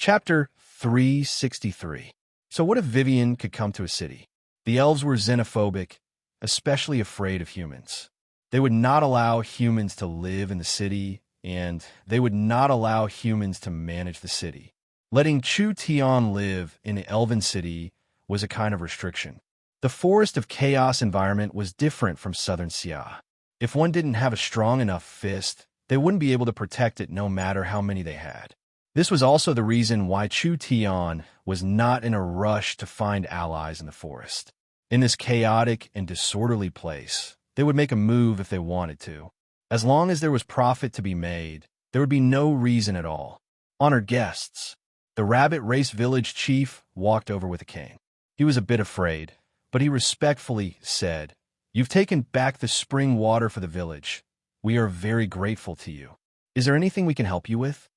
Chapter 363. So what if Vivian could come to a city? The elves were xenophobic, especially afraid of humans. They would not allow humans to live in the city, and they would not allow humans to manage the city. Letting Chu Tian live in the elven city was a kind of restriction. The Forest of Chaos environment was different from southern Xia. If one didn't have a strong enough fist, they wouldn't be able to protect it no matter how many they had. This was also the reason why Chu Tian was not in a rush to find allies in the forest. In this chaotic and disorderly place, they would make a move if they wanted to. As long as there was profit to be made, there would be no reason at all. Honored guests. The rabbit race village chief walked over with a cane. He was a bit afraid, but he respectfully said, "You've taken back the spring water for the village. We are very grateful to you. Is there anything we can help you with?"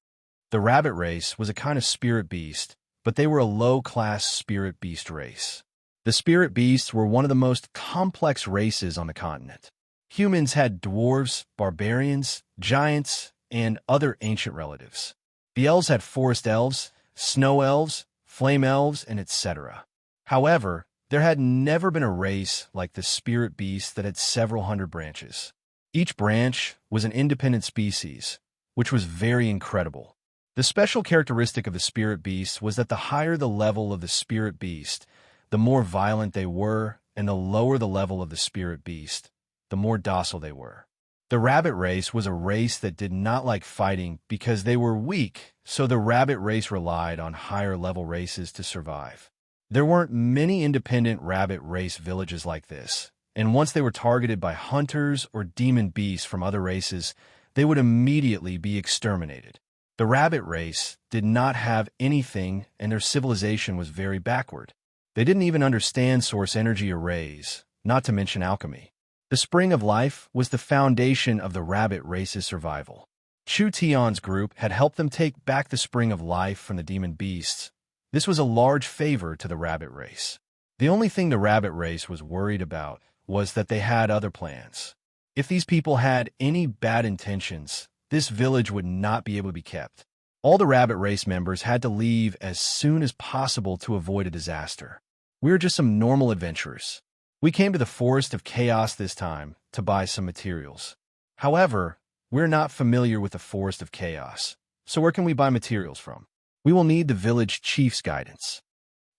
The rabbit race was a kind of spirit beast, but they were a low-class spirit beast race. The spirit beasts were one of the most complex races on the continent. Humans had dwarves, barbarians, giants, and other ancient relatives. The elves had forest elves, snow elves, flame elves, and etc. However, there had never been a race like the spirit beast that had several hundred branches. Each branch was an independent species, which was very incredible. The special characteristic of the spirit beast was that the higher the level of the spirit beast, the more violent they were, and the lower the level of the spirit beast, the more docile they were. The rabbit race was a race that did not like fighting because they were weak, so the rabbit race relied on higher level races to survive. There weren't many independent rabbit race villages like this, and once they were targeted by hunters or demon beasts from other races, they would immediately be exterminated. The rabbit race did not have anything, and their civilization was very backward. They didn't even understand source energy arrays, not to mention alchemy. The spring of life was the foundation of the rabbit race's survival. Chu Tian's group had helped them take back the spring of life from the demon beasts. This was a large favor to the rabbit race. The only thing the rabbit race was worried about was that they had other plans. If these people had any bad intentions, this village would not be able to be kept. All the rabbit race members had to leave as soon as possible to avoid a disaster. We were just some normal adventurers. We came to the Forest of Chaos this time to buy some materials. However, we're not familiar with the Forest of Chaos, so where can we buy materials from? We will need the village chief's guidance.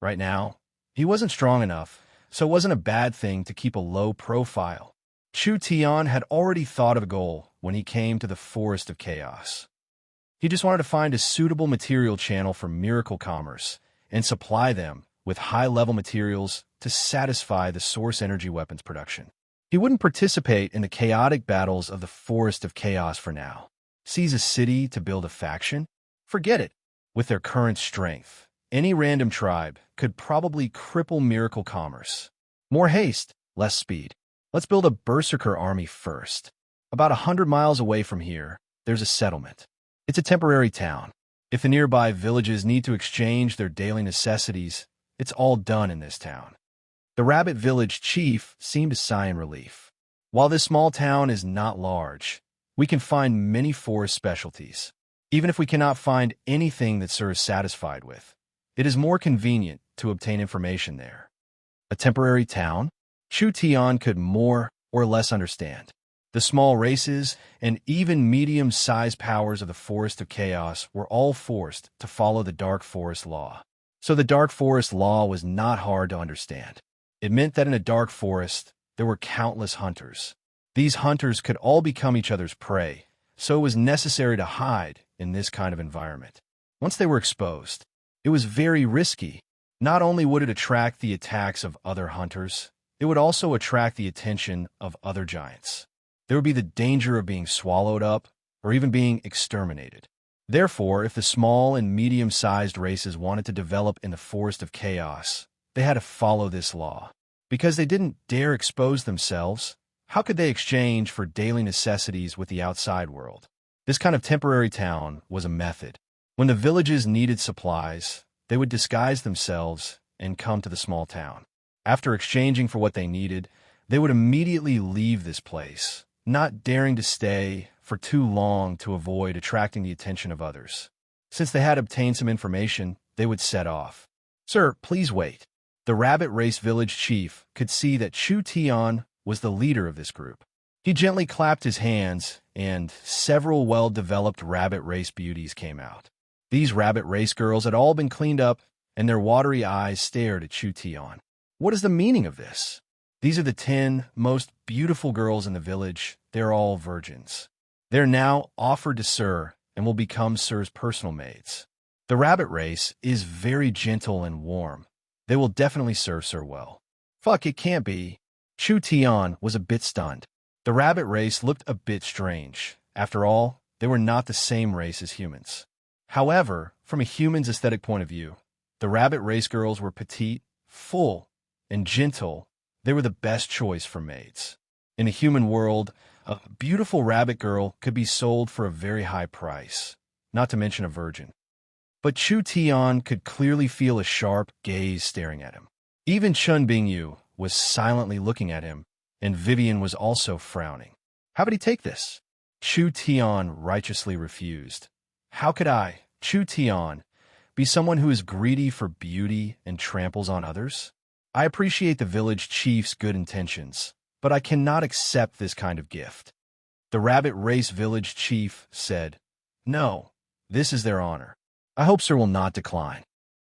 Right now, he wasn't strong enough, so it wasn't a bad thing to keep a low profile. Chu Tian had already thought of a goal when he came to the Forest of Chaos. He just wanted to find a suitable material channel for miracle commerce and supply them with high-level materials to satisfy the source energy weapons production. He wouldn't participate in the chaotic battles of the Forest of Chaos for now. Seize a city to build a faction? Forget it. With their current strength, any random tribe could probably cripple miracle commerce. More haste, less speed. Let's build a berserker army first. About 100 miles away from here, there's a settlement. It's a temporary town. If the nearby villages need to exchange their daily necessities, it's all done in this town. The rabbit village chief seemed to sigh in relief. While this small town is not large, we can find many forest specialties. Even if we cannot find anything that Sir is satisfied with, it is more convenient to obtain information there. A temporary town? Chu Tian could more or less understand. The small races and even medium-sized powers of the Forest of Chaos were all forced to follow the Dark Forest Law. So the Dark Forest Law was not hard to understand. It meant that in a dark forest, there were countless hunters. These hunters could all become each other's prey, so it was necessary to hide in this kind of environment. Once they were exposed, it was very risky. Not only would it attract the attacks of other hunters, it would also attract the attention of other giants. There would be the danger of being swallowed up or even being exterminated. Therefore, if the small and medium-sized races wanted to develop in the Forest of Chaos, they had to follow this law. Because they didn't dare expose themselves, how could they exchange for daily necessities with the outside world? This kind of temporary town was a method. When the villages needed supplies, they would disguise themselves and come to the small town. After exchanging for what they needed, they would immediately leave this place, not daring to stay for too long to avoid attracting the attention of others. Since they had obtained some information, they would set off. Sir, please wait. The rabbit race village chief could see that Chu Tian was the leader of this group. He gently clapped his hands, and several well-developed rabbit race beauties came out. These rabbit race girls had all been cleaned up, and their watery eyes stared at Chu Tian. What is the meaning of this? These are the 10 most beautiful girls in the village. They're all virgins. They're now offered to Sir and will become Sir's personal maids. The rabbit race is very gentle and warm. They will definitely serve Sir well. Fuck, it can't be. Chu Tian was a bit stunned. The rabbit race looked a bit strange. After all, they were not the same race as humans. However, from a human's aesthetic point of view, the rabbit race girls were petite, full, and gentle. They were the best choice for maids. In a human world, a beautiful rabbit girl could be sold for a very high price, not to mention a virgin. But Chu Tian could clearly feel a sharp gaze staring at him. Even Chun Bingyu was silently looking at him, and Vivian was also frowning. How would he take this? Chu Tian righteously refused. How could I, Chu Tian, be someone who is greedy for beauty and tramples on others? I appreciate the village chief's good intentions, but I cannot accept this kind of gift. The rabbit race village chief said, No, this is their honor. I hope Sir will not decline.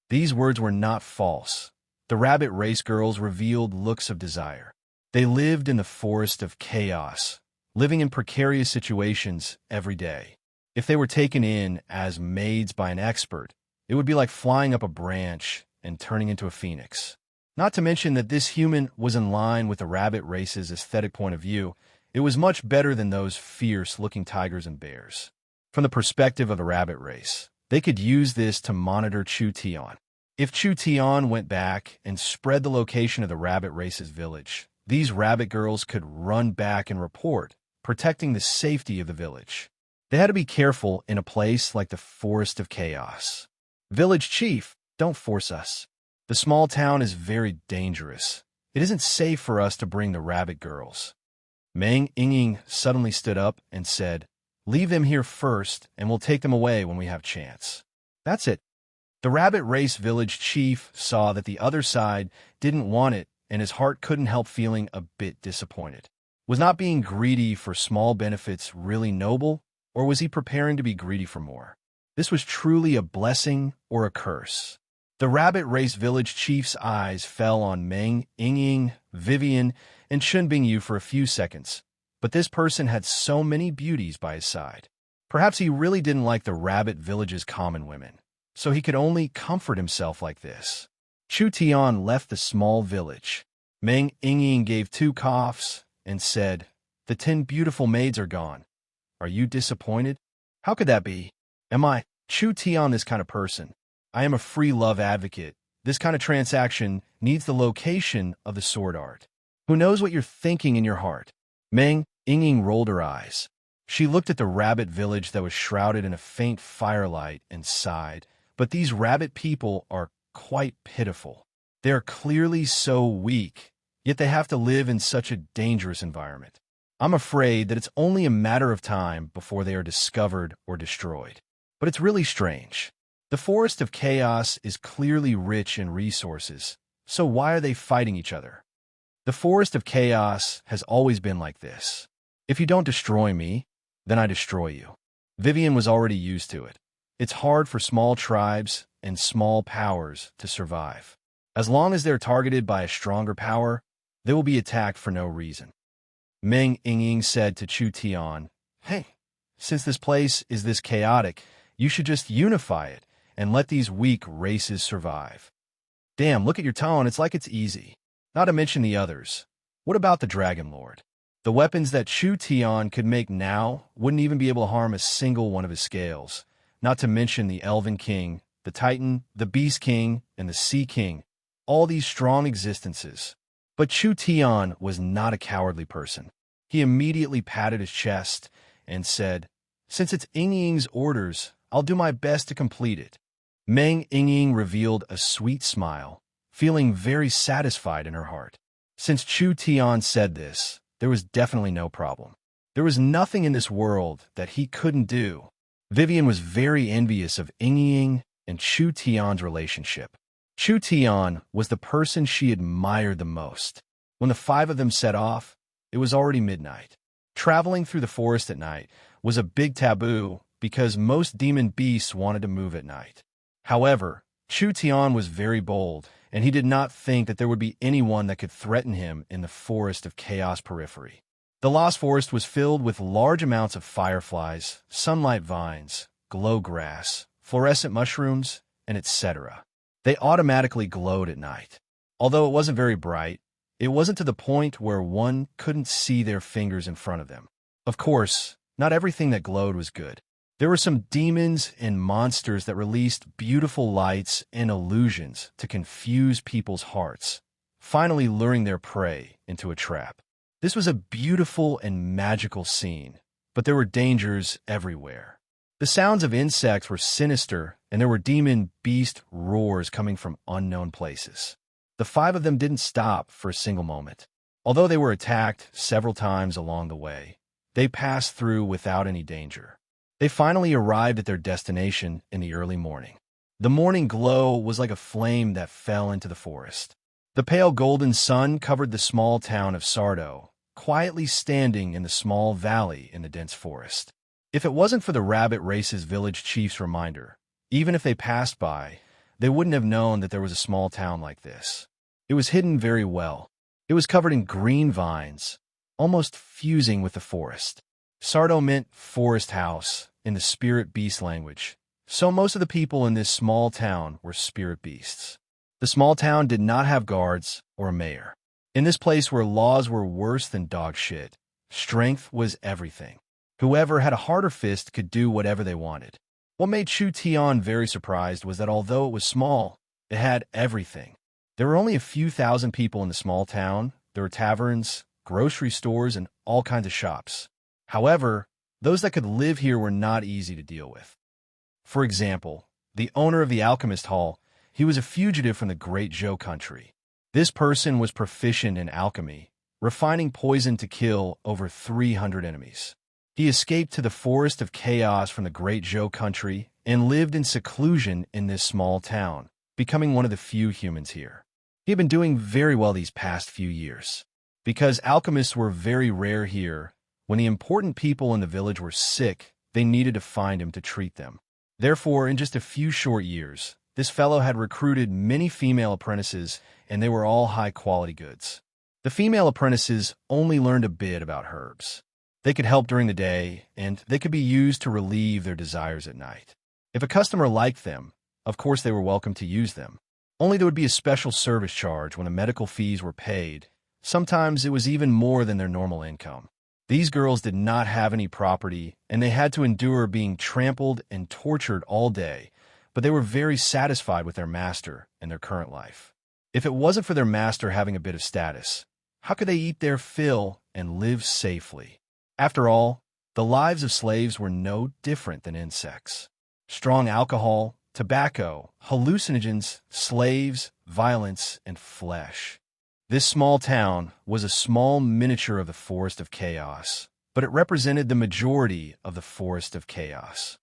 These words were not false. The rabbit race girls revealed looks of desire. They lived in the forest of chaos, living in precarious situations every day. If they were taken in as maids by an expert, it would be like flying up a branch and turning into a phoenix. Not to mention that this human was in line with the rabbit race's aesthetic point of view. It was much better than those fierce-looking tigers and bears. From the perspective of the rabbit race, they could use this to monitor Chu Tian. If Chu Tian went back and spread the location of the rabbit race's village, these rabbit girls could run back and report, protecting the safety of the village. They had to be careful in a place like the Forest of Chaos. Village chief, don't force us. The small town is very dangerous. It isn't safe for us to bring the rabbit girls. Meng Yingying suddenly stood up and said, Leave them here first, and we'll take them away when we have chance. That's it. The rabbit race village chief saw that the other side didn't want it, and his heart couldn't help feeling a bit disappointed. Was not being greedy for small benefits really noble, or was he preparing to be greedy for more? This was truly a blessing or a curse. The rabbit race village chief's eyes fell on Meng Yingying, Vivian, and Chun Bingyu for a few seconds, but this person had so many beauties by his side. Perhaps he really didn't like the rabbit village's common women, so he could only comfort himself like this. Chu Tian left the small village. Meng Yingying gave 2 coughs and said, The 10 beautiful maids are gone. Are you disappointed? How could that be? Am I, Chu Tian, this kind of person? I am a free love advocate. This kind of transaction needs the location of the sword art. Who knows what you're thinking in your heart? Meng Yingying rolled her eyes. She looked at the rabbit village that was shrouded in a faint firelight and sighed. But these rabbit people are quite pitiful. They are clearly so weak, yet they have to live in such a dangerous environment. I'm afraid that it's only a matter of time before they are discovered or destroyed. But it's really strange. The Forest of Chaos is clearly rich in resources, so why are they fighting each other? The Forest of Chaos has always been like this. If you don't destroy me, then I destroy you. Vivian was already used to it. It's hard for small tribes and small powers to survive. As long as they're targeted by a stronger power, they will be attacked for no reason. Meng Yingying said to Chu Tian, Hey, since this place is this chaotic, you should just unify it and let these weak races survive. Damn, look at your tone, it's like it's easy. Not to mention the others. What about the Dragon Lord? The weapons that Chu Tian could make now wouldn't even be able to harm a single one of his scales. Not to mention the Elven King, the Titan, the Beast King, and the Sea King. All these strong existences. But Chu Tian was not a cowardly person. He immediately patted his chest and said, Since it's Yingying's orders, I'll do my best to complete it. Meng Yingying revealed a sweet smile, feeling very satisfied in her heart. Since Chu Tian said this, there was definitely no problem. There was nothing in this world that he couldn't do. Vivian was very envious of Ying and Chu Tian's relationship. Chu Tian was the person she admired the most. When the five of them set off, it was already midnight. Traveling through the forest at night was a big taboo because most demon beasts wanted to move at night. However, Chu Tian was very bold, and he did not think that there would be anyone that could threaten him in the forest of chaos periphery. The Lost Forest was filled with large amounts of fireflies, sunlight vines, glow grass, fluorescent mushrooms, and etc. They automatically glowed at night. Although it wasn't very bright, it wasn't to the point where one couldn't see their fingers in front of them. Of course, not everything that glowed was good. There were some demons and monsters that released beautiful lights and illusions to confuse people's hearts, finally luring their prey into a trap. This was a beautiful and magical scene, but there were dangers everywhere. The sounds of insects were sinister, and there were demon beast roars coming from unknown places. The five of them didn't stop for a single moment. Although they were attacked several times along the way, they passed through without any danger. They finally arrived at their destination in the early morning. The morning glow was like a flame that fell into the forest. The pale golden sun covered the small town of Sardo, quietly standing in the small valley in the dense forest. If it wasn't for the rabbit race's village chief's reminder, even if they passed by, they wouldn't have known that there was a small town like this. It was hidden very well. It was covered in green vines, almost fusing with the forest. Sardo meant forest house in the spirit beast language, so most of the people in this small town were spirit beasts. The small town did not have guards or a mayor. In this place where laws were worse than dog shit, strength was everything. Whoever had a harder fist could do whatever they wanted. What made Chu Tian very surprised was that although it was small, it had everything. There were only a few thousand people in the small town. There were taverns, grocery stores, and all kinds of shops. However, those that could live here were not easy to deal with. For example, the owner of the Alchemist Hall, he was a fugitive from the Great Zhou country. This person was proficient in alchemy, refining poison to kill over 300 enemies. He escaped to the forest of chaos from the Great Zhou country and lived in seclusion in this small town, becoming one of the few humans here. He had been doing very well these past few years. Because alchemists were very rare here, when the important people in the village were sick, they needed to find him to treat them. Therefore, in just a few short years, this fellow had recruited many female apprentices, and they were all high-quality goods. The female apprentices only learned a bit about herbs. They could help during the day, and they could be used to relieve their desires at night. If a customer liked them, of course they were welcome to use them. Only there would be a special service charge when the medical fees were paid. Sometimes it was even more than their normal income. These girls did not have any property, and they had to endure being trampled and tortured all day, but they were very satisfied with their master and their current life. If it wasn't for their master having a bit of status, how could they eat their fill and live safely? After all, the lives of slaves were no different than insects. Strong alcohol, tobacco, hallucinogens, slaves, violence, and flesh. This small town was a small miniature of the forest of chaos, but it represented the majority of the forest of chaos.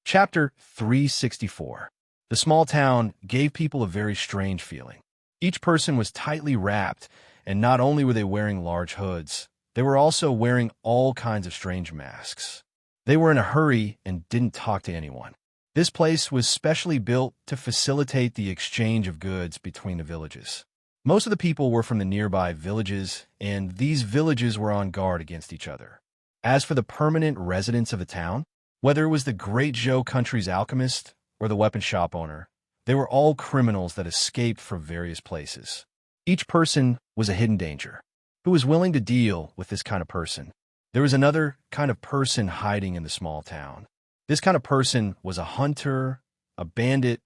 Chapter 364. The small town gave people a very strange feeling. Each person was tightly wrapped, and not only were they wearing large hoods, they were also wearing all kinds of strange masks. They were in a hurry and didn't talk to anyone. This place was specially built to facilitate the exchange of goods between the villages. Most of the people were from the nearby villages, and these villages were on guard against each other. As for the permanent residents of the town, whether it was the Great Zhou country's alchemist or the weapon shop owner, they were all criminals that escaped from various places. Each person was a hidden danger. Who was willing to deal with this kind of person? There was another kind of person hiding in the small town. This kind of person was a hunter, a bandit,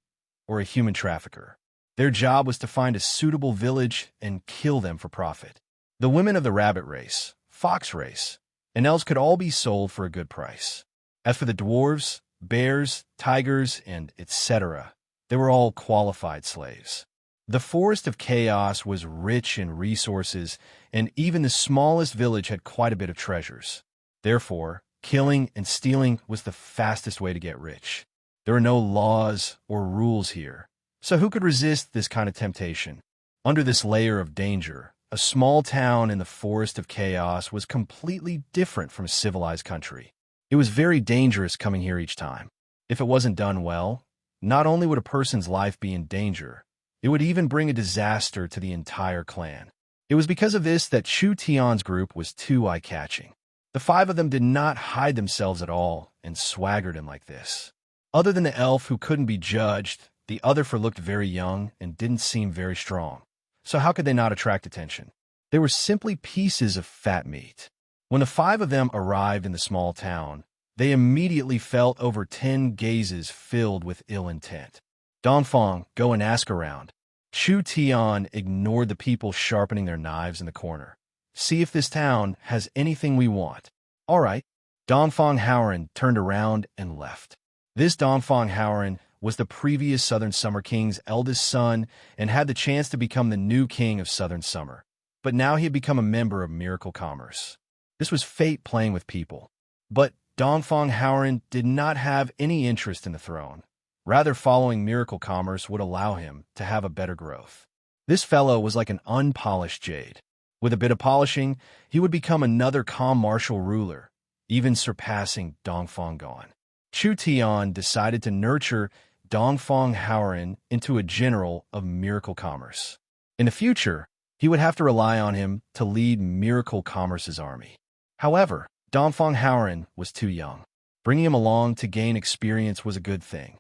or a human trafficker. Their job was to find a suitable village and kill them for profit. The women of the rabbit race, fox race, and elves could all be sold for a good price. As for the dwarves, bears, tigers, and etc., they were all qualified slaves. The forest of chaos was rich in resources, and even the smallest village had quite a bit of treasures. Therefore, Killing and stealing was the fastest way to get rich. There were no laws or rules here, so who could resist this kind of temptation? Under this layer of danger, a small town in the forest of chaos was completely different from a civilized country. It was very dangerous coming here each time. If it wasn't done well, not only would a person's life be in danger, it would even bring a disaster to the entire clan. It was because of this that Chu Tian's group was too eye-catching. The five of them did not hide themselves at all and swaggered in like this. Other than the elf who couldn't be judged, the other four looked very young and didn't seem very strong. So how could they not attract attention? They were simply pieces of fat meat. When the five of them arrived in the small town, they immediately felt over 10 gazes filled with ill intent. Dongfang, go and ask around. Chu Tian ignored the people sharpening their knives in the corner. See if this town has anything we want. All right. Dongfang Howren turned around and left. This Dongfang Howren was the previous Southern Summer King's eldest son and had the chance to become the new king of Southern Summer. But now he had become a member of Miracle Commerce. This was fate playing with people. But Dongfang Howren did not have any interest in the throne. Rather, following Miracle Commerce would allow him to have a better growth. This fellow was like an unpolished jade. With a bit of polishing, he would become another calm martial ruler, even surpassing Dongfang Gon. Chu Tian decided to nurture Dongfang Howren into a general of Miracle Commerce. In the future, he would have to rely on him to lead Miracle Commerce's army. However, Dongfang Howren was too young. Bringing him along to gain experience was a good thing.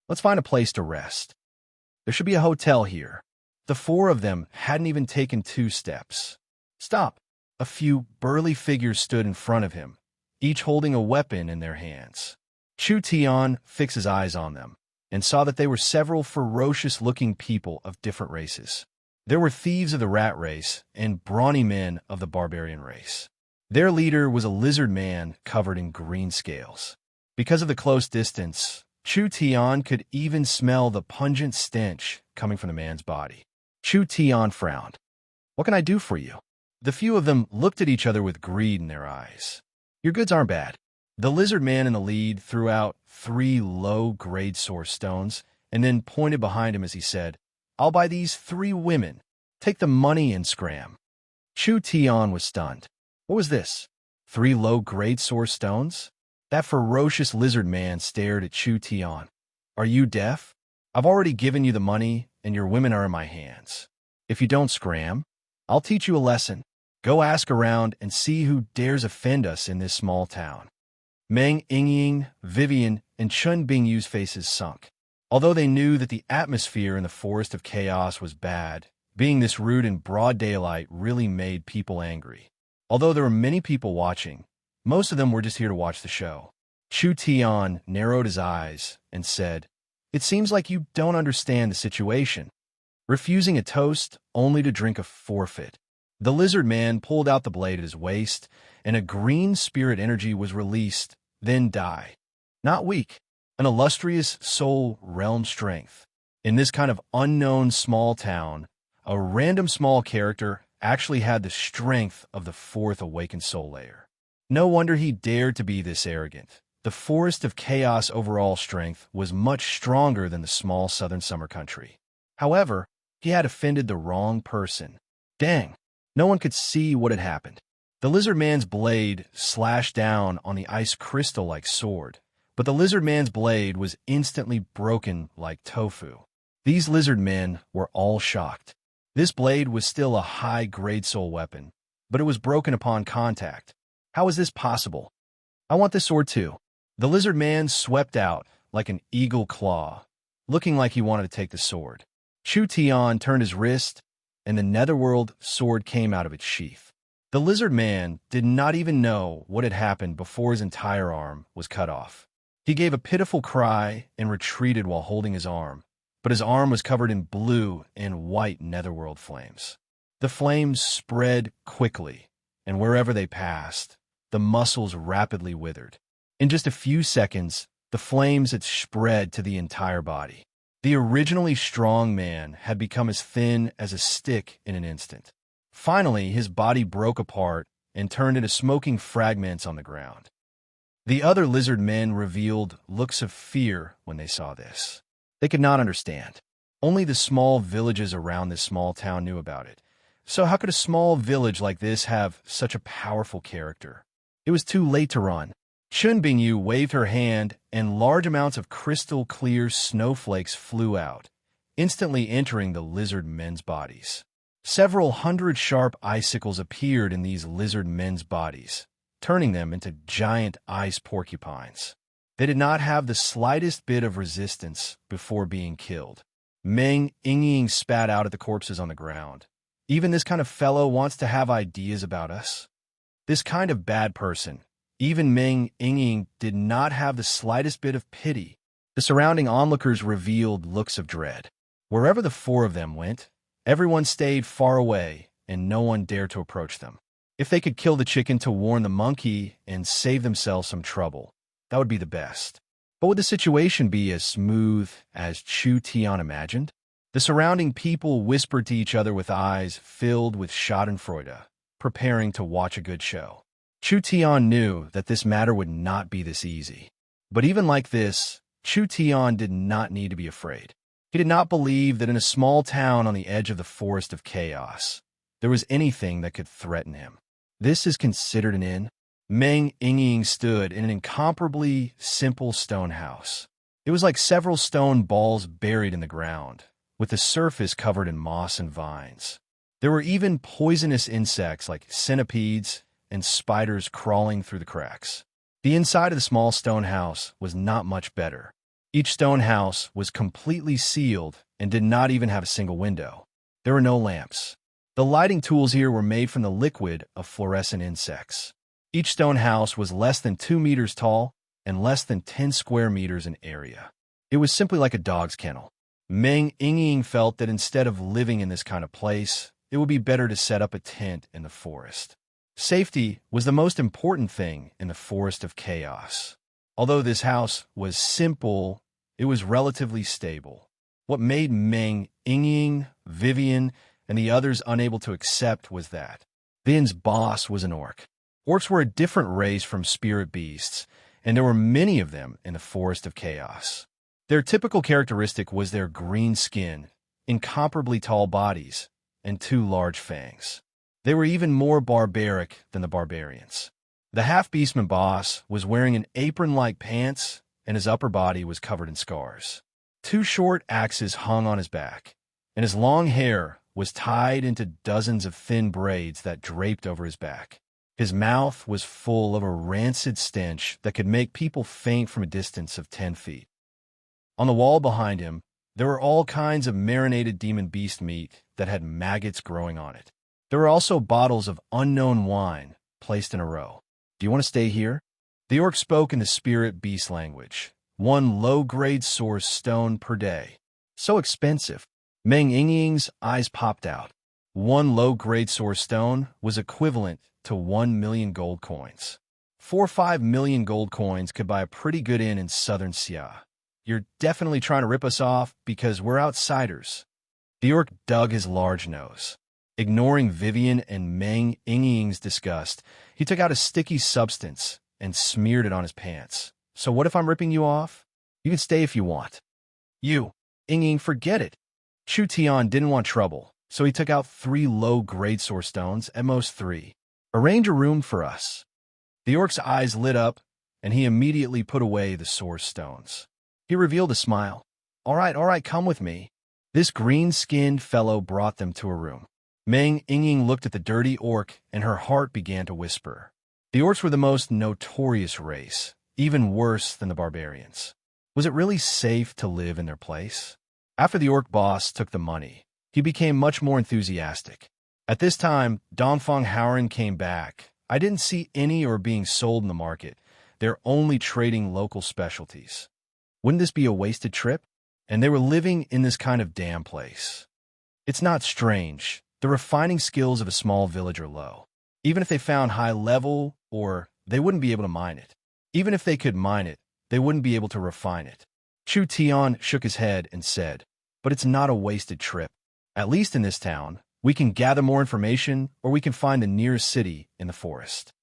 Let's find a place to rest. There should be a hotel here. The four of them hadn't even taken 2 steps. Stop! A few burly figures stood in front of him, each holding a weapon in their hands. Chu Tian fixed his eyes on them and saw that they were several ferocious-looking people of different races. There were thieves of the rat race and brawny men of the barbarian race. Their leader was a lizard man covered in green scales. Because of the close distance, Chu Tian could even smell the pungent stench coming from the man's body. Chu Tian frowned. What can I do for you? The few of them looked at each other with greed in their eyes. Your goods aren't bad. The lizard man in the lead threw out 3 low-grade source stones and then pointed behind him as he said, I'll buy these 3 women. Take the money and scram. Chu Tian was stunned. What was this? 3 low-grade source stones? That ferocious lizard man stared at Chu Tian. Are you deaf? I've already given you the money and your women are in my hands. If you don't scram, I'll teach you a lesson. Go ask around and see who dares offend us in this small town. Meng Yingying, Vivian, and Chun Bingyu's faces sunk. Although they knew that the atmosphere in the Forest of Chaos was bad, being this rude in broad daylight really made people angry. Although there were many people watching, most of them were just here to watch the show. Chu Tian narrowed his eyes and said, It seems like you don't understand the situation. Refusing a toast only to drink a forfeit. The lizard man pulled out the blade at his waist, and a green spirit energy was released, then died. Not weak, an illustrious soul realm strength. In this kind of unknown small town, a random small character actually had the strength of the 4th awakened soul layer. No wonder he dared to be this arrogant. The Forest of Chaos overall strength was much stronger than the small southern summer country. However, he had offended the wrong person. Dang! No one could see what had happened. The lizard man's blade slashed down on the ice crystal-like sword, but the lizard man's blade was instantly broken like tofu. These lizard men were all shocked. This blade was still a high-grade soul weapon, but it was broken upon contact. How is this possible? I want this sword too. The lizard man swept out like an eagle claw, looking like he wanted to take the sword. Chu Tian turned his wrist, and the netherworld sword came out of its sheath. The lizard man did not even know what had happened before his entire arm was cut off. He gave a pitiful cry and retreated while holding his arm, but his arm was covered in blue and white netherworld flames. The flames spread quickly, and wherever they passed, the muscles rapidly withered. In just a few seconds, the flames had spread to the entire body. The originally strong man had become as thin as a stick in an instant. Finally, his body broke apart and turned into smoking fragments on the ground. The other lizard men revealed looks of fear when they saw this. They could not understand. Only the small villages around this small town knew about it. So how could a small village like this have such a powerful character? It was too late to run. Chun Bingyu waved her hand, and large amounts of crystal-clear snowflakes flew out, instantly entering the lizard men's bodies. Several hundred sharp icicles appeared in these lizard men's bodies, turning them into giant ice porcupines. They did not have the slightest bit of resistance before being killed. Meng Yingying spat out at the corpses on the ground. Even this kind of fellow wants to have ideas about us? This kind of bad person. Even Meng Yingying did not have the slightest bit of pity. The surrounding onlookers revealed looks of dread. Wherever the four of them went, everyone stayed far away, and no one dared to approach them. If they could kill the chicken to warn the monkey and save themselves some trouble, that would be the best. But would the situation be as smooth as Chu Tian imagined? The surrounding people whispered to each other with eyes filled with schadenfreude, preparing to watch a good show. Chu Tian knew that this matter would not be this easy. But even like this, Chu Tian did not need to be afraid. He did not believe that in a small town on the edge of the forest of chaos, there was anything that could threaten him. This is considered an inn. Meng Yingying stood in an incomparably simple stone house. It was like several stone balls buried in the ground, with the surface covered in moss and vines. There were even poisonous insects like centipedes and spiders crawling through the cracks. The inside of the small stone house was not much better. Each stone house was completely sealed and did not even have a single window. There were no lamps. The lighting tools here were made from the liquid of fluorescent insects. Each stone house was less than 2 meters tall and less than 10 square meters in area. It was simply like a dog's kennel. Meng Yingying felt that instead of living in this kind of place, it would be better to set up a tent in the forest. Safety was the most important thing in the forest of chaos. Although this house was simple, it was relatively stable. What made Meng Yingying, Vivian, and the others unable to accept was that Vin's boss was an orc. Orcs were a different race from spirit beasts, and there were many of them in the forest of chaos. Their typical characteristic was their green skin, incomparably tall bodies, and 2 large fangs. They were even more barbaric than the barbarians. The half-beastman boss was wearing an apron-like pants, and his upper body was covered in scars. 2 short axes hung on his back, and his long hair was tied into dozens of thin braids that draped over his back. His mouth was full of a rancid stench that could make people faint from a distance of 10 feet. On the wall behind him, there were all kinds of marinated demon beast meat that had maggots growing on it. There were also bottles of unknown wine placed in a row. "Do you want to stay here?" The orc spoke in the spirit beast language. 1 low-grade source stone per day. So expensive. Meng Yingying's eyes popped out. 1 low-grade source stone was equivalent to 1 million gold coins. 4 or 5 million gold coins could buy a pretty good inn in southern Xia. You're definitely trying to rip us off because we're outsiders. The orc dug his large nose. Ignoring Vivian and Meng Yingying's disgust, he took out a sticky substance and smeared it on his pants. "So what if I'm ripping you off? You can stay if you want." "You, Yingying, forget it." Chu Tian didn't want trouble, so he took out 3 low-grade source stones, at most 3. "Arrange a room for us." The orc's eyes lit up, and he immediately put away the source stones. He revealed a smile. All right, come with me." This green-skinned fellow brought them to a room. Meng Yingying looked at the dirty orc, and her heart began to whisper. The orcs were the most notorious race, even worse than the barbarians. Was it really safe to live in their place? After the orc boss took the money, he became much more enthusiastic. At this time, Dongfang Howren came back. "I didn't see any or being sold in the market. They're only trading local specialties. Wouldn't this be a wasted trip?" And they were living in this kind of damn place. It's not strange. The refining skills of a small village are low. Even if they found high level ore, they wouldn't be able to mine it. Even if they could mine it, they wouldn't be able to refine it. Chu Tian shook his head and said, "But it's not a wasted trip. At least in this town, we can gather more information or we can find the nearest city in the forest."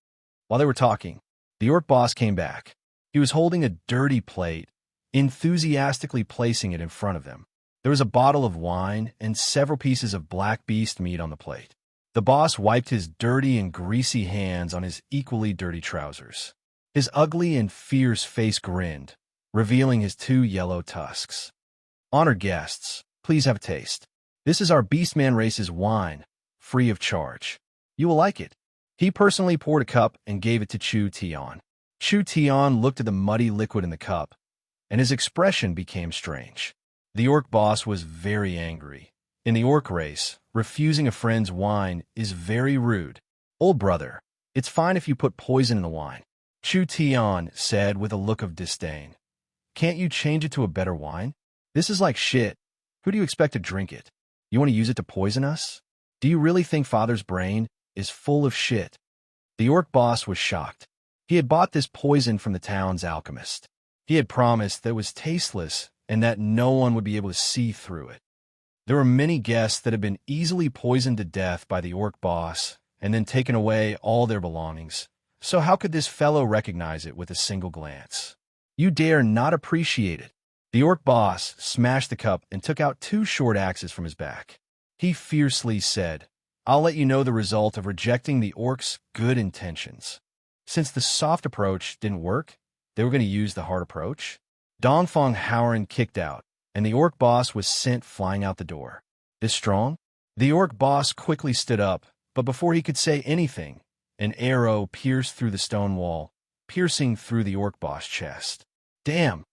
While they were talking, The orc boss came back. He was holding a dirty plate, enthusiastically placing it in front of them. There was a bottle of wine and several pieces of black beast meat on the plate. The boss wiped his dirty and greasy hands on his equally dirty trousers. His ugly and fierce face grinned, revealing his 2 yellow tusks. "Honored guests, please have a taste. This is our Beastman race's wine, free of charge. You will like it." He personally poured a cup and gave it to Chu Tian. Chu Tian looked at the muddy liquid in the cup, and his expression became strange. The orc boss was very angry. In the orc race, refusing a friend's wine is very rude. "Old brother, it's fine if you put poison in the wine," Chu Tian said with a look of disdain. "Can't you change it to a better wine? This is like shit. Who do you expect to drink it? You want to use it to poison us? Do you really think Father's brain is full of shit?" The orc boss was shocked. He had bought this poison from the town's alchemist. He had promised that it was tasteless and that no one would be able to see through it. There were many guests that had been easily poisoned to death by the orc boss and then taken away all their belongings. So how could this fellow recognize it with a single glance? "You dare not appreciate it." The orc boss smashed the cup and took out 2 short axes from his back. He fiercely said, "I'll let you know the result of rejecting the orc's good intentions." Since the soft approach didn't work, they were going to use the hard approach. Dongfeng Howren kicked out, and the orc boss was sent flying out the door. "This strong?" The orc boss quickly stood up, but before he could say anything, an arrow pierced through the stone wall, piercing through the orc boss' chest. Damn!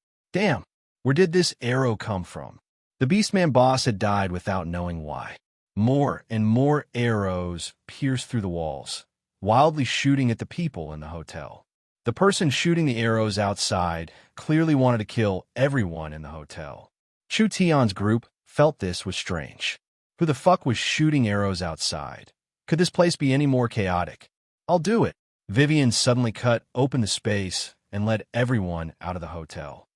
Where did this arrow come from? The Beastman boss had died without knowing why. More and more arrows pierced through the walls, wildly shooting at the people in the hotel. The person shooting the arrows outside clearly wanted to kill everyone in the hotel. Chu Tian's group felt this was strange. Who the fuck was shooting arrows outside? Could this place be any more chaotic? "I'll do it." Vivian suddenly cut open the space and led everyone out of the hotel.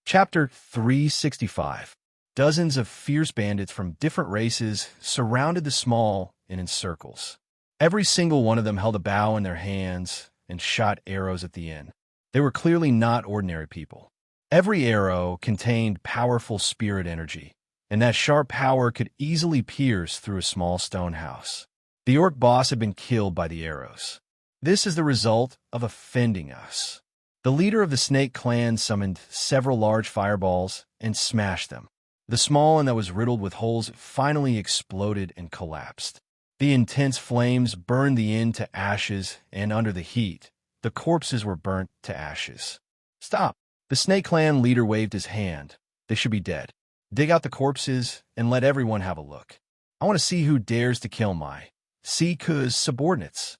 Chapter 365. Dozens of fierce bandits from different races surrounded the small inn in circles. Every single one of them held a bow in their hands and shot arrows at the inn. They were clearly not ordinary people. Every arrow contained powerful spirit energy, and that sharp power could easily pierce through a small stone house. The orc boss had been killed by the arrows. "This is the result of offending us." The leader of the snake clan summoned several large fireballs and smashed them. The small one that was riddled with holes finally exploded and collapsed. The intense flames burned the inn to ashes, and under the heat, the corpses were burnt to ashes. "Stop!" The snake clan leader waved his hand. "They should be dead. Dig out the corpses and let everyone have a look. I want to see who dares to kill my Siku's subordinates."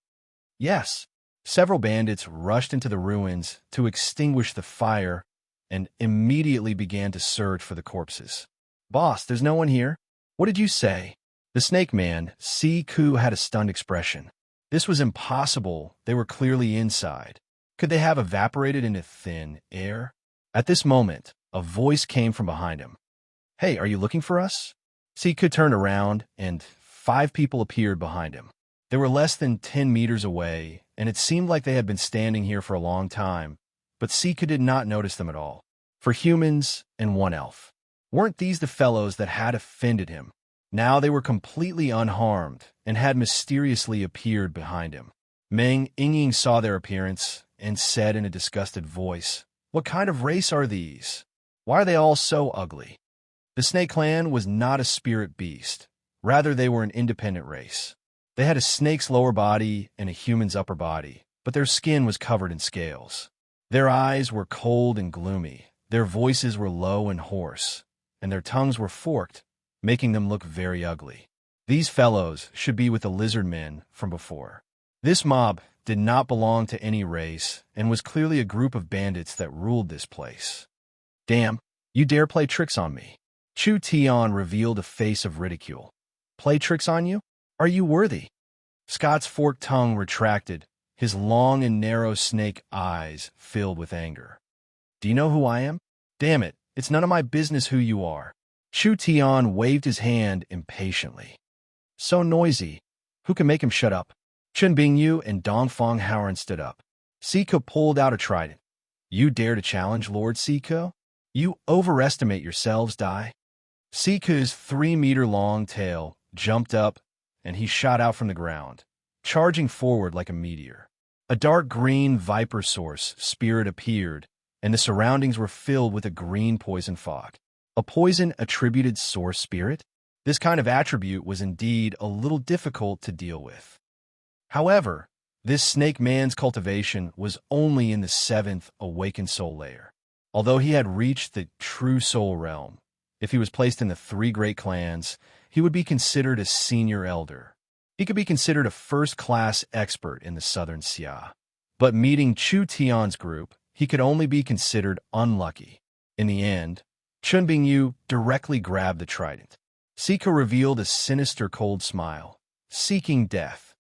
Yes. Several bandits rushed into the ruins to extinguish the fire and immediately began to search for the corpses. "Boss, there's no one here. What did you say?" The snake man, Siku, had a stunned expression. This was impossible. They were clearly inside. Could they have evaporated into thin air? At this moment, a voice came from behind him. "Hey, are you looking for us?" Siku turned around, and 5 people appeared behind him. They were less than 10 meters away, and it seemed like they had been standing here for a long time, but Siku did not notice them at all. 4 humans and 1 elf. Weren't these the fellows that had offended him? Now they were completely unharmed and had mysteriously appeared behind him. Meng Yingying saw their appearance and said in a disgusted voice, "What kind of race are these? Why are they all so ugly?" The snake clan was not a spirit beast. Rather, they were an independent race. They had a snake's lower body and a human's upper body, but their skin was covered in scales. Their eyes were cold and gloomy, their voices were low and hoarse, and their tongues were forked, making them look very ugly. These fellows should be with the lizard men from before. This mob did not belong to any race and was clearly a group of bandits that ruled this place. "Damn, you dare play tricks on me?" Chu Tian revealed a face of ridicule. "Play tricks on you? Are you worthy?" Scott's forked tongue retracted, his long and narrow snake eyes filled with anger. "Do you know who I am? Damn it, it's none of my business who you are." Chu Tian waved his hand impatiently. "So noisy. Who can make him shut up?" Chun Bingyu and Dongfang Haoran stood up. Siko pulled out a trident. You dare to challenge Lord Siko? You overestimate yourselves, Dai. Siko's 3-meter-long tail jumped up, and he shot out from the ground, charging forward like a meteor. A dark green viper source spirit appeared, and the surroundings were filled with a green poison fog. A poison-attributed source spirit? This kind of attribute was indeed a little difficult to deal with. However, this snake man's cultivation was only in the 7th awakened soul layer. Although he had reached the true soul realm, if he was placed in the 3 great clans, he would be considered a senior elder. He could be considered a first-class expert in the southern Xia. But meeting Chu Tian's group, he could only be considered unlucky. In the end, Chun Bingyu directly grabbed the trident. Siko revealed a sinister cold smile, seeking death.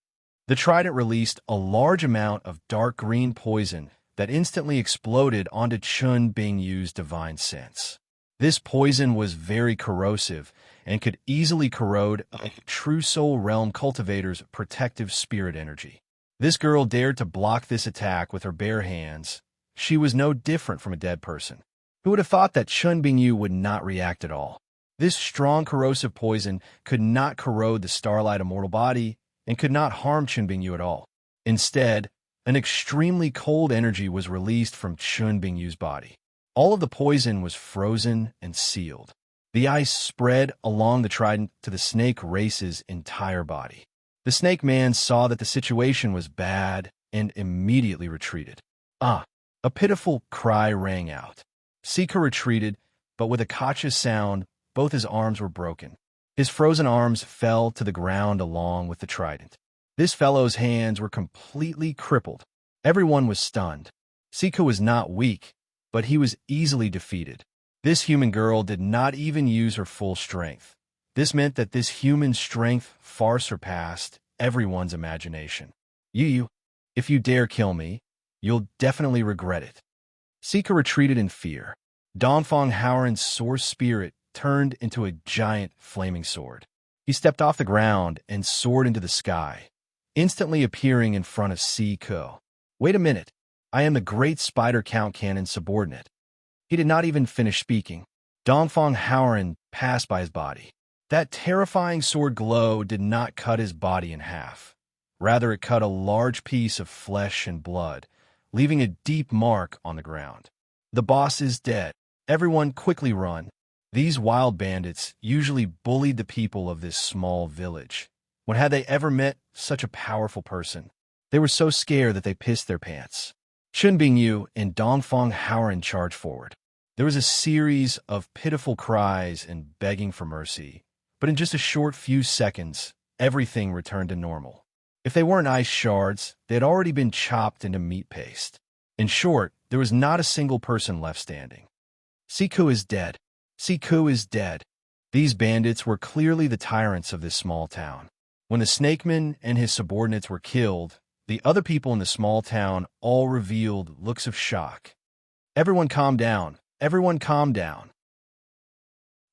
The trident released a large amount of dark green poison that instantly exploded onto Chun Bingyu's divine sense. This poison was very corrosive and could easily corrode a true soul realm cultivator's protective spirit energy. This girl dared to block this attack with her bare hands. She was no different from a dead person. Who would have thought that Chun Bingyu would not react at all? This strong corrosive poison could not corrode the Starlight immortal body and could not harm Chun Bingyu at all. Instead, an extremely cold energy was released from Chun Bingyu's body. All of the poison was frozen and sealed. The ice spread along the trident to the snake race's entire body. The snake man saw that the situation was bad and immediately retreated. A pitiful cry rang out. Siko retreated, but with a cautious sound, both his arms were broken. His frozen arms fell to the ground along with the trident. This fellow's hands were completely crippled. Everyone was stunned. Siko was not weak, but he was easily defeated. This human girl did not even use her full strength. This meant that this human strength far surpassed everyone's imagination. If you dare kill me, you'll definitely regret it. Siko retreated in fear. Dongfang Haoran's source spirit turned into a giant flaming sword. He stepped off the ground and soared into the sky, instantly appearing in front of Siko. Wait a minute. I am the great Spider Count Cannon's subordinate. He did not even finish speaking. Dongfang Haoran passed by his body. That terrifying sword glow did not cut his body in half. Rather, it cut a large piece of flesh and blood, leaving a deep mark on the ground. The boss is dead. Everyone quickly run. These wild bandits usually bullied the people of this small village. When had they ever met such a powerful person? They were so scared that they pissed their pants. Chun Bingyu and Dongfang Haoran charged forward. There was a series of pitiful cries and begging for mercy, but in just a short few seconds, everything returned to normal. If they weren't ice shards, they had already been chopped into meat paste. In short, there was not a single person left standing. Siko is dead. Siko is dead. These bandits were clearly the tyrants of this small town. When the snakeman and his subordinates were killed, the other people in the small town all revealed looks of shock. Everyone calm down. Everyone calm down.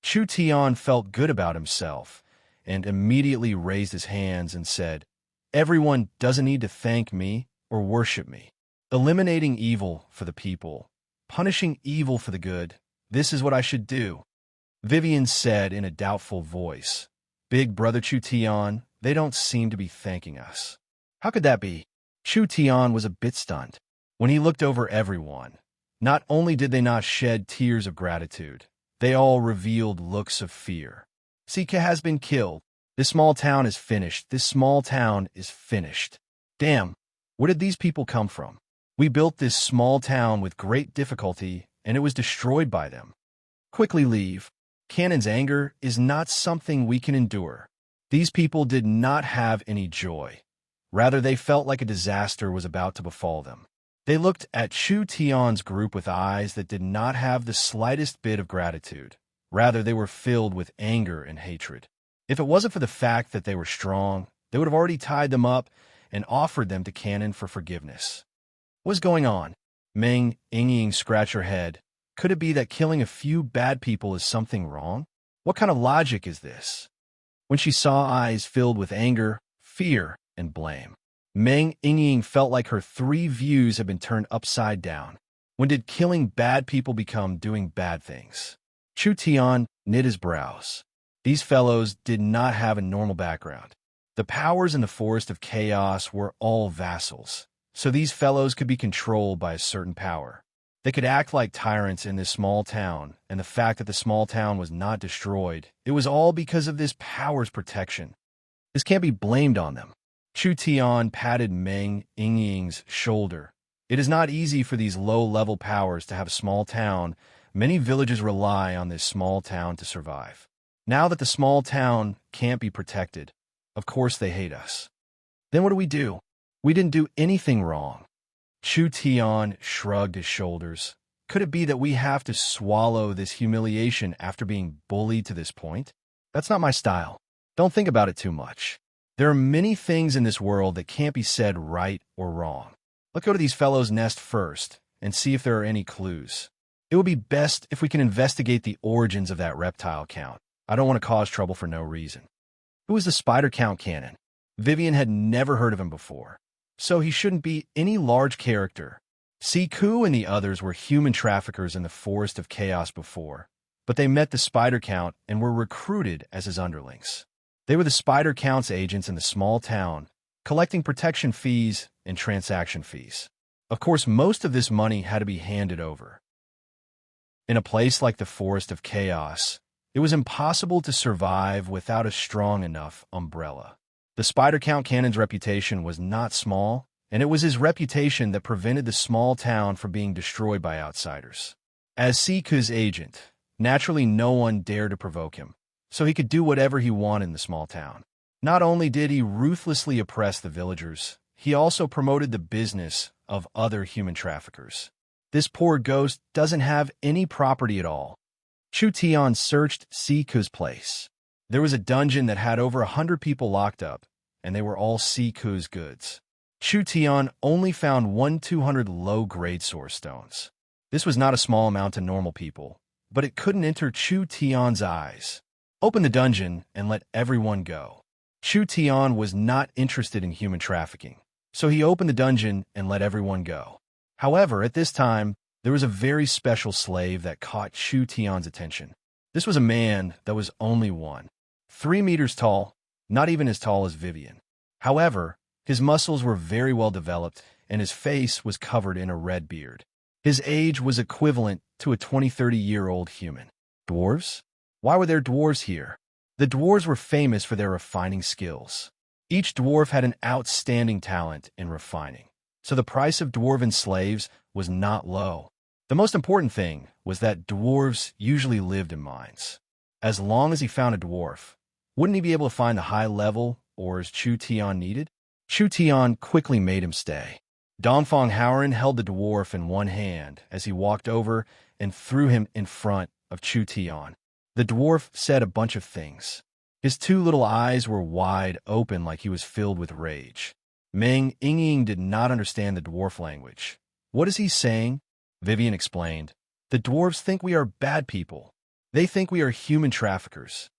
Chu Tian felt good about himself and immediately raised his hands and said, "Everyone doesn't need to thank me or worship me. Eliminating evil for the people, punishing evil for the good, this is what I should do." Vivian said in a doubtful voice, "Big brother Chu Tian, they don't seem to be thanking us." How could that be? Chu Tian was a bit stunned. When he looked over everyone, not only did they not shed tears of gratitude, they all revealed looks of fear. Sika has been killed. This small town is finished. This small town is finished. Damn, where did these people come from? We built this small town with great difficulty, and it was destroyed by them. Quickly leave. Cannon's anger is not something we can endure. These people did not have any joy. Rather, they felt like a disaster was about to befall them. They looked at Chu Tian's group with eyes that did not have the slightest bit of gratitude. Rather, they were filled with anger and hatred. If it wasn't for the fact that they were strong, they would have already tied them up and offered them to Cannon for forgiveness. What's going on? Meng Ying scratched her head. Could it be that killing a few bad people is something wrong? What kind of logic is this? When she saw eyes filled with anger, fear, and blame, Meng Yingying felt like her three views had been turned upside down. When did killing bad people become doing bad things? Chu Tian knit his brows. These fellows did not have a normal background. The powers in the Forest of Chaos were all vassals, so these fellows could be controlled by a certain power. They could act like tyrants in this small town, and the fact that the small town was not destroyed, it was all because of this power's protection. This can't be blamed on them. Chu Tian patted Meng Yingying's shoulder. It is not easy for these low-level powers to have a small town. Many villages rely on this small town to survive. Now that the small town can't be protected, of course they hate us. Then what do? We didn't do anything wrong. Chu Tian shrugged his shoulders. Could it be that we have to swallow this humiliation after being bullied to this point? That's not my style. Don't think about it too much. There are many things in this world that can't be said right or wrong. Let's go to these fellows' nest first and see if there are any clues. It would be best if we can investigate the origins of that reptile count. I don't want to cause trouble for no reason. Who is the spider count canon? Vivian had never heard of him before, so he shouldn't be any large character. Siku and the others were human traffickers in the Forest of Chaos before, but they met the spider count and were recruited as his underlings. They were the spider count's agents in the small town, collecting protection fees and transaction fees. Of course, most of this money had to be handed over. In a place like the Forest of Chaos, it was impossible to survive without a strong enough umbrella. The Spider Count Cannon's reputation was not small, and it was his reputation that prevented the small town from being destroyed by outsiders. As Siku's agent, naturally no one dared to provoke him, so he could do whatever he wanted in the small town. Not only did he ruthlessly oppress the villagers, he also promoted the business of other human traffickers. This poor ghost doesn't have any property at all. Chu Tian searched Siku's place. There was a dungeon that had over 100 people locked up, and they were all Siku's goods. Chu Tian only found 200 low-grade source stones. This was not a small amount to normal people, but it couldn't enter Chu Tian's eyes. Open the dungeon and let everyone go. Chu Tian was not interested in human trafficking, so he opened the dungeon and let everyone go. However, at this time, there was a very special slave that caught Chu Tian's attention. This was a man that was only 3 meters tall, not even as tall as Vivian. However, his muscles were very well developed, and his face was covered in a red beard. His age was equivalent to a 20-30-year-old human. Dwarves? Why were there dwarves here? The dwarves were famous for their refining skills. Each dwarf had an outstanding talent in refining, so the price of dwarven slaves was not low. The most important thing was that dwarves usually lived in mines. As long as he found a dwarf, wouldn't he be able to find the high-level ores Chu Tian needed? Chu Tian quickly made him stay. Dongfang Howren held the dwarf in one hand as he walked over and threw him in front of Chu Tian. The dwarf said a bunch of things. His two little eyes were wide open like he was filled with rage. Meng Yingying did not understand the dwarf language. What is he saying? Vivian explained. The dwarves think we are bad people. They think we are human traffickers.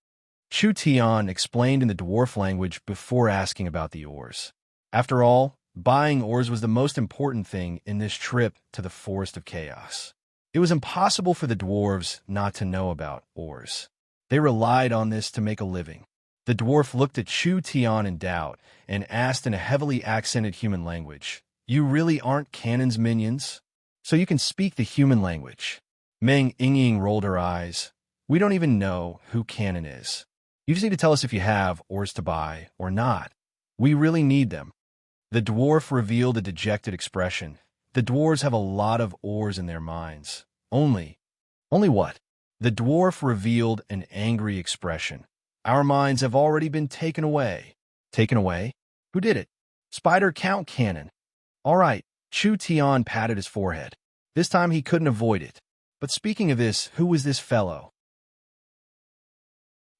Chu Tian explained in the dwarf language before asking about the ores. After all, buying ores was the most important thing in this trip to the Forest of Chaos. It was impossible for the dwarves not to know about ores. They relied on this to make a living. The dwarf looked at Chu Tian in doubt and asked in a heavily accented human language, "You really aren't Canon's minions? So you can speak the human language?" Meng Yingying rolled her eyes. "We don't even know who Canon is. You just need to tell us if you have ores to buy or not. We really need them." The dwarf revealed a dejected expression. The dwarves have a lot of ores in their mines. Only what? The dwarf revealed an angry expression. "Our mines have already been taken away." Taken away? Who did it? Spider Count Cannon. All right, Chu Tian patted his forehead. This time he couldn't avoid it. But speaking of this, who was this fellow?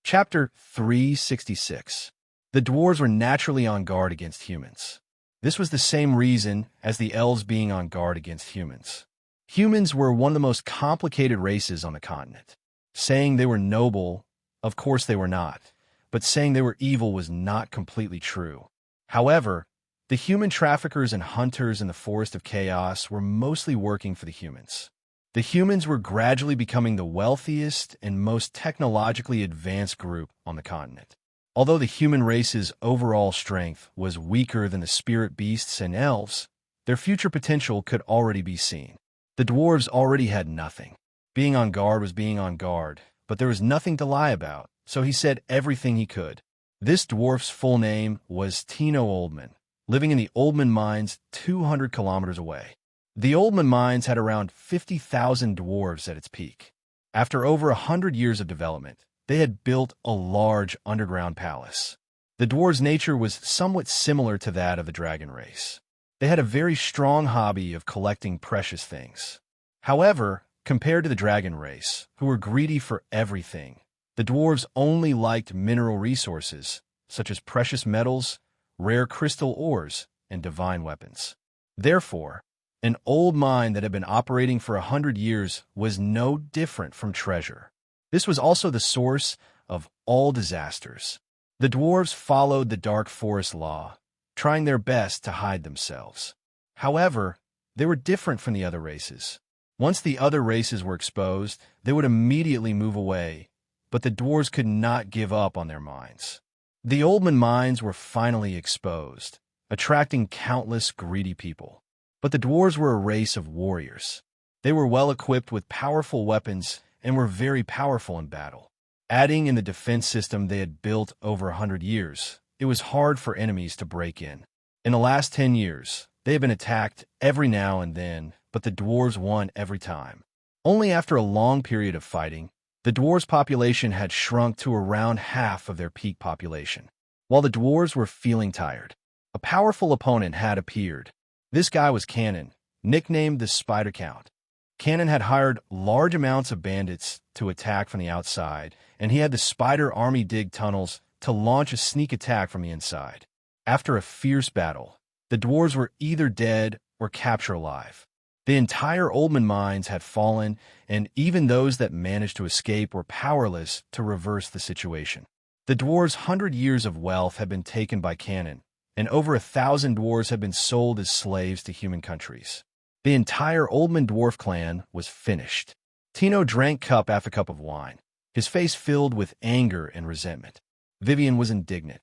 Chapter 366. The dwarves were naturally on guard against humans. This was the same reason as the elves being on guard against humans. Humans were one of the most complicated races on the continent. Saying they were noble, of course they were not, but saying they were evil was not completely true. However, The human traffickers and hunters in the Forest of Chaos were mostly working for the humans. The humans were gradually becoming the wealthiest and most technologically advanced group on the continent. Although the human race's overall strength was weaker than the spirit beasts and elves, their future potential could already be seen. The dwarves already had nothing. Being on guard was being on guard, but there was nothing to lie about, so he said everything he could. This dwarf's full name was Tino Oldman, living in the Oldman Mines 200 kilometers away. The Oldman Mines had around 50,000 dwarves at its peak. After over 100 years of development, they had built a large underground palace. The dwarves' nature was somewhat similar to that of the dragon race. They had a very strong hobby of collecting precious things. However, compared to the dragon race, who were greedy for everything, the dwarves only liked mineral resources, such as precious metals, rare crystal ores, and divine weapons. Therefore, an old mine that had been operating for 100 years was no different from treasure. This was also the source of all disasters. The dwarves followed the dark forest law, trying their best to hide themselves. However, they were different from the other races. Once the other races were exposed, they would immediately move away, but the dwarves could not give up on their mines. The Oldman mines were finally exposed, attracting countless greedy people. But the dwarves were a race of warriors. They were well equipped with powerful weapons and were very powerful in battle. Adding in the defense system they had built over 100 years, it was hard for enemies to break in. In the last 10 years, they had been attacked every now and then, but the dwarves won every time. Only after a long period of fighting, the dwarves' population had shrunk to around half of their peak population. While the dwarves were feeling tired, a powerful opponent had appeared. This guy was Cannon, nicknamed the Spider Count. Cannon had hired large amounts of bandits to attack from the outside, and he had the Spider Army dig tunnels to launch a sneak attack from the inside. After a fierce battle, the dwarves were either dead or captured alive. The entire Oldman mines had fallen, and even those that managed to escape were powerless to reverse the situation. The dwarves' 100 years of wealth had been taken by Cannon, and over 1,000 dwarves had been sold as slaves to human countries. The entire Oldman dwarf clan was finished. Tino drank cup after cup of wine, his face filled with anger and resentment. Vivian was indignant.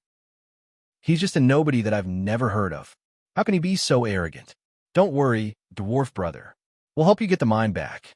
He's just a nobody that I've never heard of. How can he be so arrogant? Don't worry, dwarf brother. We'll help you get the mine back.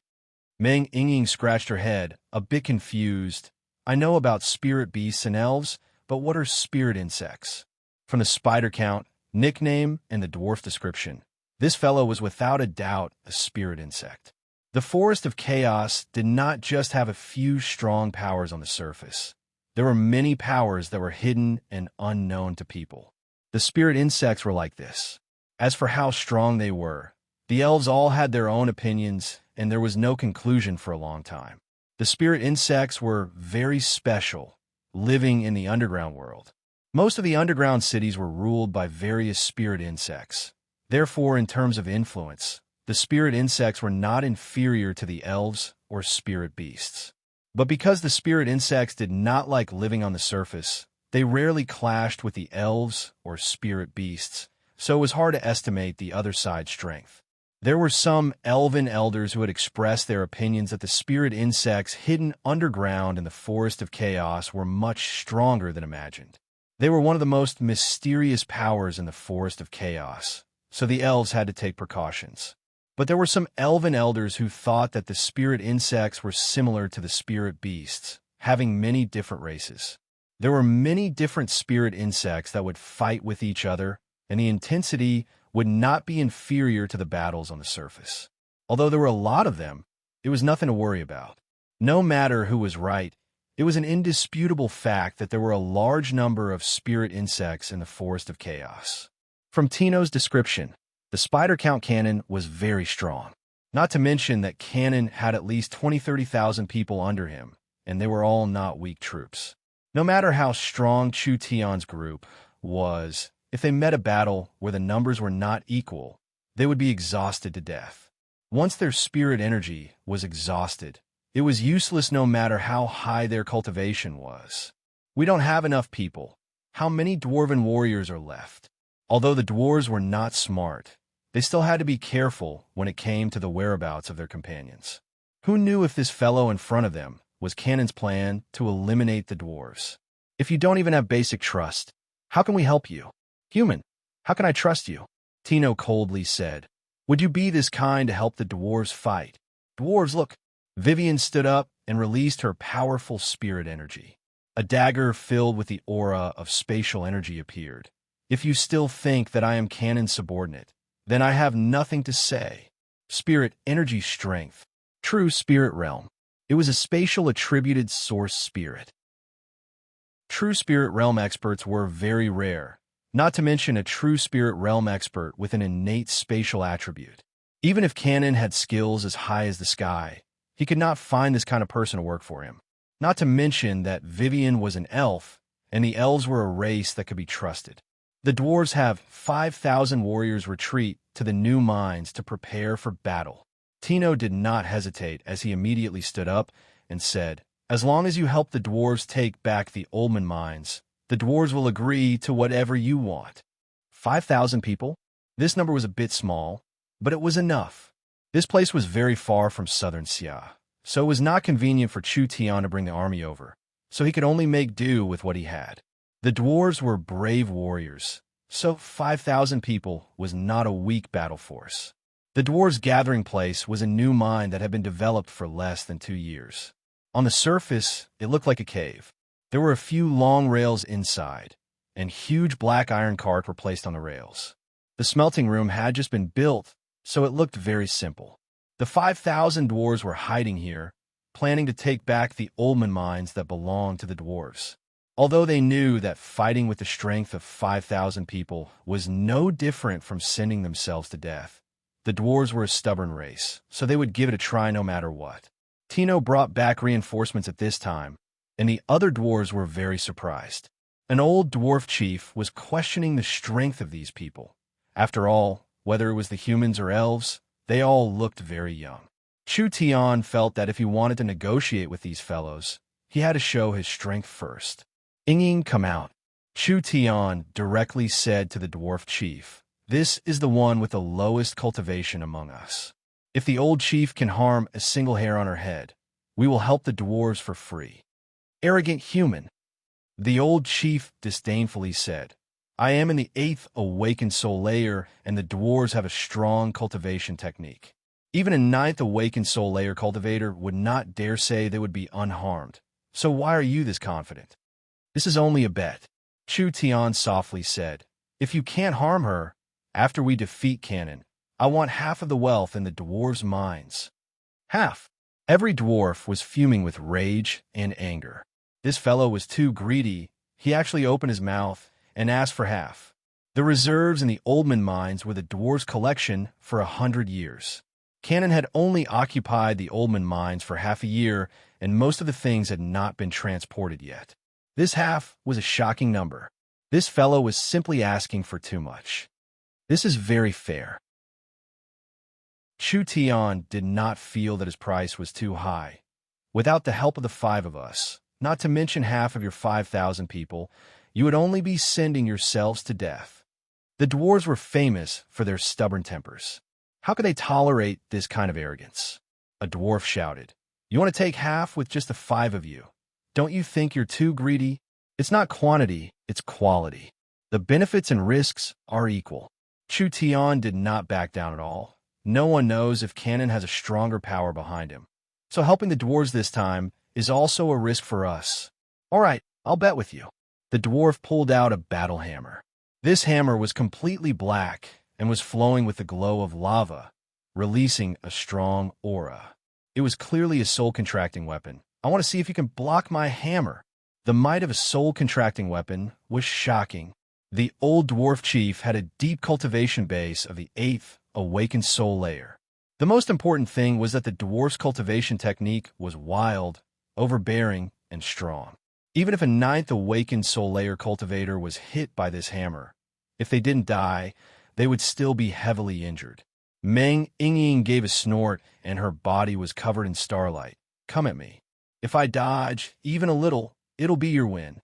Meng Ying scratched her head, a bit confused. I know about spirit beasts and elves, but what are spirit insects? From the Spider Count, nickname, and the dwarf description, this fellow was without a doubt a spirit insect. The Forest of Chaos did not just have a few strong powers on the surface. There were many powers that were hidden and unknown to people. The spirit insects were like this. As for how strong they were, the elves all had their own opinions, and there was no conclusion for a long time. The spirit insects were very special, living in the underground world. Most of the underground cities were ruled by various spirit insects. Therefore, in terms of influence, the spirit insects were not inferior to the elves or spirit beasts. But because the spirit insects did not like living on the surface, they rarely clashed with the elves or spirit beasts, so it was hard to estimate the other side's strength. There were some elven elders who had expressed their opinions that the spirit insects hidden underground in the Forest of Chaos were much stronger than imagined. They were one of the most mysterious powers in the Forest of Chaos, so the elves had to take precautions. But there were some elven elders who thought that the spirit insects were similar to the spirit beasts, having many different races. There were many different spirit insects that would fight with each other, and the intensity would not be inferior to the battles on the surface. Although there were a lot of them, it was nothing to worry about. No matter who was right, it was an indisputable fact that there were a large number of spirit insects in the Forest of Chaos. From Tino's description, the Spider Count Cannon was very strong. Not to mention that Cannon had at least 20-30,000 people under him, and they were all not weak troops. No matter how strong Chu Tion's group was, if they met a battle where the numbers were not equal, they would be exhausted to death. Once their spirit energy was exhausted, it was useless no matter how high their cultivation was. We don't have enough people. How many dwarven warriors are left? Although the dwarves were not smart, they still had to be careful when it came to the whereabouts of their companions. Who knew if this fellow in front of them was Canon's plan to eliminate the dwarves? If you don't even have basic trust, how can we help you? Human, how can I trust you? Tino coldly said. Would you be this kind to help the dwarves fight? Dwarves, look. Vivian stood up and released her powerful spirit energy. A dagger filled with the aura of spatial energy appeared. If you still think that I am Canon's subordinate, then I have nothing to say. Spirit energy strength. True spirit realm. It was a spatial attributed source spirit. True spirit realm experts were very rare, not to mention a true spirit realm expert with an innate spatial attribute. Even if Canon had skills as high as the sky, he could not find this kind of person to work for him. Not to mention that Vivian was an elf, and the elves were a race that could be trusted. The dwarves have 5,000 warriors retreat to the new mines to prepare for battle. Tino did not hesitate as he immediately stood up and said, as long as you help the dwarves take back the Oldman mines, the dwarves will agree to whatever you want. 5,000 people? This number was a bit small, but it was enough. This place was very far from southern Xia, so it was not convenient for Chu Tian to bring the army over, so he could only make do with what he had. The dwarves were brave warriors, so 5,000 people was not a weak battle force. The dwarves' gathering place was a new mine that had been developed for less than 2 years. On the surface, it looked like a cave. There were a few long rails inside, and huge black iron carts were placed on the rails. The smelting room had just been built, so it looked very simple. The 5,000 dwarves were hiding here, planning to take back the Oldman mines that belonged to the dwarves. Although they knew that fighting with the strength of 5,000 people was no different from sending themselves to death, the dwarves were a stubborn race, so they would give it a try no matter what. Tino brought back reinforcements at this time, and the other dwarves were very surprised. An old dwarf chief was questioning the strength of these people. After all, whether it was the humans or elves, they all looked very young. Chu Tian felt that if he wanted to negotiate with these fellows, he had to show his strength first. Ying, come out. Chu Tian directly said to the dwarf chief, this is the one with the lowest cultivation among us. If the old chief can harm a single hair on her head, we will help the dwarves for free. Arrogant human. The old chief disdainfully said, I am in the 8th awakened soul layer, and the dwarves have a strong cultivation technique. Even a 9th awakened soul layer cultivator would not dare say they would be unharmed. So why are you this confident? This is only a bet. Chu Tian softly said, if you can't harm her, after we defeat Canon, I want half of the wealth in the dwarves' mines. Half. Every dwarf was fuming with rage and anger. This fellow was too greedy. He actually opened his mouth and asked for half. The reserves in the Oldman mines were the dwarves' collection for 100 years. Canon had only occupied the Oldman mines for half a year, and most of the things had not been transported yet. This half was a shocking number. This fellow was simply asking for too much. This is very fair. Chu Tian did not feel that his price was too high. Without the help of the 5 of us, not to mention half of your 5,000 people, you would only be sending yourselves to death. The dwarves were famous for their stubborn tempers. How could they tolerate this kind of arrogance? A dwarf shouted, you want to take half with just the 5 of you? Don't you think you're too greedy? It's not quantity, it's quality. The benefits and risks are equal. Chu Tian did not back down at all. No one knows if Canon has a stronger power behind him. So helping the dwarves this time is also a risk for us. All right, I'll bet with you. The dwarf pulled out a battle hammer. This hammer was completely black and was flowing with the glow of lava, releasing a strong aura. It was clearly a soul-contracting weapon. I want to see if you can block my hammer. The might of a soul-contracting weapon was shocking. The old dwarf chief had a deep cultivation base of the 8th awakened soul layer. The most important thing was that the dwarf's cultivation technique was wild, overbearing, and strong. Even if a 9th awakened soul layer cultivator was hit by this hammer, if they didn't die, they would still be heavily injured. Meng Ying gave a snort, and her body was covered in starlight. Come at me. If I dodge, even a little, it'll be your win.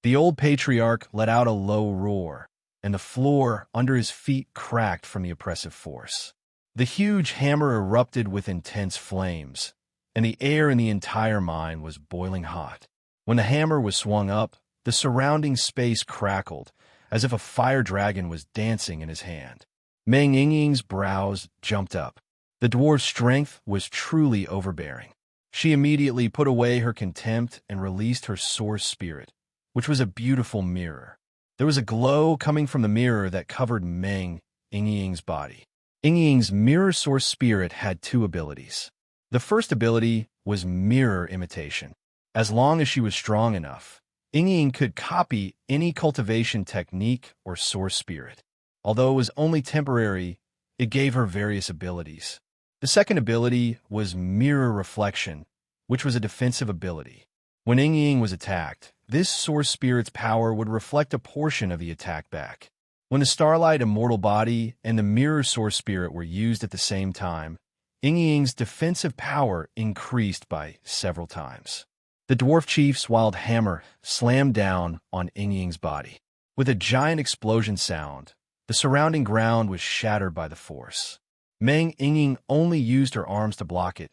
The old patriarch let out a low roar. and the floor under his feet cracked from the oppressive force. The huge hammer erupted with intense flames, and the air in the entire mine was boiling hot. When the hammer was swung up, the surrounding space crackled, as if a fire dragon was dancing in his hand. Meng Yingying's brows jumped up. The dwarf's strength was truly overbearing. She immediately put away her contempt and released her source spirit, which was a beautiful mirror. There was a glow coming from the mirror that covered Meng Yingying's body. Yingying's mirror source spirit had two abilities. The first ability was mirror imitation. As long as she was strong enough, Yingying could copy any cultivation technique or source spirit. Although it was only temporary, it gave her various abilities. The second ability was mirror reflection, which was a defensive ability. When Yingying was attacked, this source spirit's power would reflect a portion of the attack back. When the starlight immortal body and the mirror source spirit were used at the same time, Yingying's defensive power increased by several times. The dwarf chief's wild hammer slammed down on Yingying's body. With a giant explosion sound, the surrounding ground was shattered by the force. Meng Yingying only used her arms to block it,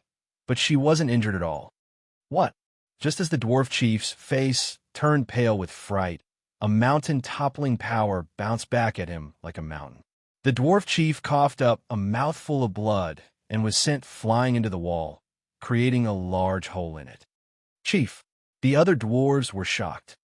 but she wasn't injured at all. What? Just as the dwarf chief's face turned pale with fright, a mountain-toppling power bounced back at him like a mountain. The dwarf chief coughed up a mouthful of blood and was sent flying into the wall, creating a large hole in it. Chief, the other dwarves were shocked.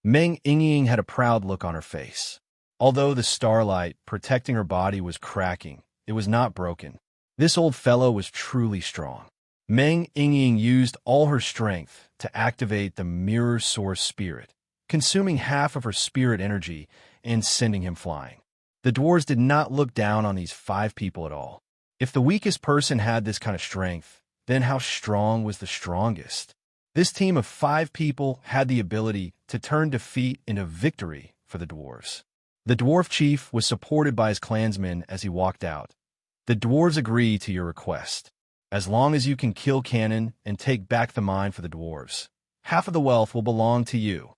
Meng Yingying had a proud look on her face. Although the starlight protecting her body was cracking, it was not broken. This old fellow was truly strong. Meng Yingying used all her strength to activate the mirror source spirit, consuming half of her spirit energy and sending him flying. The dwarves did not look down on these 5 people at all. If the weakest person had this kind of strength, then how strong was the strongest? This team of 5 people had the ability to turn defeat into victory for the dwarves. The dwarf chief was supported by his clansmen as he walked out. The dwarves agree to your request. As long as you can kill Cannon and take back the mine for the dwarves, half of the wealth will belong to you.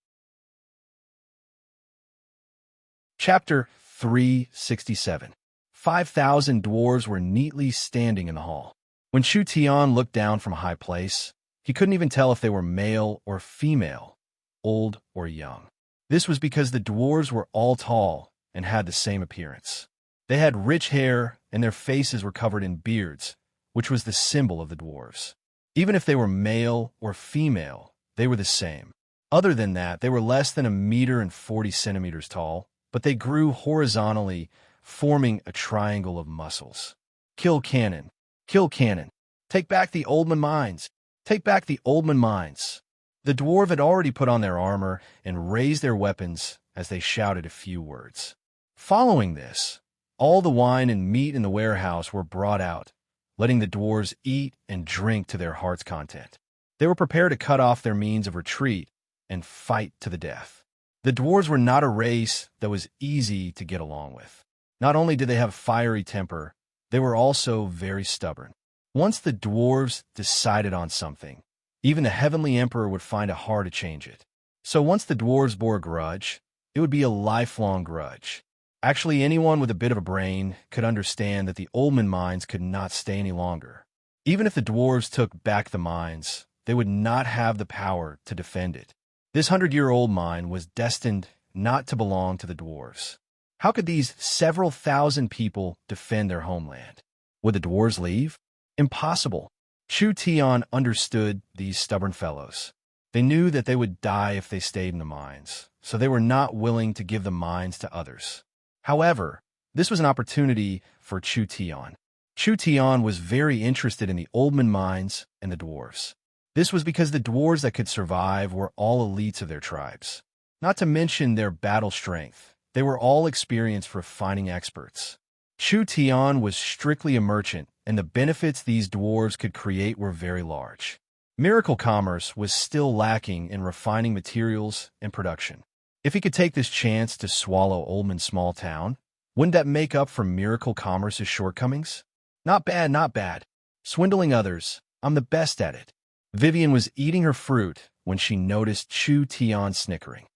Chapter 367. 5,000 dwarves were neatly standing in the hall. When Chu Tian looked down from a high place, he couldn't even tell if they were male or female, old or young. This was because the dwarves were all tall and had the same appearance. They had rich hair and their faces were covered in beards, which was the symbol of the dwarves. Even if they were male or female, they were the same. Other than that, they were less than 1.40 meters tall, but they grew horizontally, forming a triangle of muscles. Kill Cannon. Kill Cannon. Take back the Oldman mines. Take back the Oldman mines. The dwarf had already put on their armor and raised their weapons as they shouted a few words. Following this, all the wine and meat in the warehouse were brought out, letting the dwarves eat and drink to their heart's content. They were prepared to cut off their means of retreat and fight to the death. The dwarves were not a race that was easy to get along with. Not only did they have a fiery temper, they were also very stubborn. Once the dwarves decided on something, even the Heavenly Emperor would find it hard to change it. So once the dwarves bore a grudge, it would be a lifelong grudge. Actually, anyone with a bit of a brain could understand that the Oldman mines could not stay any longer. Even if the dwarves took back the mines, they would not have the power to defend it. This 100-year-old mine was destined not to belong to the dwarves. How could these several thousand people defend their homeland? Would the dwarves leave? Impossible. Chu Tian understood these stubborn fellows. They knew that they would die if they stayed in the mines, so they were not willing to give the mines to others. However, this was an opportunity for Chu Tian. Chu Tian was very interested in the Oldman mines and the dwarves. This was because the dwarves that could survive were all elites of their tribes. Not to mention their battle strength, they were all experienced refining experts. Chu Tian was strictly a merchant, and the benefits these dwarves could create were very large. Miracle commerce was still lacking in refining materials and production. If he could take this chance to swallow Oldman's small town, wouldn't that make up for Miracle Commerce's shortcomings? Not bad, not bad. Swindling others, I'm the best at it. Vivian was eating her fruit when she noticed Chu Tian snickering.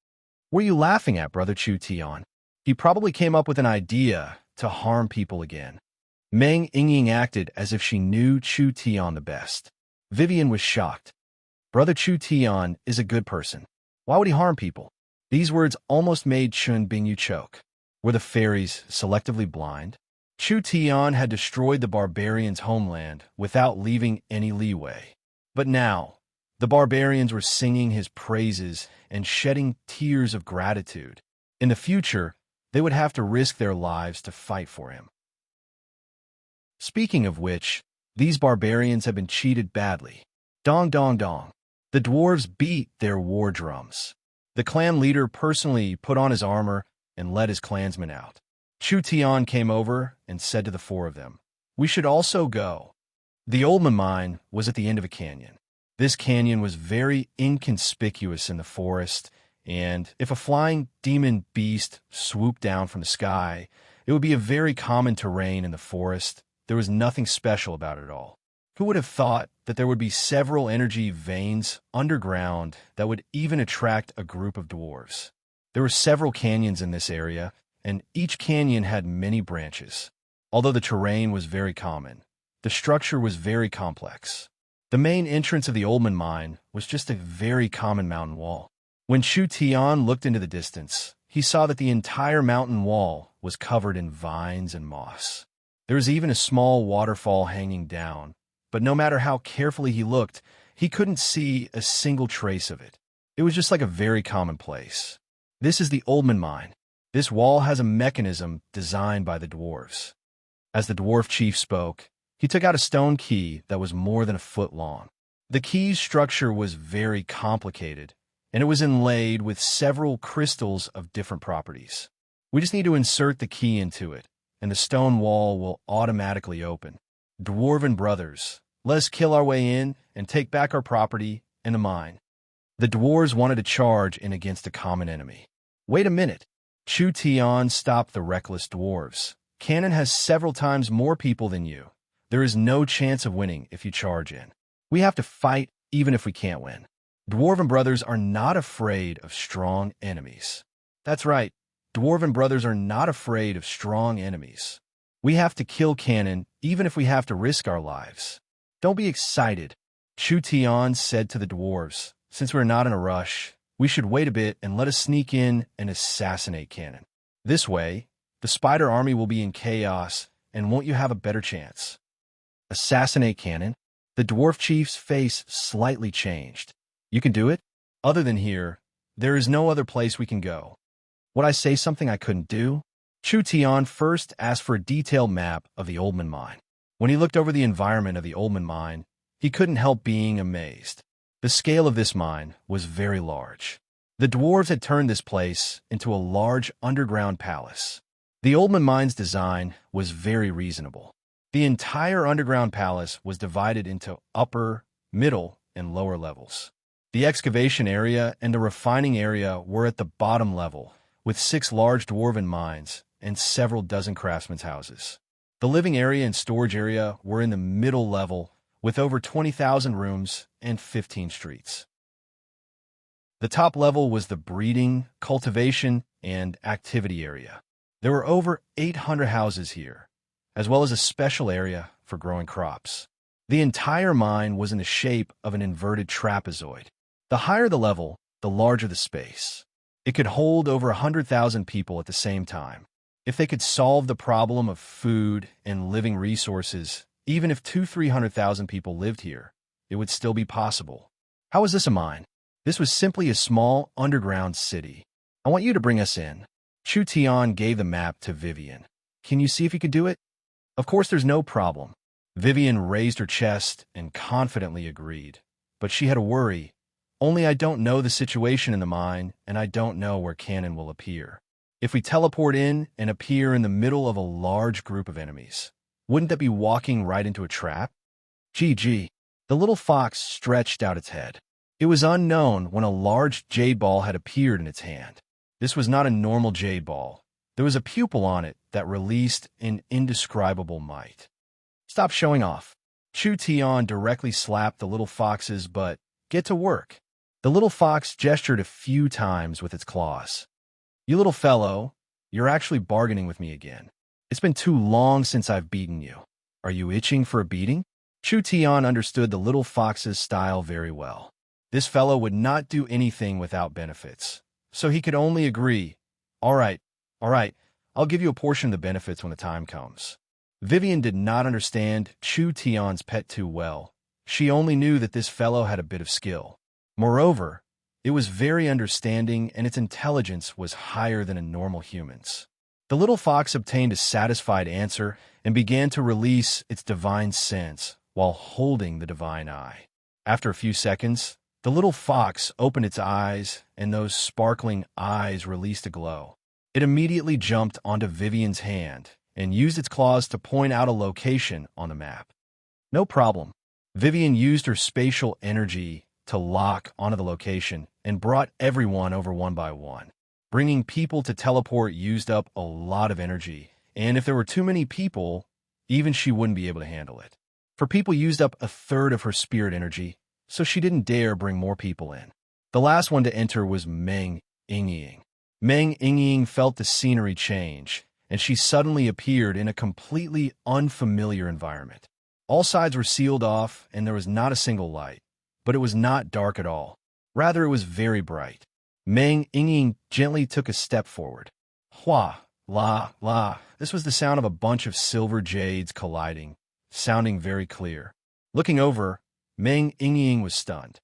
What are you laughing at, Brother Chu Tian? He probably came up with an idea to harm people again. Meng Yingying acted as if she knew Chu Tian the best. Vivian was shocked. Brother Chu Tian is a good person. Why would he harm people? These words almost made Chun Bingyu choke. Were the fairies selectively blind? Chu Tian had destroyed the barbarians' homeland without leaving any leeway. But now, the barbarians were singing his praises and shedding tears of gratitude. In the future, they would have to risk their lives to fight for him. Speaking of which, these barbarians have been cheated badly. Dong dong dong. The dwarves beat their war drums. The clan leader personally put on his armor and led his clansmen out. Chu Tian came over and said to the four of them, "We should also go." The Oldman mine was at the end of a canyon. This canyon was very inconspicuous in the forest, and if a flying demon beast swooped down from the sky, it would be a very common terrain in the forest. There was nothing special about it at all. Who would have thought that there would be several energy veins underground that would even attract a group of dwarves? There were several canyons in this area, and each canyon had many branches. Although the terrain was very common, the structure was very complex. The main entrance of the Oldman mine was just a very common mountain wall. When Chu Tian looked into the distance, he saw that the entire mountain wall was covered in vines and moss. There was even a small waterfall hanging down, but no matter how carefully he looked, he couldn't see a single trace of it. It was just like a very common place. This is the Oldman mine. This wall has a mechanism designed by the dwarves. As the dwarf chief spoke, he took out a stone key that was more than a foot long. The key's structure was very complicated, and it was inlaid with several crystals of different properties. We just need to insert the key into it, and the stone wall will automatically open. Dwarven brothers, let us kill our way in and take back our property and the mine. The dwarves wanted to charge in against a common enemy. Wait a minute. Chu Tian stopped the reckless dwarves. Cannon has several times more people than you. There is no chance of winning if you charge in. We have to fight even if we can't win. Dwarven brothers are not afraid of strong enemies. That's right. Dwarven brothers are not afraid of strong enemies. We have to kill Cannon even if we have to risk our lives. Don't be excited. Chu Tian said to the dwarves, since we're not in a rush, we should wait a bit and let us sneak in and assassinate Cannon. This way, the spider army will be in chaos, and won't you have a better chance? Assassinate Cannon? The dwarf chief's face slightly changed. You can do it? Other than here, there is no other place we can go. Would I say something I couldn't do? Chu Tian first asked for a detailed map of the Oldman mine. When he looked over the environment of the Oldman mine, he couldn't help being amazed. The scale of this mine was very large. The dwarves had turned this place into a large underground palace. The Oldman mine's design was very reasonable. The entire underground palace was divided into upper, middle, and lower levels. The excavation area and the refining area were at the bottom level, with 6 large dwarven mines and several dozen craftsmen's houses. The living area and storage area were in the middle level, with over 20,000 rooms and 15 streets. The top level was the breeding, cultivation, and activity area. There were over 800 houses here, as well as a special area for growing crops. The entire mine was in the shape of an inverted trapezoid. The higher the level, the larger the space. It could hold over 100,000 people at the same time. If they could solve the problem of food and living resources, even if 200,000-300,000 people lived here, it would still be possible. How is this a mine? This was simply a small underground city. I want you to bring us in. Chu Tian gave the map to Vivian. Can you see if you could do it? Of course, there's no problem. Vivian raised her chest and confidently agreed. But she had a worry. Only I don't know the situation in the mine, and I don't know where Cannon will appear. If we teleport in and appear in the middle of a large group of enemies, wouldn't that be walking right into a trap? Gee. The little fox stretched out its head. It was unknown when a large jade ball had appeared in its hand. This was not a normal jade ball. There was a pupil on it that released an indescribable might. Stop showing off. Chu Tian directly slapped the little fox's butt. Get to work. The little fox gestured a few times with its claws. "You little fellow, you're actually bargaining with me again. It's been too long since I've beaten you. Are you itching for a beating?" Chu Tian understood the little fox's style very well. This fellow would not do anything without benefits, so he could only agree. All right, I'll give you a portion of the benefits when the time comes." Vivian did not understand Chu Tian's pet too well. She only knew that this fellow had a bit of skill. Moreover, it was very understanding and its intelligence was higher than a normal human's. The little fox obtained a satisfied answer and began to release its divine sense while holding the divine eye. After a few seconds, the little fox opened its eyes and those sparkling eyes released a glow. It immediately jumped onto Vivian's hand and used its claws to point out a location on the map. No problem. Vivian used her spatial energy to lock onto the location and brought everyone over one by one. Bringing people to teleport used up a lot of energy, and if there were too many people, even she wouldn't be able to handle it. For people used up a third of her spirit energy, so she didn't dare bring more people in. The last one to enter was Meng Yingying. Meng Yingying felt the scenery change, and she suddenly appeared in a completely unfamiliar environment. All sides were sealed off, and there was not a single light. But it was not dark at all. Rather, it was very bright. Meng Yingying gently took a step forward. Hua, la, la. This was the sound of a bunch of silver jades colliding, sounding very clear. Looking over, Meng Yingying was stunned.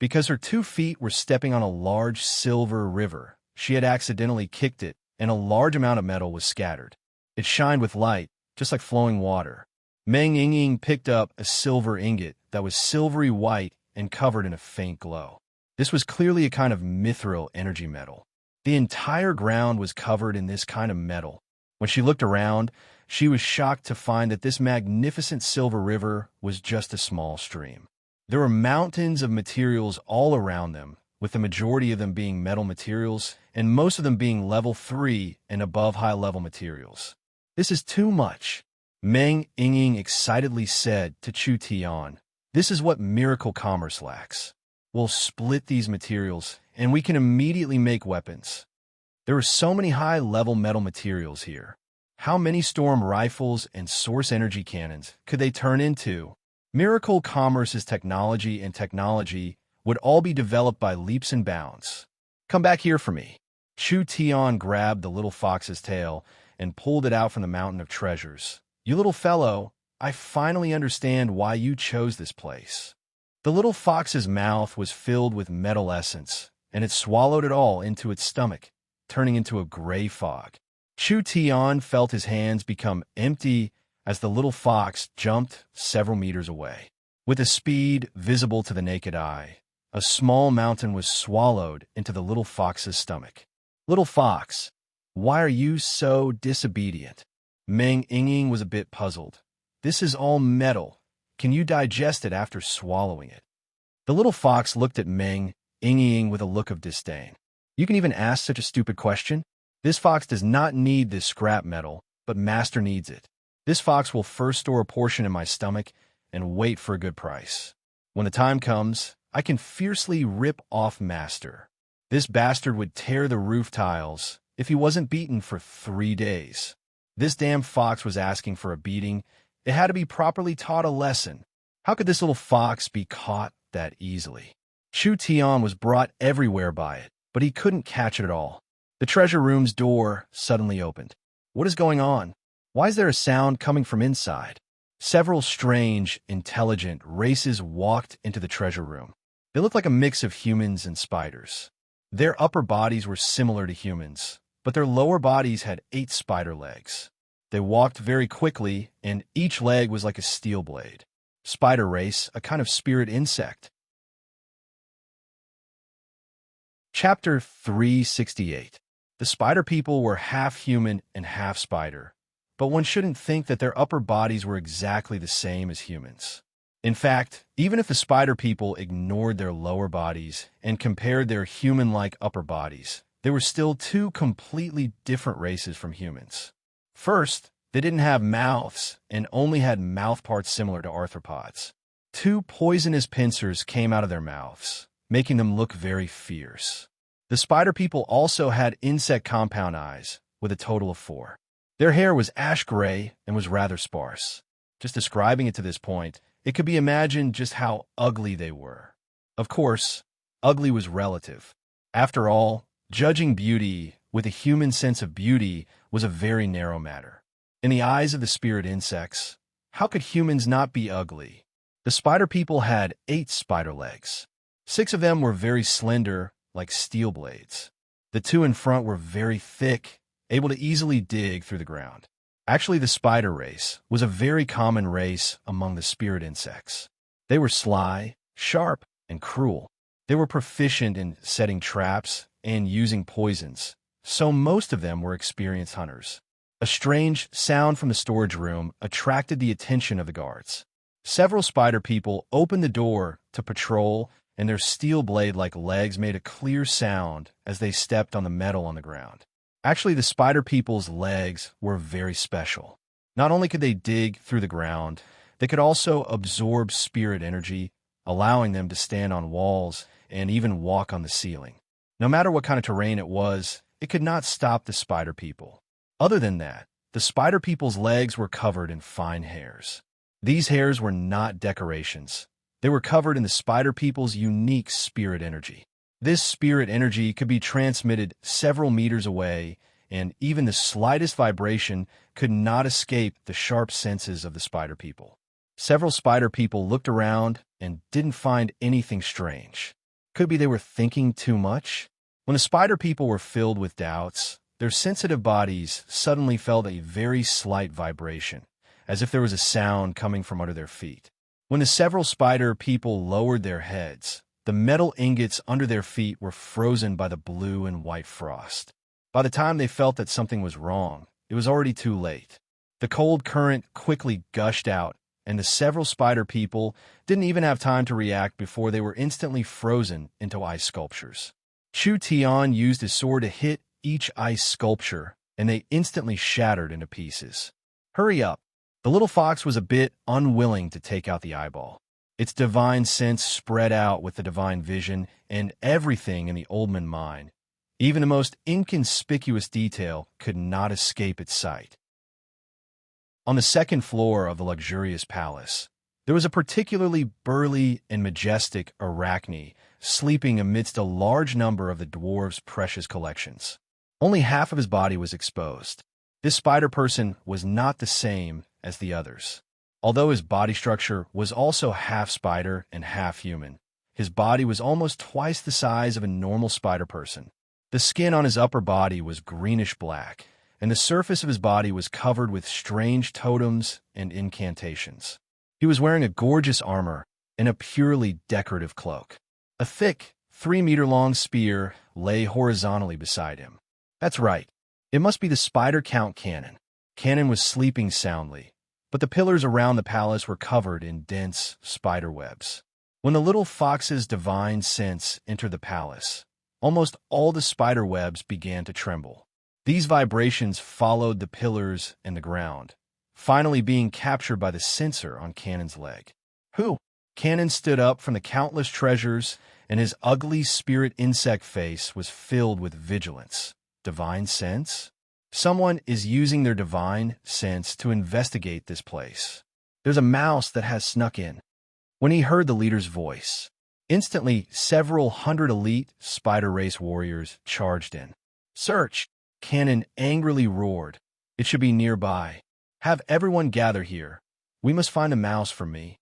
Because her 2 feet were stepping on a large silver river, she had accidentally kicked it, and a large amount of metal was scattered. It shined with light, just like flowing water. Meng Yingying picked up a silver ingot that was silvery white and covered in a faint glow. This was clearly a kind of mithril energy metal. The entire ground was covered in this kind of metal. When she looked around, she was shocked to find that this magnificent silver river was just a small stream. There were mountains of materials all around them, with the majority of them being metal materials, and most of them being level 3 and above high-level materials. "This is too much," Meng Yingying excitedly said to Chu Tian. "This is what miracle commerce lacks. We'll split these materials, and we can immediately make weapons." There were so many high-level metal materials here. How many storm rifles and source energy cannons could they turn into? Miracle Commerce's technology and technology would all be developed by leaps and bounds. "Come back here for me." Chu Tian grabbed the little fox's tail and pulled it out from the mountain of treasures. "You little fellow, I finally understand why you chose this place." The little fox's mouth was filled with metal essence, and it swallowed it all into its stomach, turning into a gray fog. Chu Tian felt his hands become empty as the little fox jumped several meters away. With a speed visible to the naked eye, a small mountain was swallowed into the little fox's stomach. "Little fox, why are you so disobedient?" Meng Yingying was a bit puzzled. "This is all metal. Can you digest it after swallowing it?" The little fox looked at Meng Yingying with a look of disdain. "You can even ask such a stupid question? This fox does not need this scrap metal, but Master needs it. This fox will first store a portion in my stomach and wait for a good price. When the time comes, I can fiercely rip off Master. This bastard would tear the roof tiles if he wasn't beaten for 3 days. This damn fox was asking for a beating. It had to be properly taught a lesson. How could this little fox be caught that easily?" Chu Tian was brought everywhere by it, but he couldn't catch it at all. The treasure room's door suddenly opened. What is going on? Why is there a sound coming from inside? Several strange, intelligent races walked into the treasure room. They looked like a mix of humans and spiders. Their upper bodies were similar to humans, but their lower bodies had 8 spider legs. They walked very quickly, and each leg was like a steel blade. Spider race, a kind of spirit insect. Chapter 368. The spider people were half human and half spider, but one shouldn't think that their upper bodies were exactly the same as humans. In fact, even if the spider people ignored their lower bodies and compared their human-like upper bodies, they were still 2 completely different races from humans. First, they didn't have mouths and only had mouth parts similar to arthropods. Two poisonous pincers came out of their mouths, making them look very fierce. The spider people also had insect compound eyes, with a total of 4. Their hair was ash gray and was rather sparse. Just describing it to this point, it could be imagined just how ugly they were. Of course, ugly was relative. After all, judging beauty with a human sense of beauty was a very narrow matter. In the eyes of the spirit insects, how could humans not be ugly? The spider people had 8 spider legs. 6 of them were very slender, like steel blades. The 2 in front were very thick, able to easily dig through the ground. Actually, the spider race was a very common race among the spirit insects. They were sly, sharp, and cruel. They were proficient in setting traps and using poisons, so most of them were experienced hunters. A strange sound from the storage room attracted the attention of the guards. Several spider people opened the door to patrol, and their steel blade-like legs made a clear sound as they stepped on the metal on the ground. Actually, the spider people's legs were very special. Not only could they dig through the ground, they could also absorb spirit energy, allowing them to stand on walls and even walk on the ceiling. No matter what kind of terrain it was, it could not stop the spider people. Other than that, the spider people's legs were covered in fine hairs. These hairs were not decorations. They were covered in the spider people's unique spirit energy. This spirit energy could be transmitted several meters away, and even the slightest vibration could not escape the sharp senses of the spider people. Several spider people looked around and didn't find anything strange. Could be they were thinking too much? When the spider people were filled with doubts, their sensitive bodies suddenly felt a very slight vibration, as if there was a sound coming from under their feet. When the several spider people lowered their heads, the metal ingots under their feet were frozen by the blue and white frost. By the time they felt that something was wrong, it was already too late. The cold current quickly gushed out, and the several spider people didn't even have time to react before they were instantly frozen into ice sculptures. Chu Tian used his sword to hit each ice sculpture, and they instantly shattered into pieces. Hurry up! The little fox was a bit unwilling to take out the eyeball. Its divine sense spread out with the divine vision and everything in the Oldman mind. Even the most inconspicuous detail could not escape its sight. On the second floor of the luxurious palace, there was a particularly burly and majestic arachne sleeping amidst a large number of the dwarf's precious collections. Only half of his body was exposed. This spider person was not the same as the others. Although his body structure was also half spider and half human, his body was almost twice the size of a normal spider person. The skin on his upper body was greenish-black, and the surface of his body was covered with strange totems and incantations. He was wearing a gorgeous armor and a purely decorative cloak. A thick, 3-meter-long spear lay horizontally beside him. That's right. It must be the spider count Cannon. Cannon was sleeping soundly, but the pillars around the palace were covered in dense spider webs. When the little fox's divine sense entered the palace, almost all the spider webs began to tremble. These vibrations followed the pillars and the ground, finally being captured by the sensor on Cannon's leg. Who? Cannon stood up from the countless treasures, and his ugly spirit insect face was filled with vigilance. Divine sense? Someone is using their divine sense to investigate this place. There's a mouse that has snuck in. When he heard the leader's voice, instantly several hundred elite spider race warriors charged in. Search! Cannon angrily roared. It should be nearby. Have everyone gather here. We must find a mouse for me.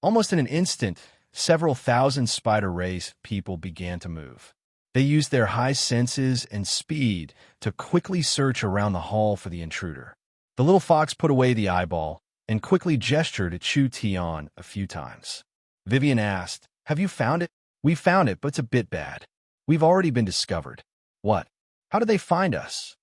Almost in an instant, several thousand spider race people began to move. They used their high senses and speed to quickly search around the hall for the intruder. The little fox put away the eyeball and quickly gestured at Chu Tian a few times. Vivian asked, "Have you found it?" "We found it, but it's a bit bad. We've already been discovered." "What? How did they find us?"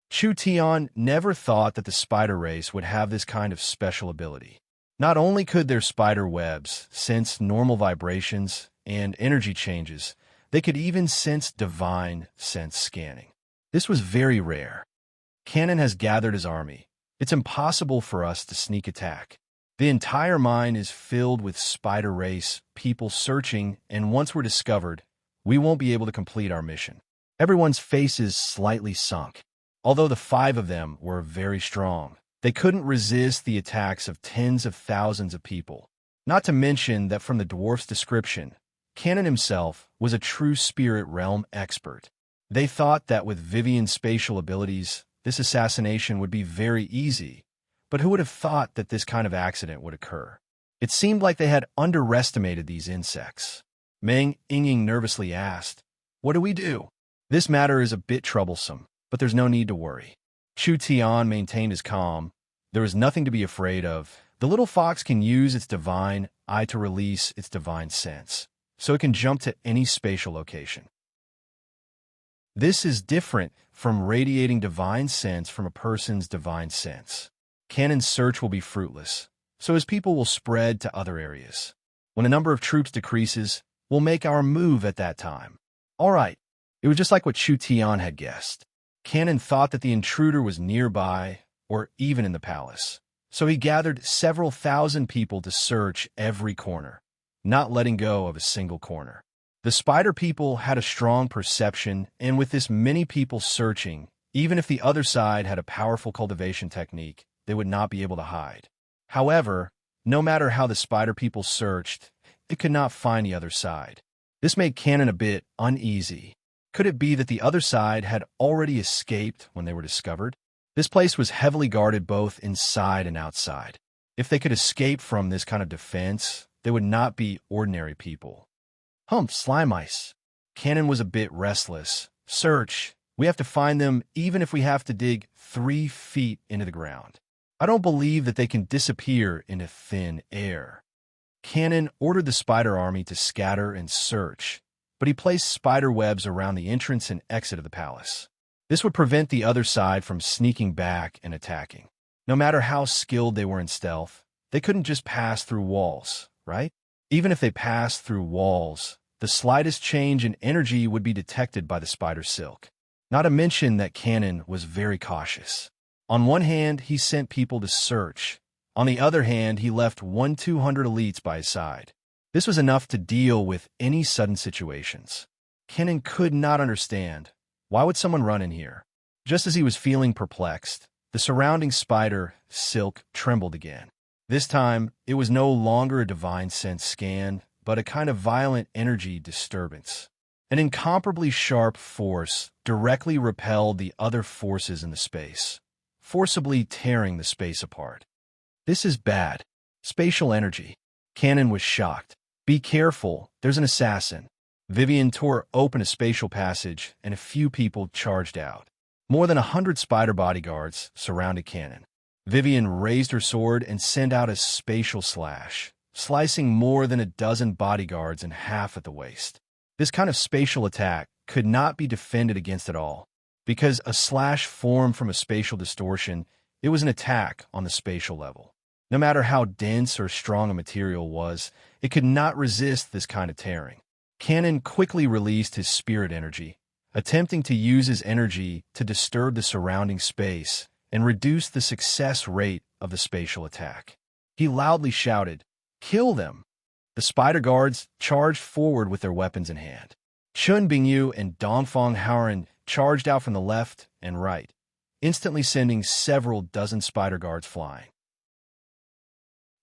Chu Tian never thought that the spider race would have this kind of special ability. Not only could their spider webs sense normal vibrations and energy changes, they could even sense divine sense scanning. This was very rare. Cannon has gathered his army. It's impossible for us to sneak attack. The entire mine is filled with spider race, people searching, and once we're discovered, we won't be able to complete our mission. Everyone's faces slightly sunk. Although the 5 of them were very strong, they couldn't resist the attacks of tens of thousands of people. Not to mention that from the dwarf's description, Cannon himself was a true spirit realm expert. They thought that with Vivian's spatial abilities, this assassination would be very easy, but who would have thought that this kind of accident would occur? It seemed like they had underestimated these insects. Meng Yingying nervously asked, "What do we do?" "This matter is a bit troublesome, but there's no need to worry." Chu Tian maintained his calm. There is nothing to be afraid of. The little fox can use its divine eye to release its divine sense, so it can jump to any spatial location. This is different from radiating divine sense from a person's divine sense. Cannon's search will be fruitless, so his people will spread to other areas. When a number of troops decreases, we'll make our move at that time. All right. It was just like what Chu Tian had guessed. Cannon thought that the intruder was nearby or even in the palace, so he gathered several thousand people to search every corner, not letting go of a single corner. The spider people had a strong perception, and with this many people searching, even if the other side had a powerful cultivation technique, they would not be able to hide. However, no matter how the spider people searched, it could not find the other side. This made Cannon a bit uneasy. Could it be that the other side had already escaped when they were discovered? This place was heavily guarded both inside and outside. If they could escape from this kind of defense, they would not be ordinary people. Slime mice. Cannon was a bit restless. Search. We have to find them even if we have to dig 3 feet into the ground. I don't believe that they can disappear into thin air. Cannon ordered the spider army to scatter and search, but he placed spider webs around the entrance and exit of the palace. This would prevent the other side from sneaking back and attacking. No matter how skilled they were in stealth, they couldn't just pass through walls, right? Even if they passed through walls, the slightest change in energy would be detected by the spider silk. Not to mention that Cannon was very cautious. On one hand, he sent people to search. On the other hand, he left 200 elites by his side. This was enough to deal with any sudden situations. Cannon could not understand. Why would someone run in here? Just as he was feeling perplexed, the surrounding spider silk trembled again. This time, it was no longer a divine sense scan, but a kind of violent energy disturbance. An incomparably sharp force directly repelled the other forces in the space, forcibly tearing the space apart. This is bad. Spatial energy. Cannon was shocked. Be careful, there's an assassin. Vivian tore open a spatial passage, and a few people charged out. More than 100 spider bodyguards surrounded Cannon. Vivian raised her sword and sent out a spatial slash, slicing more than a dozen bodyguards in half at the waist. This kind of spatial attack could not be defended against at all. Because a slash formed from a spatial distortion, it was an attack on the spatial level. No matter how dense or strong a material was, it could not resist this kind of tearing. Cannon quickly released his spirit energy, attempting to use his energy to disturb the surrounding space and reduce the success rate of the spatial attack. He loudly shouted, "Kill them!" The spider guards charged forward with their weapons in hand. Chun Bingyu and Dongfang Haoran charged out from the left and right, instantly sending several dozen spider guards flying.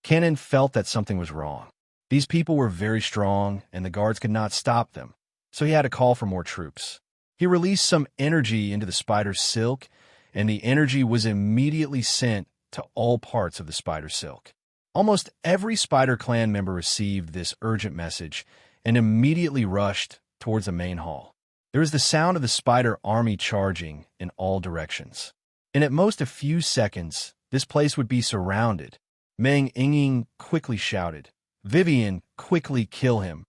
Cannon felt that something was wrong. These people were very strong, and the guards could not stop them, so he had to call for more troops. He released some energy into the spider silk, and the energy was immediately sent to all parts of the spider silk. Almost every spider clan member received this urgent message and immediately rushed towards the main hall. There was the sound of the spider army charging in all directions. In at most a few seconds, this place would be surrounded. Meng Yingying quickly shouted, "Vivian, quickly kill him."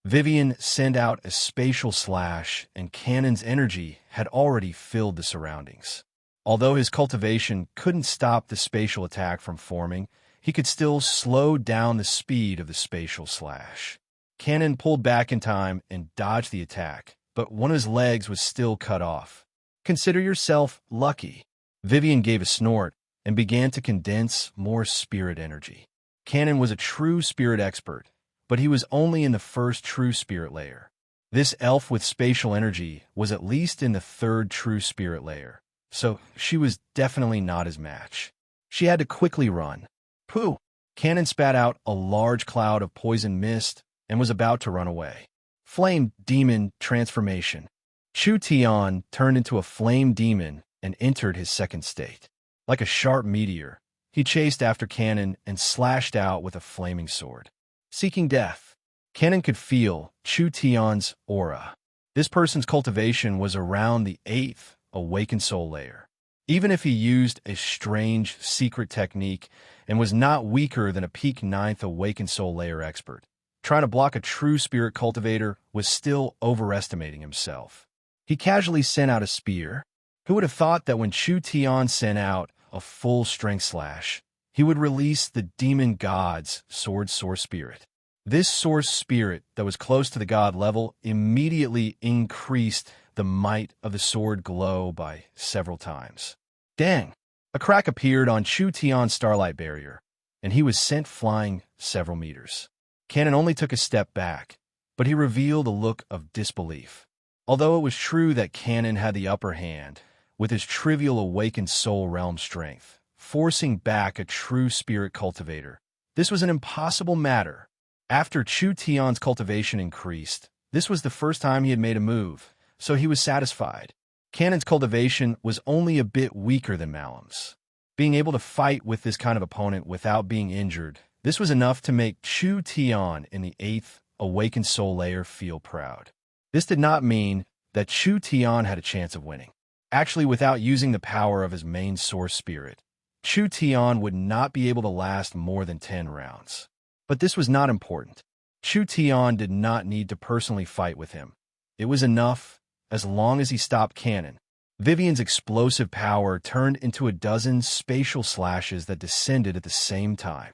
Vivian sent out a spatial slash, and Cannon's energy had already filled the surroundings. Although his cultivation couldn't stop the spatial attack from forming, he could still slow down the speed of the spatial slash. Cannon pulled back in time and dodged the attack, but one of his legs was still cut off. "Consider yourself lucky." Vivian gave a snort and began to condense more spirit energy. Cannon was a true spirit expert, but he was only in the first true spirit layer. This elf with spatial energy was at least in the third true spirit layer, so she was definitely not his match. She had to quickly run. Pooh! Cannon spat out a large cloud of poison mist and was about to run away. Flame demon transformation. Chu Tian turned into a flame demon and entered his second state. Like a sharp meteor, he chased after Cannon and slashed out with a flaming sword. Seeking death. Cannon could feel Chu Tian's aura. This person's cultivation was around the 8th awakened soul layer. Even if he used a strange secret technique and was not weaker than a peak 9th awakened soul layer expert, trying to block a true spirit cultivator was still overestimating himself. He casually sent out a spear. Who would have thought that when Chu Tian sent out a full strength slash, he would release the demon god's sword source spirit? This source spirit that was close to the god level immediately increased the might of the sword glow by several times. Dang! A crack appeared on Chu Tian's starlight barrier, and he was sent flying several meters. Cannon only took a step back, but he revealed a look of disbelief. Although it was true that Cannon had the upper hand, with his trivial awakened soul realm strength, forcing back a true spirit cultivator, this was an impossible matter. After Chu Tian's cultivation increased, this was the first time he had made a move, so he was satisfied. Cannon's cultivation was only a bit weaker than Malam's. Being able to fight with this kind of opponent without being injured, this was enough to make Chu Tian in the 8th awakened soul layer feel proud. This did not mean that Chu Tian had a chance of winning. Actually, without using the power of his main source spirit, Chu Tian would not be able to last more than 10 rounds. But this was not important. Chu Tian did not need to personally fight with him. It was enough as long as he stopped Cannon. Vivian's explosive power turned into a dozen spatial slashes that descended at the same time.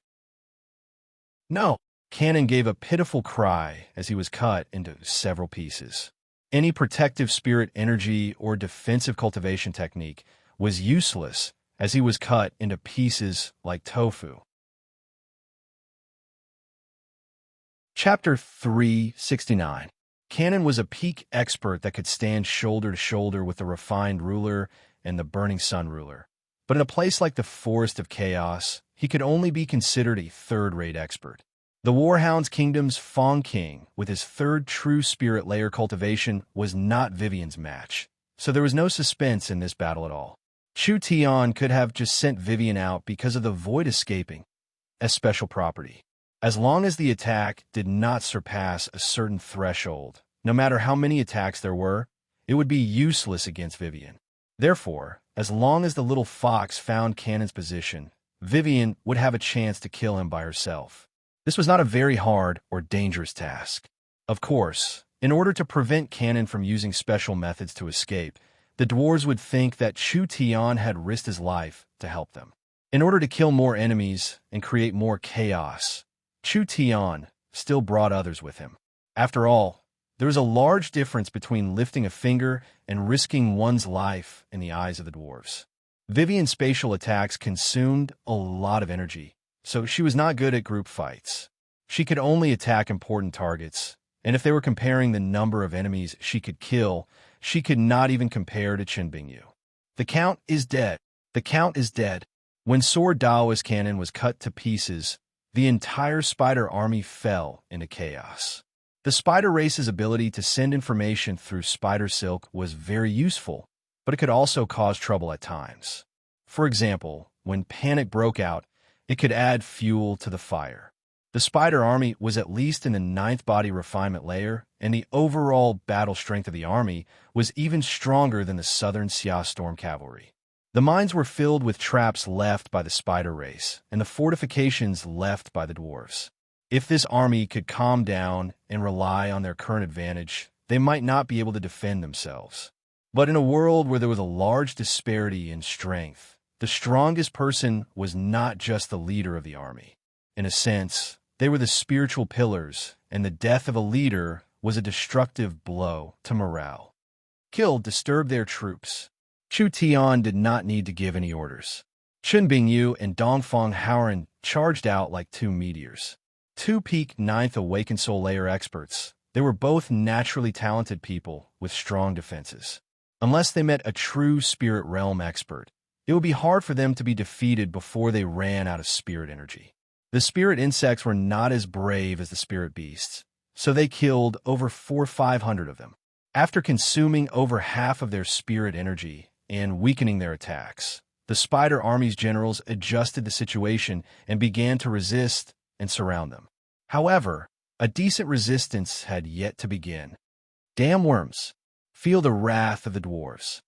No! Cannon gave a pitiful cry as he was cut into several pieces. Any protective spirit energy or defensive cultivation technique was useless as he was cut into pieces like tofu. Chapter 369. Cannon was a peak expert that could stand shoulder to shoulder with the refined ruler and the burning sun ruler. But in a place like the Forest of Chaos, he could only be considered a third-rate expert. The Warhound's Kingdom's Fong King, with his third true spirit layer cultivation, was not Vivian's match, so there was no suspense in this battle at all. Chu Tian could have just sent Vivian out because of the void escaping, a special property. As long as the attack did not surpass a certain threshold, no matter how many attacks there were, it would be useless against Vivian. Therefore, as long as the little fox found Cannon's position, Vivian would have a chance to kill him by herself. This was not a very hard or dangerous task. Of course, in order to prevent Cannon from using special methods to escape, the dwarves would think that Chu Tian had risked his life to help them. In order to kill more enemies and create more chaos, Chu Tian still brought others with him. After all, there is a large difference between lifting a finger and risking one's life in the eyes of the dwarves. Vivian's spatial attacks consumed a lot of energy, so she was not good at group fights. She could only attack important targets, and if they were comparing the number of enemies she could kill, she could not even compare to Qin Bingyu. The Count is dead. The Count is dead. When Sword Daoist Cannon was cut to pieces, the entire spider army fell into chaos. The spider race's ability to send information through spider silk was very useful, but it could also cause trouble at times. For example, when panic broke out, it could add fuel to the fire. The spider army was at least in the 9th body refinement layer, and the overall battle strength of the army was even stronger than the Southern Xia Storm Cavalry. The mines were filled with traps left by the spider race, and the fortifications left by the dwarves. If this army could calm down and rely on their current advantage, they might not be able to defend themselves. But in a world where there was a large disparity in strength, the strongest person was not just the leader of the army. In a sense, they were the spiritual pillars, and the death of a leader was a destructive blow to morale. Kill disturbed their troops. Chu Tian did not need to give any orders. Qin Bingyu and Dongfang Haoran charged out like two meteors. Two peak ninth awakened soul layer experts. They were both naturally talented people with strong defenses. Unless they met a true spirit realm expert, it would be hard for them to be defeated before they ran out of spirit energy. The spirit insects were not as brave as the spirit beasts, so they killed over 500 of them. After consuming over half of their spirit energy and weakening their attacks, the spider army's generals adjusted the situation and began to resist and surround them. However, a decent resistance had yet to begin. Damn worms! Feel the wrath of the dwarves.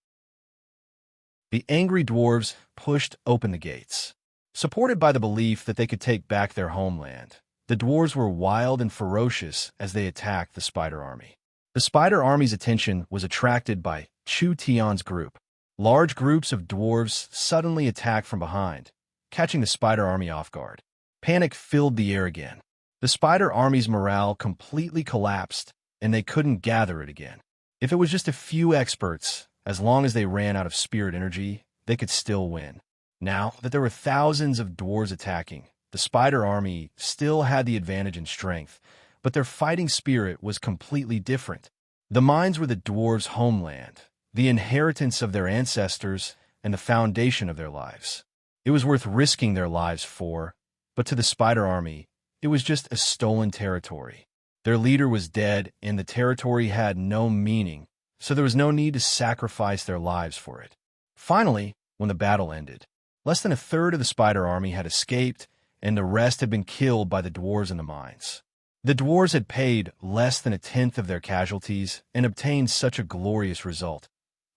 The angry dwarves pushed open the gates. Supported by the belief that they could take back their homeland, the dwarves were wild and ferocious as they attacked the spider army. The spider army's attention was attracted by Chu Tian's group. Large groups of dwarves suddenly attacked from behind, catching the spider army off guard. Panic filled the air again. The spider army's morale completely collapsed, and they couldn't gather it again. If it was just a few experts, as long as they ran out of spirit energy, they could still win. Now that there were thousands of dwarves attacking, the spider army still had the advantage in strength, but their fighting spirit was completely different. The mines were the dwarves' homeland, the inheritance of their ancestors, and the foundation of their lives. It was worth risking their lives for, but to the spider army, it was just a stolen territory. Their leader was dead, and the territory had no meaning, so there was no need to sacrifice their lives for it. Finally, when the battle ended, less than a third of the spider army had escaped, and the rest had been killed by the dwarves in the mines. The dwarves had paid less than a tenth of their casualties and obtained such a glorious result,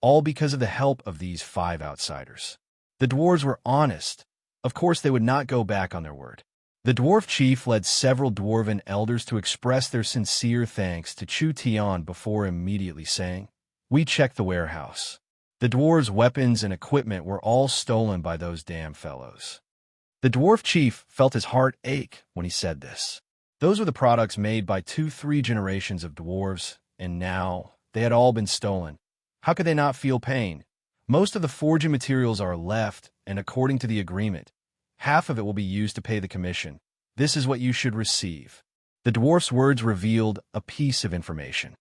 all because of the help of these 5 outsiders. The dwarves were honest. Of course, they would not go back on their word. The dwarf chief led several dwarven elders to express their sincere thanks to Chu Tian before immediately saying, "We checked the warehouse. The dwarves' weapons and equipment were all stolen by those damn fellows." The dwarf chief felt his heart ache when he said this. Those were the products made by 2-3 generations of dwarves, and now they had all been stolen. How could they not feel pain? Most of the forging materials are left, and according to the agreement, half of it will be used to pay the commission. This is what you should receive. The dwarf's words revealed a piece of information.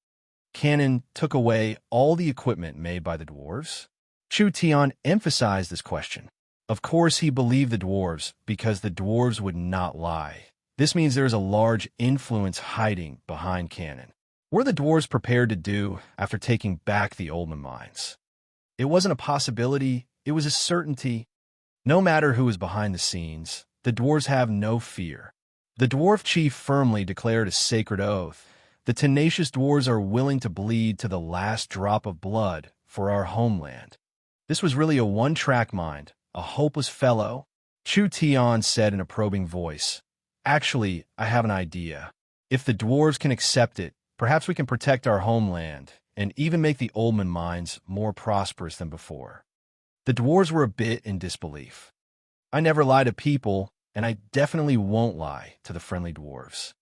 Cannon took away all the equipment made by the dwarves? Chu Tian emphasized this question. Of course he believed the dwarves, because the dwarves would not lie. This means there is a large influence hiding behind Cannon. What were the dwarves prepared to do after taking back the Oldman mines? It wasn't a possibility, it was a certainty. No matter who is behind the scenes, the dwarves have no fear. The dwarf chief firmly declared a sacred oath. The tenacious dwarves are willing to bleed to the last drop of blood for our homeland. This was really a one-track mind, a hopeless fellow. Chu Tian said in a probing voice, "Actually, I have an idea. If the dwarves can accept it, perhaps we can protect our homeland and even make the Oldman mines more prosperous than before." The dwarves were a bit in disbelief. "I never lie to people, and I definitely won't lie to the friendly dwarves."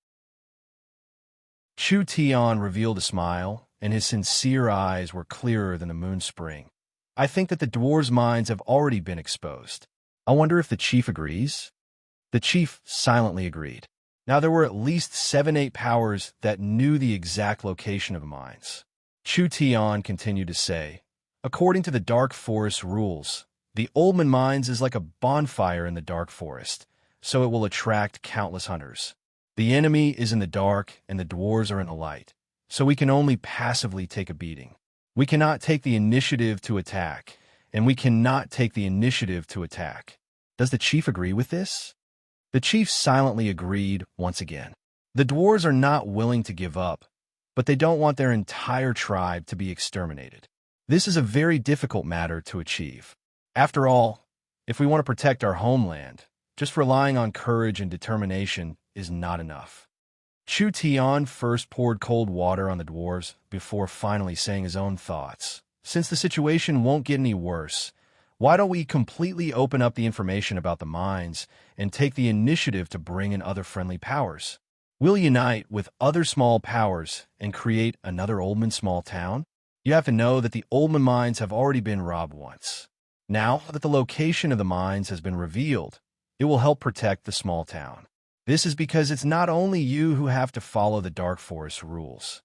Chu Tian revealed a smile, and his sincere eyes were clearer than the moon spring. "I think that the dwarves' minds have already been exposed. I wonder if the chief agrees?" The chief silently agreed. Now there were at least 7-8 powers that knew the exact location of the mines. Chu Tian continued to say, "According to the Dark Forest rules, the Oldman Mines is like a bonfire in the Dark Forest, so it will attract countless hunters. The enemy is in the dark and the dwarves are in the light, so we can only passively take a beating. We cannot take the initiative to attack, and we cannot take the initiative to attack. Does the chief agree with this?" The chief silently agreed once again. The dwarves are not willing to give up, but they don't want their entire tribe to be exterminated. This is a very difficult matter to achieve. After all, if we want to protect our homeland, just relying on courage and determination is not enough. Chu Tian first poured cold water on the dwarves before finally saying his own thoughts. "Since the situation won't get any worse, why don't we completely open up the information about the mines and take the initiative to bring in other friendly powers? We'll unite with other small powers and create another Oldman small town? You have to know that the Oldman mines have already been robbed once. Now that the location of the mines has been revealed, It will help protect the small town. This is because it's not only you who have to follow the Dark Forest rules.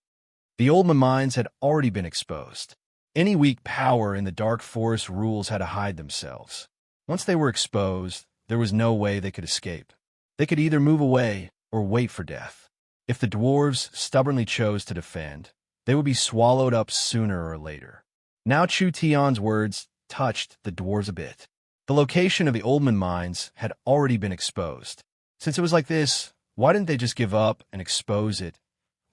The Oldman mines had already been exposed. Any weak power in the Dark Forest rules had to hide themselves. Once they were exposed, there was no way they could escape. They could either move away or wait for death. If the dwarves stubbornly chose to defend, they would be swallowed up sooner or later. Now Chu Tian's words touched the dwarves a bit. The location of the Oldman mines had already been exposed. Since it was like this, why didn't they just give up and expose it,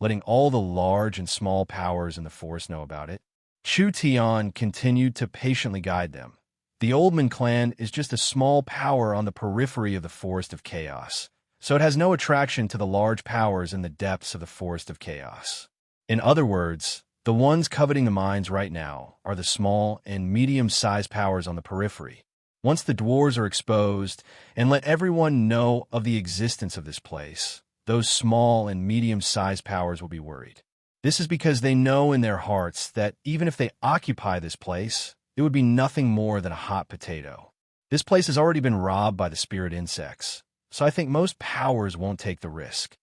letting all the large and small powers in the forest know about it? Chu Tian continued to patiently guide them. The Oldman clan is just a small power on the periphery of the Forest of Chaos, so it has no attraction to the large powers in the depths of the Forest of Chaos. In other words, the ones coveting the mines right now are the small and medium-sized powers on the periphery. Once the dwarves are exposed and let everyone know of the existence of this place, those small and medium-sized powers will be worried. This is because they know in their hearts that even if they occupy this place, it would be nothing more than a hot potato. This place has already been robbed by the spirit insects, so I think most powers won't take the risk.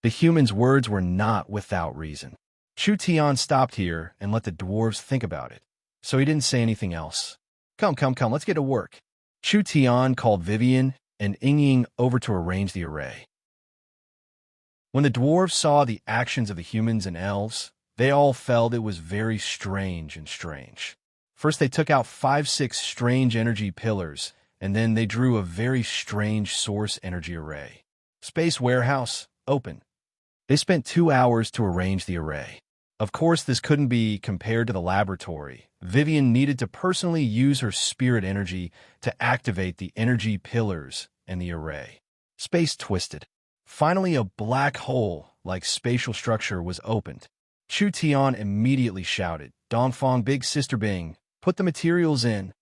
The humans' words were not without reason. Chu Tian stopped here and let the dwarves think about it, so he didn't say anything else. Come, let's get to work. Chu Tian called Vivian and Ying over to arrange the array. When the dwarves saw the actions of the humans and elves, they all felt it was very strange. First, they took out 5-6 strange energy pillars, and then they drew a very strange source energy array. Space warehouse, open. They spent 2 hours to arrange the array. Of course, this couldn't be compared to the laboratory. Vivian needed to personally use her spirit energy to activate the energy pillars and the array. Space twisted. Finally, a black hole-like spatial structure was opened. Chu Tian immediately shouted, "Dongfang, Big Sister Bing, put the materials in."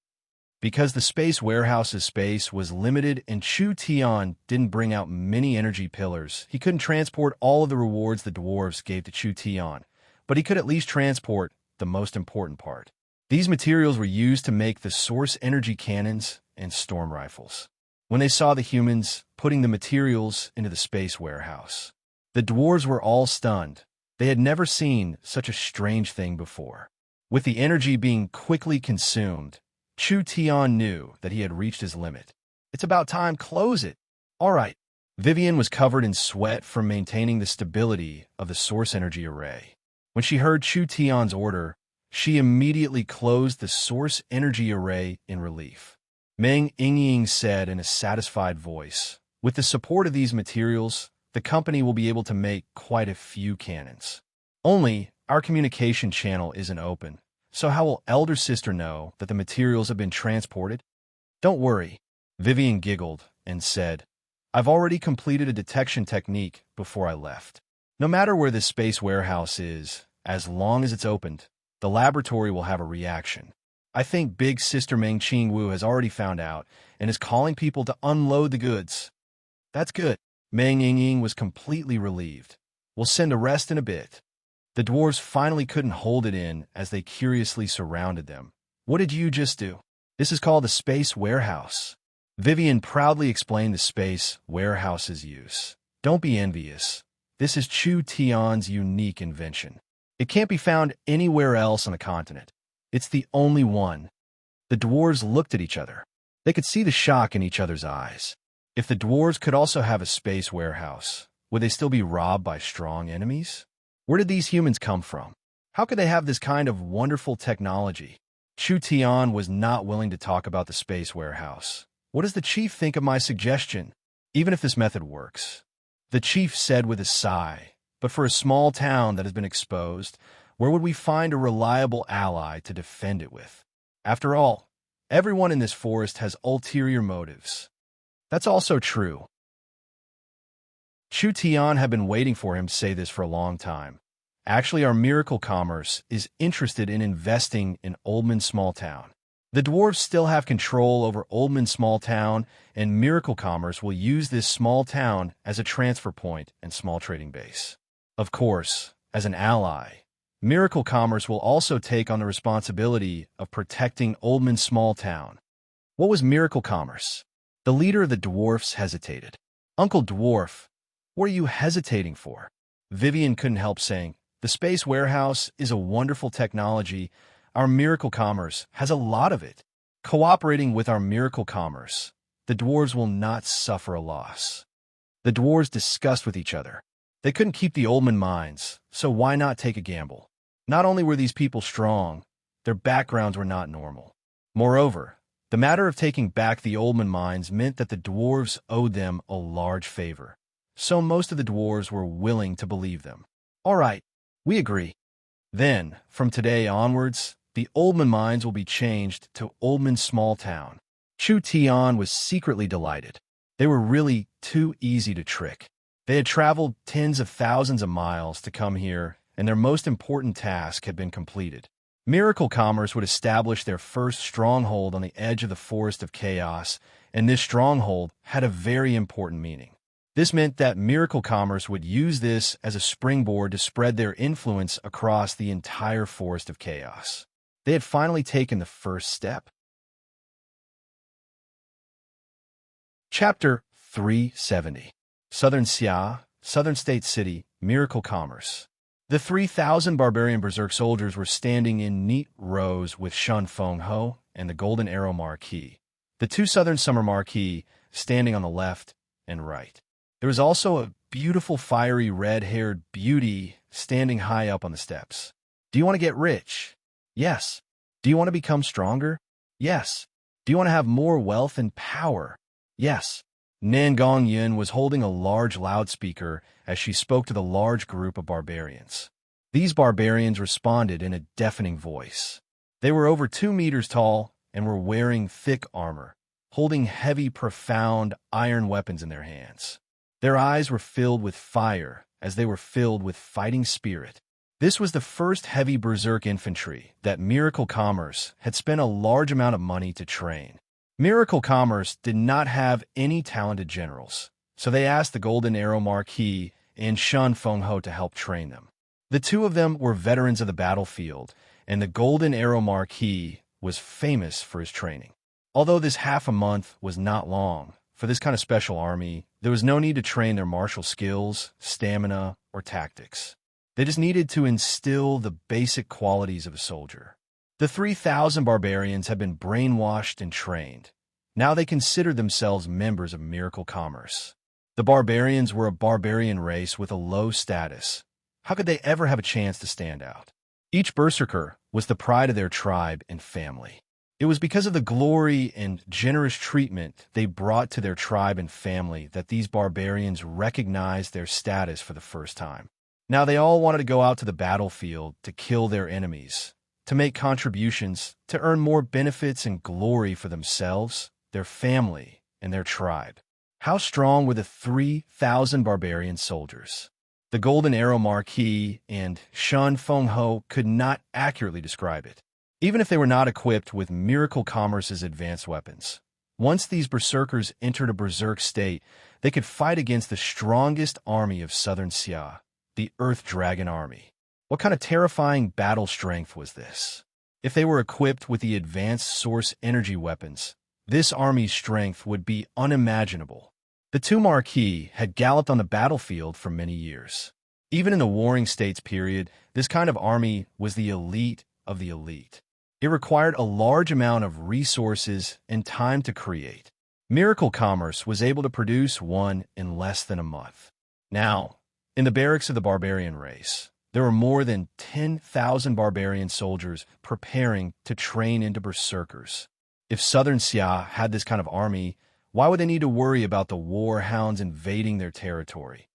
Because the space warehouse's space was limited and Chu Tian didn't bring out many energy pillars, he couldn't transport all of the rewards the dwarves gave to Chu Tian, but he could at least transport the most important part. These materials were used to make the source energy cannons and storm rifles. When they saw the humans putting the materials into the space warehouse, the dwarves were all stunned. They had never seen such a strange thing before. With the energy being quickly consumed, Chu Tian knew that he had reached his limit. It's about time, close it. All right. Vivian was covered in sweat from maintaining the stability of the source energy array. When she heard Chu Tian's order, she immediately closed the source energy array in relief. Meng Ying said in a satisfied voice, "With the support of these materials, the company will be able to make quite a few cannons. Only, our communication channel isn't open, so how will Elder Sister know that the materials have been transported?" "Don't worry," Vivian giggled and said, "I've already completed a detection technique before I left. No matter where this space warehouse is, as long as it's opened, the laboratory will have a reaction. I think Big Sister Meng Qingwu has already found out and is calling people to unload the goods." "That's good." Meng Ying was completely relieved. "We'll send the rest in a bit." The dwarves finally couldn't hold it in as they curiously surrounded them. "What did you just do?" "This is called the space warehouse." Vivian proudly explained the space warehouse's use. "Don't be envious. This is Chu Tian's unique invention. It can't be found anywhere else on the continent. It's the only one." The dwarves looked at each other. They could see the shock in each other's eyes. If the dwarves could also have a space warehouse, would they still be robbed by strong enemies? Where did these humans come from? How could they have this kind of wonderful technology? Chu Tian was not willing to talk about the space warehouse. "What does the chief think of my suggestion, even if this method works?" The chief said with a sigh, "But for a small town that has been exposed, where would we find a reliable ally to defend it with? After all, everyone in this forest has ulterior motives." "That's also true." Chu Tian had been waiting for him to say this for a long time. "Actually, our miracle commerce is interested in investing in Oldman Small Town. The dwarves still have control over Oldman Small Town, and miracle commerce will use this small town as a transfer point and small trading base. Of course, as an ally, Miracle Commerce will also take on the responsibility of protecting Oldman Small Town." "What was Miracle Commerce?" The leader of the dwarfs hesitated. "Uncle Dwarf, what are you hesitating for?" Vivian couldn't help saying, "The space warehouse is a wonderful technology. Our miracle commerce has a lot of it. Cooperating with our miracle commerce, the dwarves will not suffer a loss." The dwarves discussed with each other. They couldn't keep the Oldman mines, so why not take a gamble? Not only were these people strong, their backgrounds were not normal. Moreover, the matter of taking back the Oldman mines meant that the dwarves owed them a large favor. So most of the dwarves were willing to believe them. "All right, we agree. Then, from today onwards, the Oldman mines will be changed to Oldman Small Town." Chu Tian was secretly delighted. They were really too easy to trick. They had traveled tens of thousands of miles to come here, and their most important task had been completed. Miracle Commerce would establish their first stronghold on the edge of the Forest of Chaos, and this stronghold had a very important meaning. This meant that Miracle Commerce would use this as a springboard to spread their influence across the entire Forest of Chaos. They had finally taken the first step. Chapter 370. Southern Xia, Southern State City, Miracle Commerce. The 3,000 barbarian berserk soldiers were standing in neat rows with Shun Feng Ho and the Golden Arrow Marquis, the two Southern Summer Marquis standing on the left and right. There was also a beautiful fiery red-haired beauty standing high up on the steps. "Do you want to get rich?" "Yes." "Do you want to become stronger?" "Yes." "Do you want to have more wealth and power?" "Yes." Nangong Yin was holding a large loudspeaker as she spoke to the large group of barbarians. These barbarians responded in a deafening voice. They were over 2 meters tall and were wearing thick armor, holding heavy, profound iron weapons in their hands. Their eyes were filled with fire as they were filled with fighting spirit. This was the first heavy berserk infantry that Miracle Commerce had spent a large amount of money to train. Miracle Commerce did not have any talented generals, so they asked the Golden Arrow Marquis and Shun Feng Ho to help train them. The two of them were veterans of the battlefield, and the Golden Arrow Marquis was famous for his training. Although this half a month was not long, for this kind of special army, there was no need to train their martial skills, stamina, or tactics. They just needed to instill the basic qualities of a soldier. The 3,000 barbarians had been brainwashed and trained. Now they considered themselves members of Miracle Commerce. The barbarians were a barbarian race with a low status. How could they ever have a chance to stand out? Each berserker was the pride of their tribe and family. It was because of the glory and generous treatment they brought to their tribe and family that these barbarians recognized their status for the first time. Now they all wanted to go out to the battlefield to kill their enemies, to make contributions, to earn more benefits and glory for themselves, their family, and their tribe. How strong were the 3,000 barbarian soldiers? The Golden Arrow Marquis and Shun Feng Ho could not accurately describe it, even if they were not equipped with Miracle Commerce's advanced weapons. Once these berserkers entered a berserk state, they could fight against the strongest army of Southern Xia, the Earth Dragon Army. What kind of terrifying battle strength was this? If they were equipped with the advanced source energy weapons, this army's strength would be unimaginable. The two Marquis had galloped on the battlefield for many years. Even in the Warring States period, this kind of army was the elite of the elite. It required a large amount of resources and time to create. Miracle Commerce was able to produce one in less than a month. Now, in the barracks of the barbarian race, there were more than 10,000 barbarian soldiers preparing to train into berserkers. If Southern Xia had this kind of army, why would they need to worry about the war hounds invading their territory?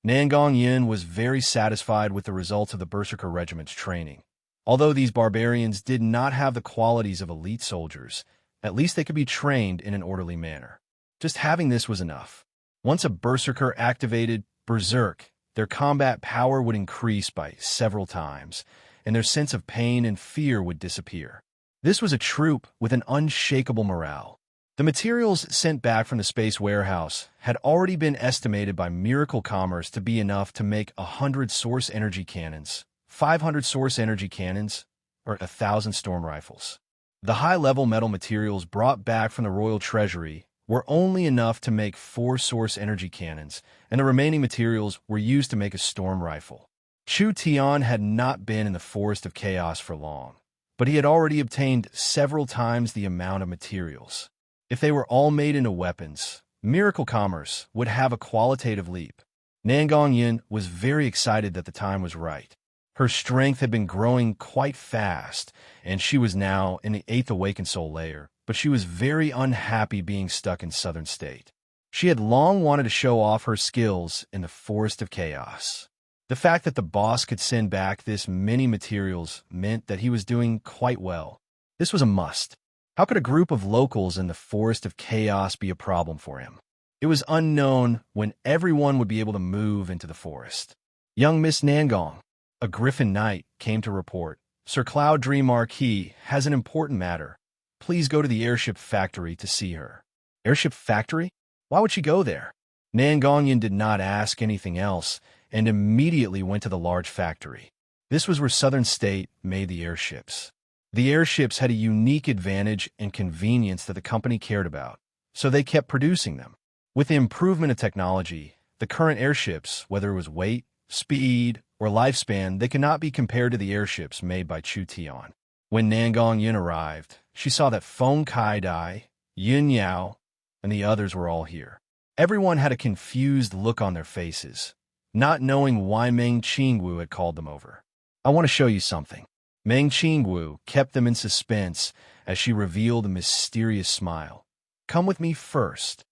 Nangong Yin was very satisfied with the results of the Berserker Regiment's training. Although these barbarians did not have the qualities of elite soldiers, at least they could be trained in an orderly manner. Just having this was enough. Once a Berserker activated Berserk, their combat power would increase by several times, and their sense of pain and fear would disappear. This was a troop with an unshakable morale. The materials sent back from the space warehouse had already been estimated by Miracle Commerce to be enough to make 100 source energy cannons, 500 source energy cannons, or 1,000 storm rifles. The high-level metal materials brought back from the royal treasury were only enough to make 4 source energy cannons, and the remaining materials were used to make a storm rifle. Chu Tian had not been in the Forest of Chaos for long, but he had already obtained several times the amount of materials. If they were all made into weapons, miracle commerce would have a qualitative leap. Nangong was very excited that the time was right. Her strength had been growing quite fast, and she was now in the 8th Awakened Soul layer, but she was very unhappy being stuck in Southern State. She had long wanted to show off her skills in the Forest of Chaos. The fact that the boss could send back this many materials meant that he was doing quite well. This was a must. How could a group of locals in the Forest of Chaos be a problem for him? It was unknown when everyone would be able to move into the forest. Young Miss Nangong, a Griffin Knight, came to report, "Sir Cloud Dream Marquis has an important matter. Please go to the airship factory to see her." Airship factory? Why would she go there? Nangongyan did not ask anything else and immediately went to the large factory. This was where Southern State made the airships. The airships had a unique advantage and convenience that the company cared about, so they kept producing them. With the improvement of technology, the current airships, whether it was weight, speed, or lifespan, they could not be compared to the airships made by Chu Tian. When Nangong Yin arrived, she saw that Feng Kai Dai, Yin Yao, and the others were all here. Everyone had a confused look on their faces, not knowing why Meng Qingwu had called them over. "I want to show you something." Meng Qingwu kept them in suspense as she revealed a mysterious smile. "Come with me first."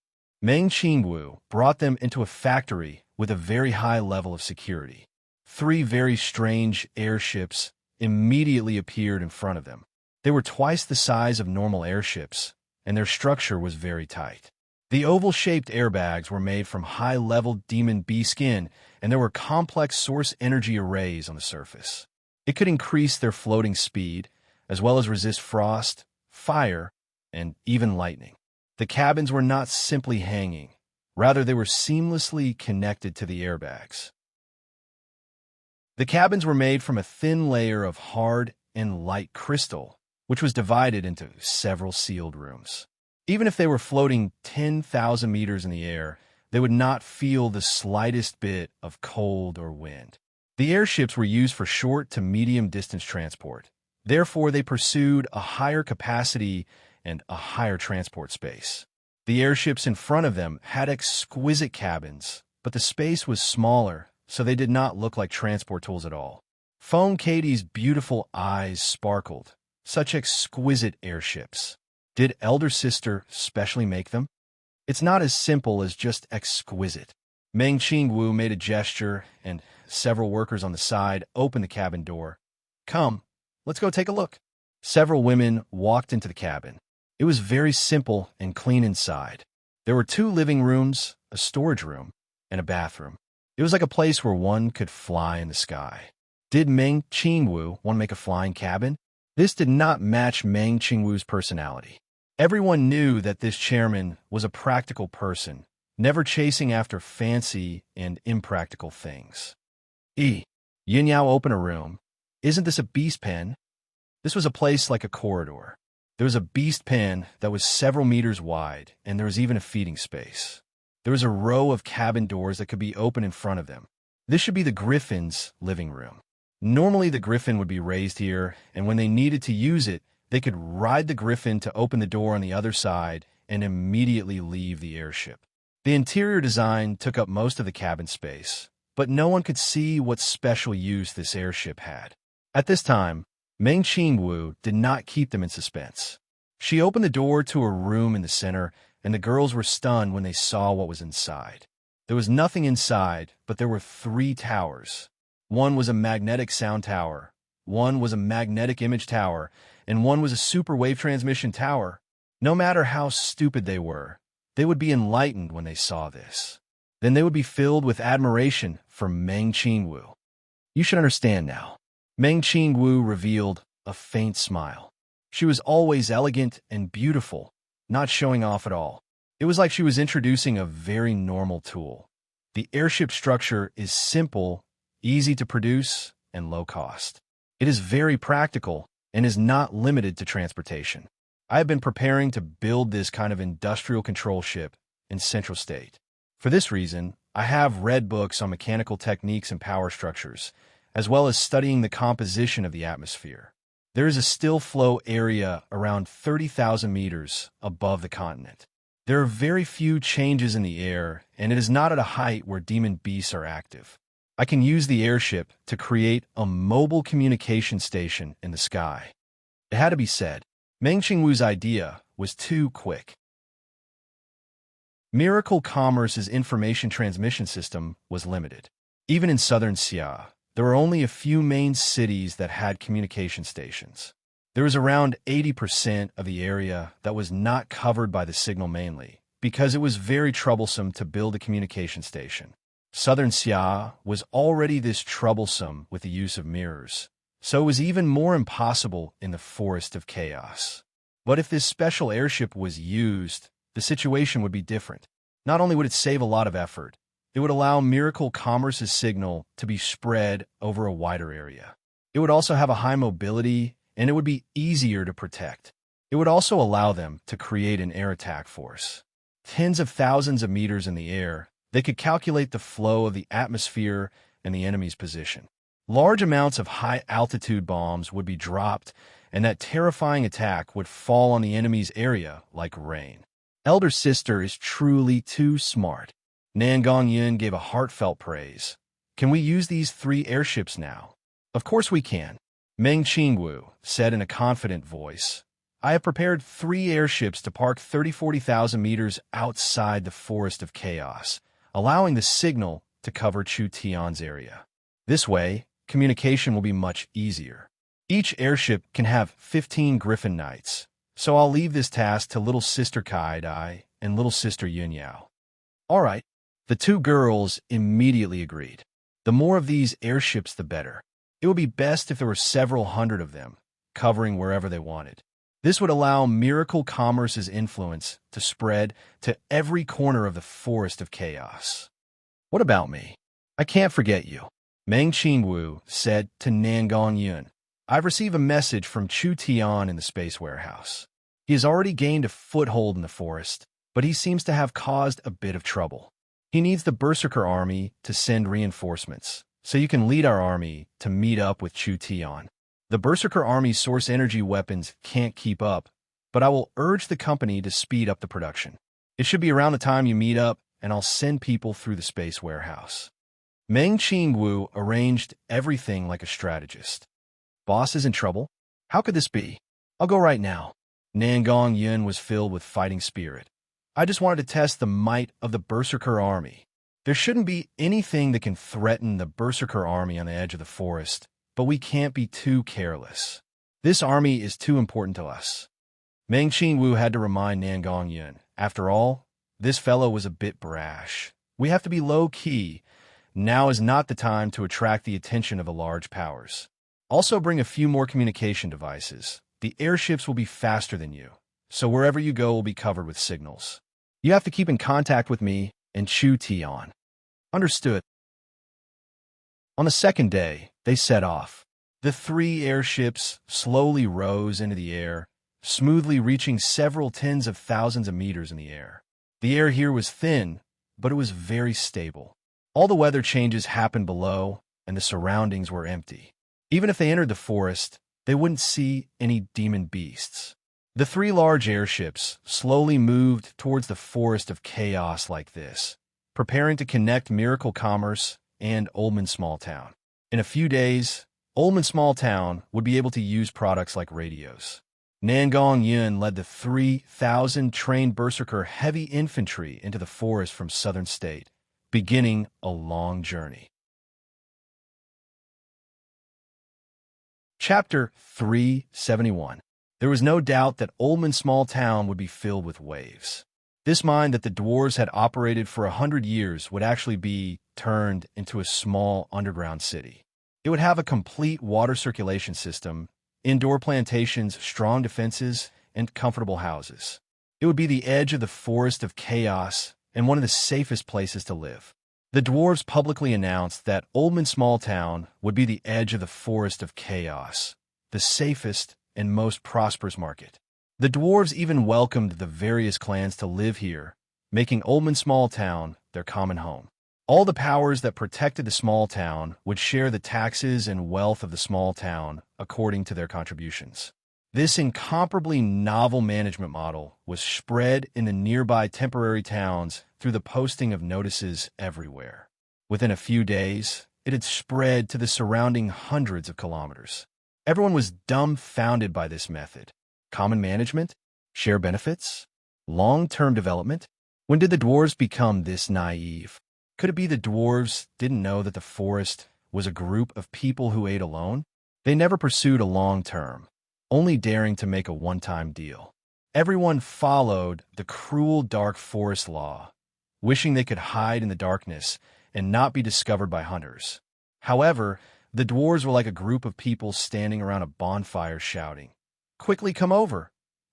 Meng Qingwu brought them into a factory with a very high level of security. 3 very strange airships immediately appeared in front of them. They were twice the size of normal airships, and their structure was very tight. The oval-shaped airbags were made from high-level demon bee skin, and there were complex source energy arrays on the surface. It could increase their floating speed, as well as resist frost, fire, and even lightning. The cabins were not simply hanging. Rather, they were seamlessly connected to the airbags. The cabins were made from a thin layer of hard and light crystal, which was divided into several sealed rooms. Even if they were floating 10,000 meters in the air, they would not feel the slightest bit of cold or wind. The airships were used for short to medium distance transport. Therefore, they pursued a higher capacity and a higher transport space. The airships in front of them had exquisite cabins, but the space was smaller, so they did not look like transport tools at all. Foam Katie's beautiful eyes sparkled. Such exquisite airships. Did Elder Sister specially make them? It's not as simple as just exquisite. Meng Qingwu made a gesture, and several workers on the side opened the cabin door. "Come, let's go take a look." Several women walked into the cabin. It was very simple and clean inside. There were 2 living rooms, a storage room, and a bathroom. It was like a place where one could fly in the sky. Did Meng Qingwu want to make a flying cabin? This did not match Meng Qingwu's personality. Everyone knew that this chairman was a practical person, never chasing after fancy and impractical things. Yin Yao opened a room. "Isn't this a beast pen?" This was a place like a corridor. There was a beast pen that was several meters wide, and there was even a feeding space. There was a row of cabin doors that could be opened in front of them. This should be the Griffin's living room. Normally, the Griffin would be raised here, and when they needed to use it, they could ride the Griffin to open the door on the other side and immediately leave the airship. The interior design took up most of the cabin space, but no one could see what special use this airship had. At this time, Meng Qingwu did not keep them in suspense. She opened the door to a room in the center, and the girls were stunned when they saw what was inside. There was nothing inside, but there were 3 towers. One was a magnetic sound tower, one was a magnetic image tower, and one was a super wave transmission tower. No matter how stupid they would be enlightened when they saw this. Then they would be filled with admiration for Meng Qingwu. "You should understand now." Meng Qingwu revealed a faint smile. She was always elegant and beautiful, not showing off at all. It was like she was introducing a very normal tool. The airship structure is simple, easy to produce, and low cost. It is very practical, and is not limited to transportation. I have been preparing to build this kind of industrial control ship in Central State. For this reason, I have read books on mechanical techniques and power structures, as well as studying the composition of the atmosphere. There is a still flow area around 30,000 meters above the continent. There are very few changes in the air, and it is not at a height where demon beasts are active. I can use the airship to create a mobile communication station in the sky. It had to be said, Meng Qingwu's idea was too quick. Miracle Commerce's information transmission system was limited. Even in southern Xia, there were only a few main cities that had communication stations. There was around 80% of the area that was not covered by the signal mainly, because it was very troublesome to build a communication station. Southern Xia was already this troublesome with the use of mirrors, so it was even more impossible in the Forest of Chaos. But if this special airship was used, the situation would be different. Not only would it save a lot of effort, it would allow Miracle Commerce's signal to be spread over a wider area. It would also have a high mobility, and it would be easier to protect. It would also allow them to create an air attack force. Tens of thousands of meters in the air, they could calculate the flow of the atmosphere and the enemy's position. Large amounts of high-altitude bombs would be dropped, and that terrifying attack would fall on the enemy's area like rain. Elder sister is truly too smart. Nan Gongyan gave a heartfelt praise. Can we use these 3 airships now? Of course we can. Meng Qingwu said in a confident voice. I have prepared 3 airships to park 40,000 meters outside the Forest of Chaos, allowing the signal to cover Chu Tian's area. This way, communication will be much easier. Each airship can have 15 Griffin Knights, so I'll leave this task to little sister Kai Dai and little sister Yun Yao. All right. The 2 girls immediately agreed. The more of these airships, the better. It would be best if there were several hundred of them, covering wherever they wanted. This would allow Miracle Commerce's influence to spread to every corner of the Forest of Chaos. What about me? I can't forget you. Meng Qingwu said to Nan Gongyan. I've received a message from Chu Tian in the space warehouse. He has already gained a foothold in the forest, but he seems to have caused a bit of trouble. He needs the Berserker army to send reinforcements, so you can lead our army to meet up with Chu Tian. The Berserker army's source energy weapons can't keep up, but I will urge the company to speed up the production. It should be around the time you meet up, and I'll send people through the space warehouse. Meng Qingwu arranged everything like a strategist. Boss is in trouble? How could this be? I'll go right now. Nan Gongyan was filled with fighting spirit. I just wanted to test the might of the Berserker army. There shouldn't be anything that can threaten the Berserker army on the edge of the forest, but we can't be too careless. This army is too important to us. Meng Qingwu had to remind Nan Gongyan. After all, this fellow was a bit brash. We have to be low-key. Now is not the time to attract the attention of the large powers. Also bring a few more communication devices. The airships will be faster than you, so wherever you go will be covered with signals. You have to keep in contact with me and Chu Tian. Understood. On the second day, they set off. The 3 airships slowly rose into the air, smoothly reaching several tens of thousands of meters in the air. The air here was thin, but it was very stable. All the weather changes happened below, and the surroundings were empty. Even if they entered the forest, they wouldn't see any demon beasts. The 3 large airships slowly moved towards the Forest of Chaos like this, preparing to connect Miracle Commerce and Oldman Small Town. In a few days, Oldman Small Town would be able to use products like radios. Nan Gongyan led the 3,000 trained Berserker heavy infantry into the forest from southern state, beginning a long journey. Chapter 371. There was no doubt that Oldman Small Town would be filled with waves. This mine that the dwarves had operated for 100 years would actually be turned into a small underground city. It would have a complete water circulation system, indoor plantations, strong defenses, and comfortable houses. It would be the edge of the Forest of Chaos and one of the safest places to live. The dwarves publicly announced that Oldman Small Town would be the edge of the Forest of Chaos, the safest and most prosperous market. The dwarves even welcomed the various clans to live here, making Oldman Small Town their common home. All the powers that protected the small town would share the taxes and wealth of the small town according to their contributions. This incomparably novel management model was spread in the nearby temporary towns through the posting of notices everywhere. Within a few days, it had spread to the surrounding hundreds of kilometers. Everyone was dumbfounded by this method. Common management? Share benefits? Long-term development? When did the dwarves become this naive? Could it be the dwarves didn't know that the forest was a group of people who ate alone? They never pursued a long-term, only daring to make a one-time deal. Everyone followed the cruel dark forest law, wishing they could hide in the darkness and not be discovered by hunters. However, the dwarves were like a group of people standing around a bonfire shouting, "Quickly come over!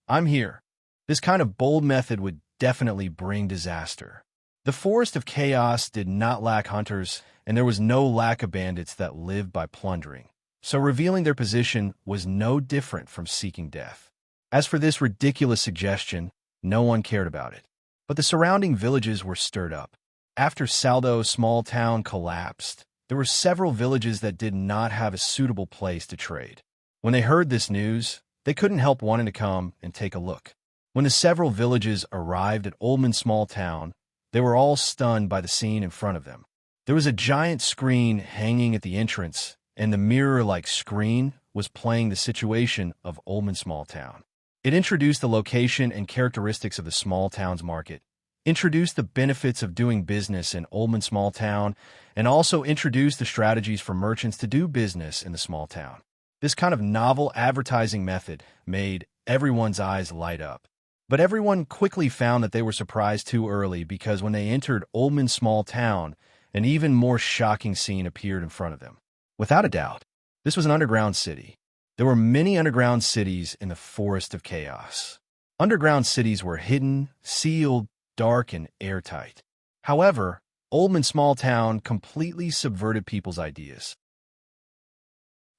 I'm here!" This kind of bold method would definitely bring disaster. The Forest of Chaos did not lack hunters, and there was no lack of bandits that lived by plundering. So revealing their position was no different from seeking death. As for this ridiculous suggestion, no one cared about it. But the surrounding villages were stirred up. After Saldo's small town collapsed, there were several villages that did not have a suitable place to trade. When they heard this news, they couldn't help wanting to come and take a look. When the several villages arrived at Oldman Small Town, they were all stunned by the scene in front of them. There was a giant screen hanging at the entrance, and the mirror-like screen was playing the situation of Oldman Small Town. It introduced the location and characteristics of the small town's market, introduced the benefits of doing business in Oldman Small Town, and also introduced the strategies for merchants to do business in the small town. This kind of novel advertising method made everyone's eyes light up. But everyone quickly found that they were surprised too early, because when they entered Oldman Small Town, an even more shocking scene appeared in front of them. Without a doubt, this was an underground city. There were many underground cities in the Forest of Chaos. Underground cities were hidden, sealed, dark, and airtight. However, Oldman Small Town completely subverted people's ideas.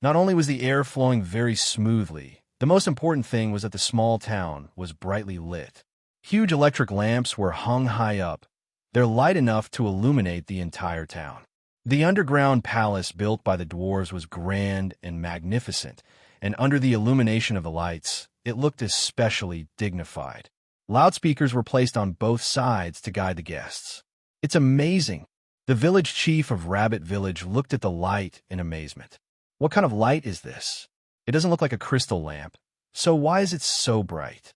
Not only was the air flowing very smoothly, the most important thing was that the small town was brightly lit. Huge electric lamps were hung high up. They're light enough to illuminate the entire town. The underground palace built by the dwarves was grand and magnificent, and under the illumination of the lights, it looked especially dignified. Loudspeakers were placed on both sides to guide the guests. "It's amazing." The village chief of Rabbit Village looked at the light in amazement. "What kind of light is this? It doesn't look like a crystal lamp. So why is it so bright?"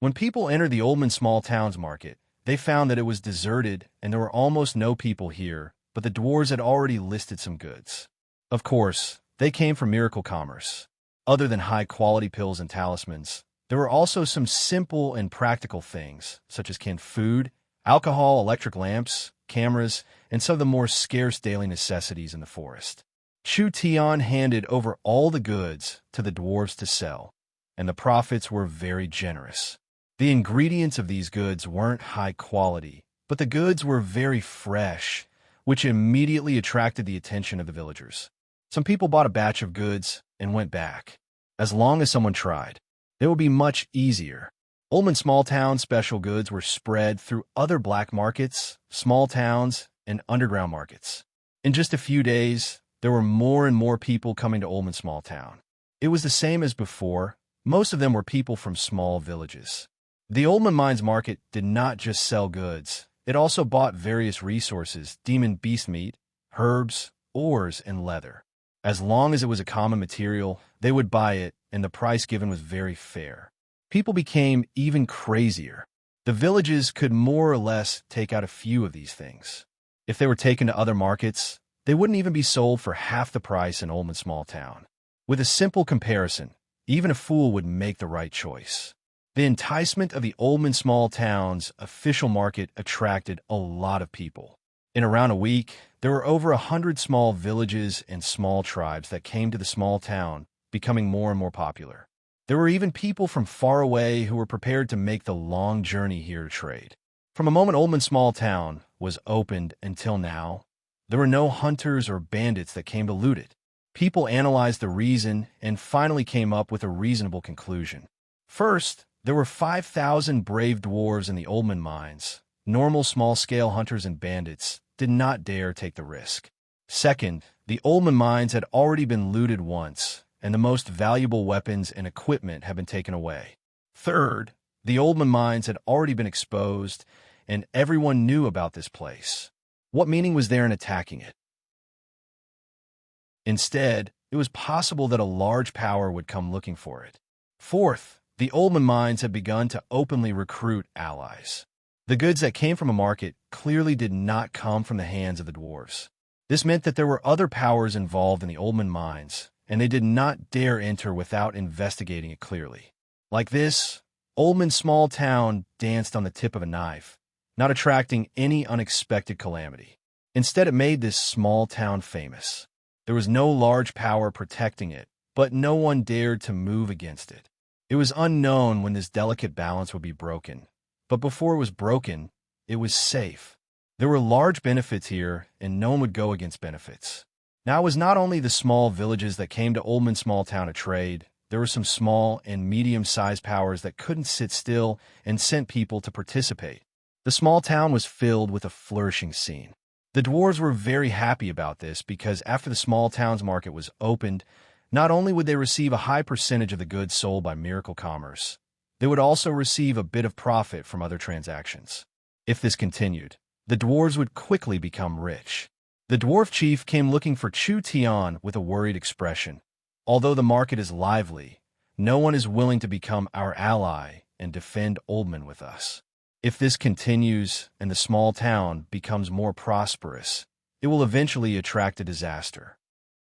When people entered the Oldman Small Town's market, they found that it was deserted and there were almost no people here, but the dwarves had already listed some goods. Of course, they came from miracle commerce. Other than high-quality pills and talismans, there were also some simple and practical things, such as canned food, alcohol, electric lamps, cameras, and some of the more scarce daily necessities in the forest. Chu Tian handed over all the goods to the dwarves to sell, and the profits were very generous. The ingredients of these goods weren't high quality, but the goods were very fresh, which immediately attracted the attention of the villagers. Some people bought a batch of goods and went back. As long as someone tried, it would be much easier. Oldman Small Town special goods were spread through other black markets, small towns, and underground markets. In just a few days, there were more and more people coming to Oldman Small Town. It was the same as before. Most of them were people from small villages. The Oldman Mines Market did not just sell goods. It also bought various resources, demon beast meat, herbs, ores, and leather. As long as it was a common material, they would buy it, and the price given was very fair. People became even crazier. The villages could more or less take out a few of these things. If they were taken to other markets, they wouldn't even be sold for half the price in Oldman Small Town. With a simple comparison, even a fool would make the right choice. The enticement of the Oldman Small Town's official market attracted a lot of people. In around a week, there were over 100 small villages and small tribes that came to the small town, becoming more and more popular. There were even people from far away who were prepared to make the long journey here to trade. From the moment Oldman Small Town was opened until now, there were no hunters or bandits that came to loot it. People analyzed the reason and finally came up with a reasonable conclusion. First, there were 5,000 brave dwarves in the Oldman mines. Normal small-scale hunters and bandits did not dare take the risk. Second, the Oldman mines had already been looted once, and the most valuable weapons and equipment had been taken away. Third, the Oldman mines had already been exposed, and everyone knew about this place. What meaning was there in attacking it? Instead, it was possible that a large power would come looking for it. Fourth, the Oldman mines had begun to openly recruit allies. The goods that came from a market clearly did not come from the hands of the dwarves. This meant that there were other powers involved in the Oldman mines, and they did not dare enter without investigating it clearly. Like this, Oldman's small town danced on the tip of a knife, not attracting any unexpected calamity. Instead, it made this small town famous. There was no large power protecting it, but no one dared to move against it. It was unknown when this delicate balance would be broken, but before it was broken, it was safe. There were large benefits here, and no one would go against benefits. Now, it was not only the small villages that came to Oldman Small Town to trade. There were some small and medium-sized powers that couldn't sit still and sent people to participate. The small town was filled with a flourishing scene. The dwarves were very happy about this because after the small town's market was opened, not only would they receive a high percentage of the goods sold by Miracle Commerce, they would also receive a bit of profit from other transactions. If this continued, the dwarves would quickly become rich. The dwarf chief came looking for Chu Tian with a worried expression. Although the market is lively, no one is willing to become our ally and defend Oldman with us. If this continues and the small town becomes more prosperous, it will eventually attract a disaster.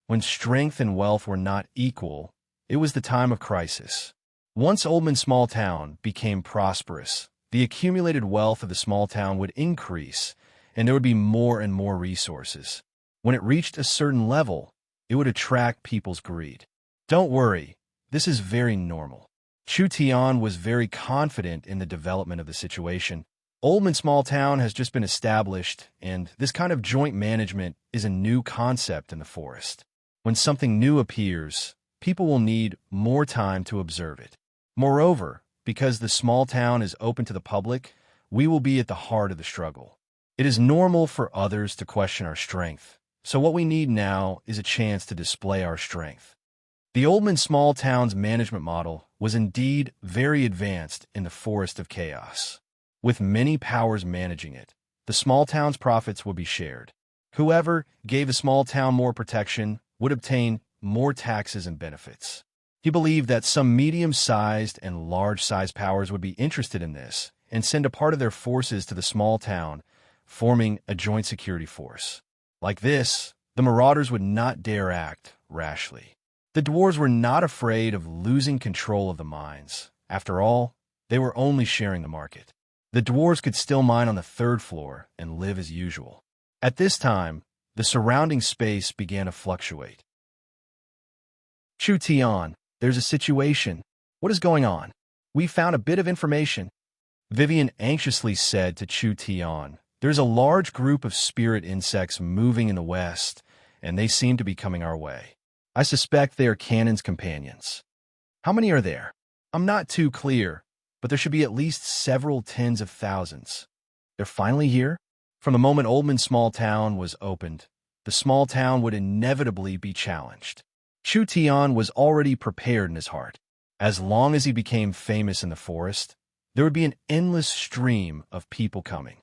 When strength and wealth were not equal, it was the time of crisis. Once Oldman Small Town became prosperous, the accumulated wealth of the small town would increase, and there would be more and more resources. When it reached a certain level, it would attract people's greed. Don't worry, this is very normal. Chu Tian was very confident in the development of the situation. Oldman Small Town has just been established, and this kind of joint management is a new concept in the forest. When something new appears, people will need more time to observe it. Moreover, because the small town is open to the public, we will be at the heart of the struggle. It is normal for others to question our strength, so what we need now is a chance to display our strength. The Oldman Small Town's management model was indeed very advanced in the Forest of Chaos. With many powers managing it, the small town's profits would be shared. Whoever gave a small town more protection would obtain more taxes and benefits. He believed that some medium-sized and large-sized powers would be interested in this and send a part of their forces to the small town, forming a joint security force. Like this, the marauders would not dare act rashly. The dwarves were not afraid of losing control of the mines. After all, they were only sharing the market. The dwarves could still mine on the third floor and live as usual. At this time, the surrounding space began to fluctuate. Chu Tian, there's a situation. What is going on? We found a bit of information. Vivian anxiously said to Chu Tian, there's a large group of spirit insects moving in the west, and they seem to be coming our way. I suspect they are Cannon's companions. How many are there? I'm not too clear, but there should be at least several tens of thousands. They're finally here? From the moment Oldman Small Town was opened, the small town would inevitably be challenged. Chu Tian was already prepared in his heart. As long as he became famous in the forest, there would be an endless stream of people coming.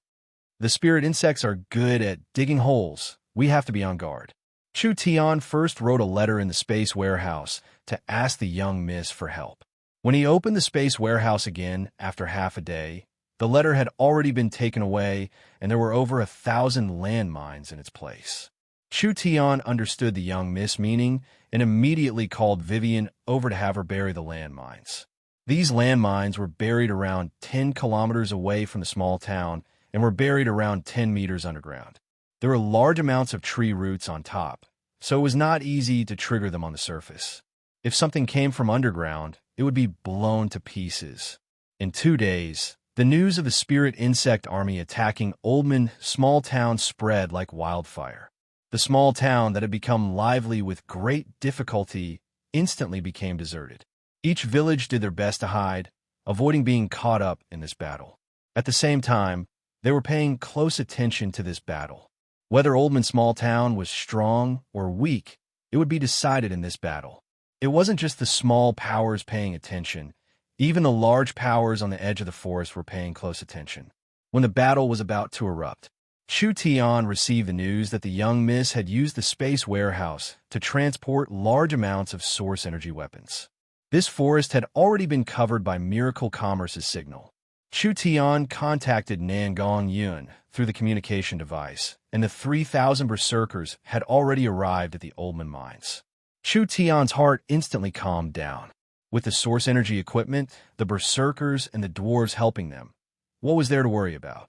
The spirit insects are good at digging holes. We have to be on guard. Chu Tian first wrote a letter in the space warehouse to ask the young miss for help. When he opened the space warehouse again after half a day, the letter had already been taken away and there were over 1,000 landmines in its place. Chu Tian understood the young miss' meaning and immediately called Vivian over to have her bury the landmines. These landmines were buried around 10 kilometers away from the small town and were buried around 10 meters underground. There were large amounts of tree roots on top, so it was not easy to trigger them on the surface. If something came from underground, it would be blown to pieces. In 2 days, the news of the spirit insect army attacking Oldman Small Town spread like wildfire. The small town that had become lively with great difficulty instantly became deserted. Each village did their best to hide, avoiding being caught up in this battle. At the same time, they were paying close attention to this battle. Whether Oldman Small Town was strong or weak, it would be decided in this battle. It wasn't just the small powers paying attention. Even the large powers on the edge of the forest were paying close attention. When the battle was about to erupt, Chu Tian received the news that the young miss had used the space warehouse to transport large amounts of source energy weapons. This forest had already been covered by Miracle Commerce's signal. Chu Tian contacted Nangong Yun through the communication device, and the 3,000 berserkers had already arrived at the Oldman mines. Chu Tian's heart instantly calmed down. With the source energy equipment, the berserkers, and the dwarves helping them, what was there to worry about?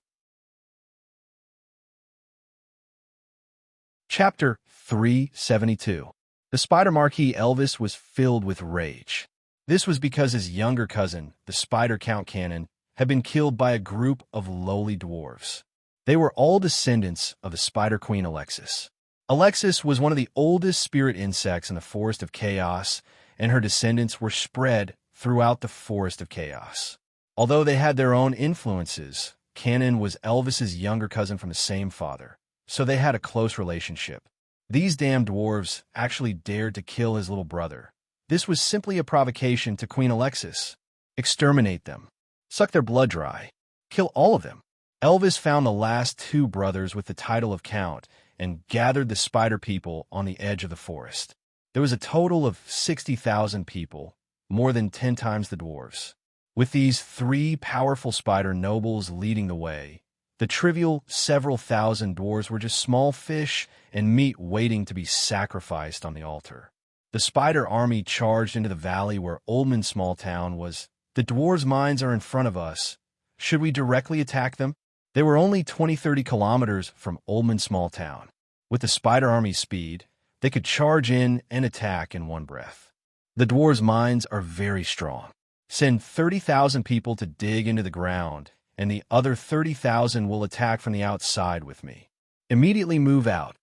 Chapter 372. The Spider Marquis Elvis was filled with rage. This was because his younger cousin, the Spider Count Cannon, had been killed by a group of lowly dwarves. They were all descendants of the Spider Queen Alexis. Alexis was one of the oldest spirit insects in the Forest of Chaos, and her descendants were spread throughout the Forest of Chaos. Although they had their own influences, Cannon was Elvis's younger cousin from the same father, so they had a close relationship. These damned dwarves actually dared to kill his little brother. This was simply a provocation to Queen Alexis. Exterminate them. Suck their blood dry. Kill all of them. Elvis found the last two brothers with the title of Count and gathered the spider people on the edge of the forest. There was a total of 60,000 people, more than 10 times the dwarves. With these 3 powerful spider nobles leading the way, the trivial several thousand dwarves were just small fish and meat waiting to be sacrificed on the altar. The spider army charged into the valley where Oldman Small Town was. The dwarves' mines are in front of us. Should we directly attack them? They were only 20-30 kilometers from Oldman Small Town. With the spider army's speed, they could charge in and attack in one breath. The dwarves' mines are very strong. Send 30,000 people to dig into the ground, and the other 30,000 will attack from the outside with me. Immediately move out.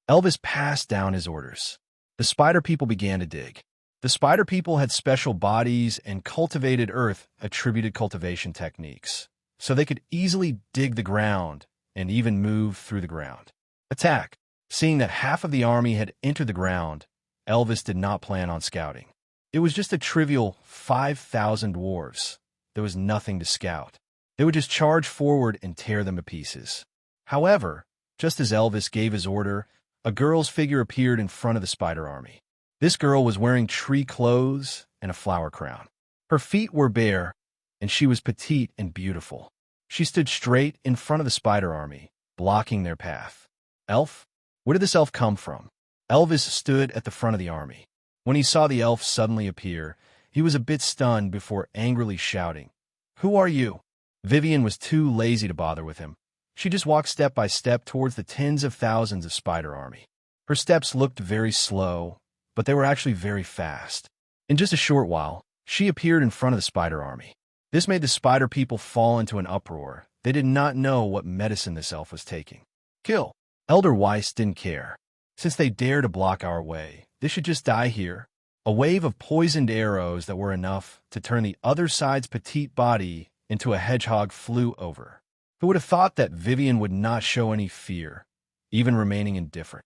Elvis passed down his orders. The spider people began to dig. The spider people had special bodies and cultivated earth attributed cultivation techniques, so they could easily dig the ground and even move through the ground. Attack. Seeing that half of the army had entered the ground, Elvis did not plan on scouting. It was just a trivial 5,000 dwarves. There was nothing to scout. They would just charge forward and tear them to pieces. However, just as Elvis gave his order, a girl's figure appeared in front of the spider army. This girl was wearing tree clothes and a flower crown. Her feet were bare, and she was petite and beautiful. She stood straight in front of the spider army, blocking their path. Elf? Where did this elf come from? Elvis stood at the front of the army. When he saw the elf suddenly appear, he was a bit stunned before angrily shouting, "Who are you?" Vivian was too lazy to bother with him. She just walked step by step towards the tens of thousands of spider army. Her steps looked very slow, but they were actually very fast. In just a short while, she appeared in front of the spider army. This made the spider people fall into an uproar. They did not know what medicine this elf was taking. Kill. Elder Weiss didn't care. Since they dare to block our way, they should just die here. A wave of poisoned arrows that were enough to turn the other side's petite body into a hedgehog flew over. Who would have thought that Vivian would not show any fear, even remaining indifferent?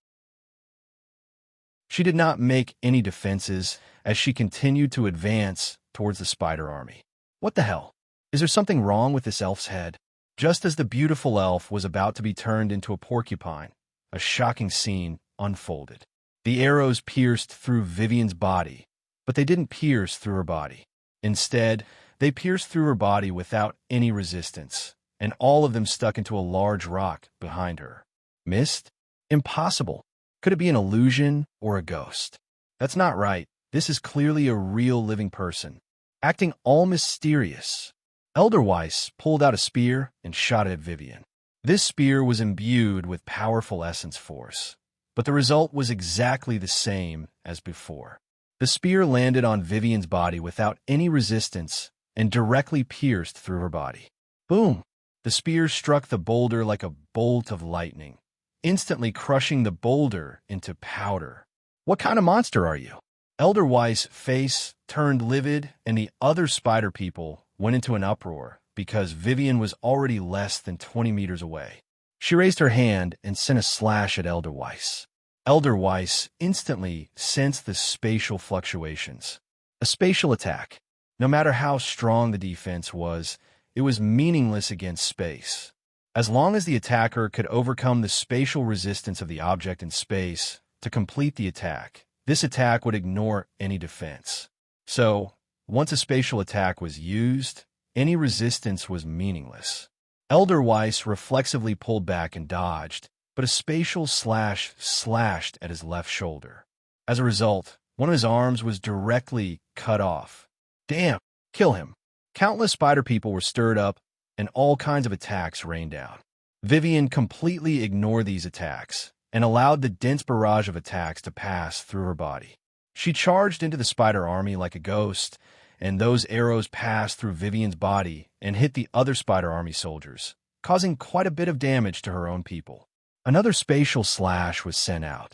She did not make any defenses as she continued to advance towards the spider army. What the hell? Is there something wrong with this elf's head? Just as the beautiful elf was about to be turned into a porcupine, a shocking scene unfolded. The arrows pierced through Vivian's body, but they didn't pierce through her body. Instead, they pierced through her body without any resistance, and all of them stuck into a large rock behind her. Mist? Impossible. Could it be an illusion or a ghost? That's not right. This is clearly a real living person, acting all mysterious. Elder Weiss pulled out a spear and shot it at Vivian. This spear was imbued with powerful essence force, but the result was exactly the same as before. The spear landed on Vivian's body without any resistance and directly pierced through her body. Boom! The spear struck the boulder like a bolt of lightning, instantly crushing the boulder into powder. "What kind of monster are you?" Elder Weiss' face turned livid, and the other spider people went into an uproar because Vivian was already less than 20 meters away. She raised her hand and sent a slash at Elder Weiss. Elder Weiss instantly sensed the spatial fluctuations. A spatial attack. No matter how strong the defense was, it was meaningless against space. As long as the attacker could overcome the spatial resistance of the object in space to complete the attack, this attack would ignore any defense. So, once a spatial attack was used, any resistance was meaningless. Elder Weiss reflexively pulled back and dodged, but a spatial slash slashed at his left shoulder. As a result, one of his arms was directly cut off. Damn! Kill him! Countless spider people were stirred up, and all kinds of attacks rained down. Vivian completely ignored these attacks and allowed the dense barrage of attacks to pass through her body. She charged into the spider army like a ghost, and those arrows passed through Vivian's body and hit the other spider army soldiers, causing quite a bit of damage to her own people. Another spatial slash was sent out.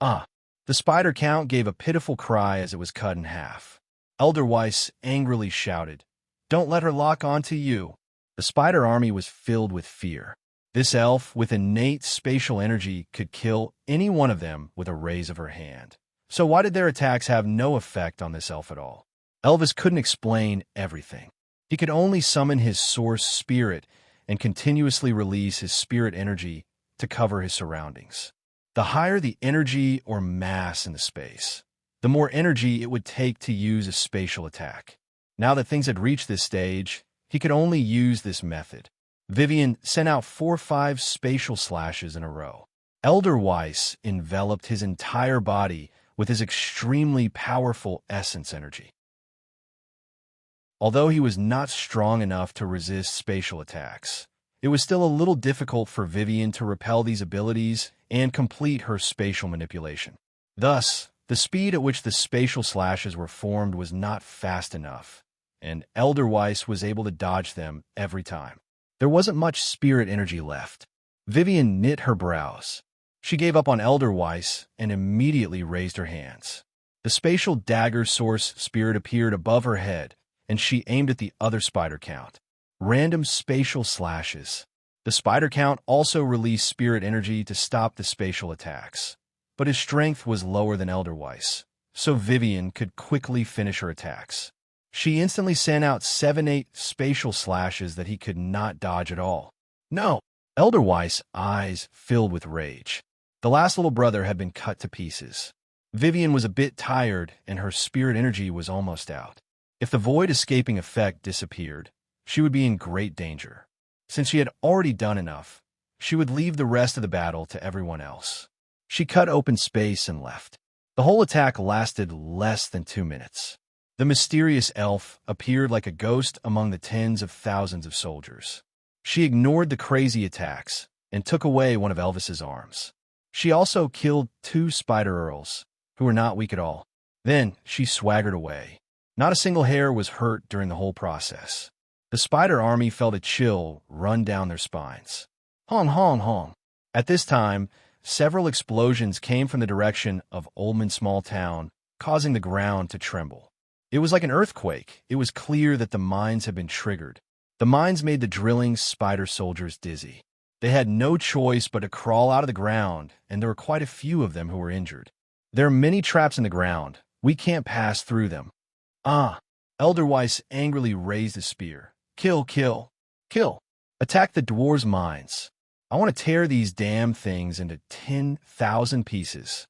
The spider count gave a pitiful cry as it was cut in half. Elder Weiss angrily shouted, "Don't let her lock onto you." The spider army was filled with fear. This elf, with innate spatial energy, could kill any one of them with a raise of her hand. So why did their attacks have no effect on this elf at all? Elvis couldn't explain everything. He could only summon his source spirit and continuously release his spirit energy to cover his surroundings. The higher the energy or mass in the space, the more energy it would take to use a spatial attack. Now that things had reached this stage, he could only use this method. Vivian sent out 4 or 5 spatial slashes in a row. Elder Weiss enveloped his entire body with his extremely powerful essence energy. Although he was not strong enough to resist spatial attacks, it was still a little difficult for Vivian to repel these abilities and complete her spatial manipulation. Thus, the speed at which the spatial slashes were formed was not fast enough, and Elder Weiss was able to dodge them every time. There wasn't much spirit energy left. Vivian knit her brows. She gave up on Elder Weiss and immediately raised her hands. The spatial dagger source spirit appeared above her head, and she aimed at the other spider count. Random spatial slashes. The spider count also released spirit energy to stop the spatial attacks, but his strength was lower than Elder Weiss, so Vivian could quickly finish her attacks. She instantly sent out 7-8 spatial slashes that he could not dodge at all. No! Elder Weiss' eyes filled with rage. The last little brother had been cut to pieces. Vivian was a bit tired, and her spirit energy was almost out. If the void escaping effect disappeared, she would be in great danger. Since she had already done enough, she would leave the rest of the battle to everyone else. She cut open space and left. The whole attack lasted less than 2 minutes. The mysterious elf appeared like a ghost among the tens of thousands of soldiers. She ignored the crazy attacks and took away one of Elvis's arms. She also killed 2 spider earls, who were not weak at all. Then she swaggered away. Not a single hair was hurt during the whole process. The spider army felt a chill run down their spines. Hong, hong, hong. At this time, several explosions came from the direction of Oldman Small Town, causing the ground to tremble. It was like an earthquake. It was clear that the mines had been triggered. The mines made the drilling spider soldiers dizzy. They had no choice but to crawl out of the ground, and there were quite a few of them who were injured. There are many traps in the ground. We can't pass through them. Elder Weiss angrily raised his spear. Kill, kill, kill. Attack the dwarves' mines. I want to tear these damn things into 10,000 pieces.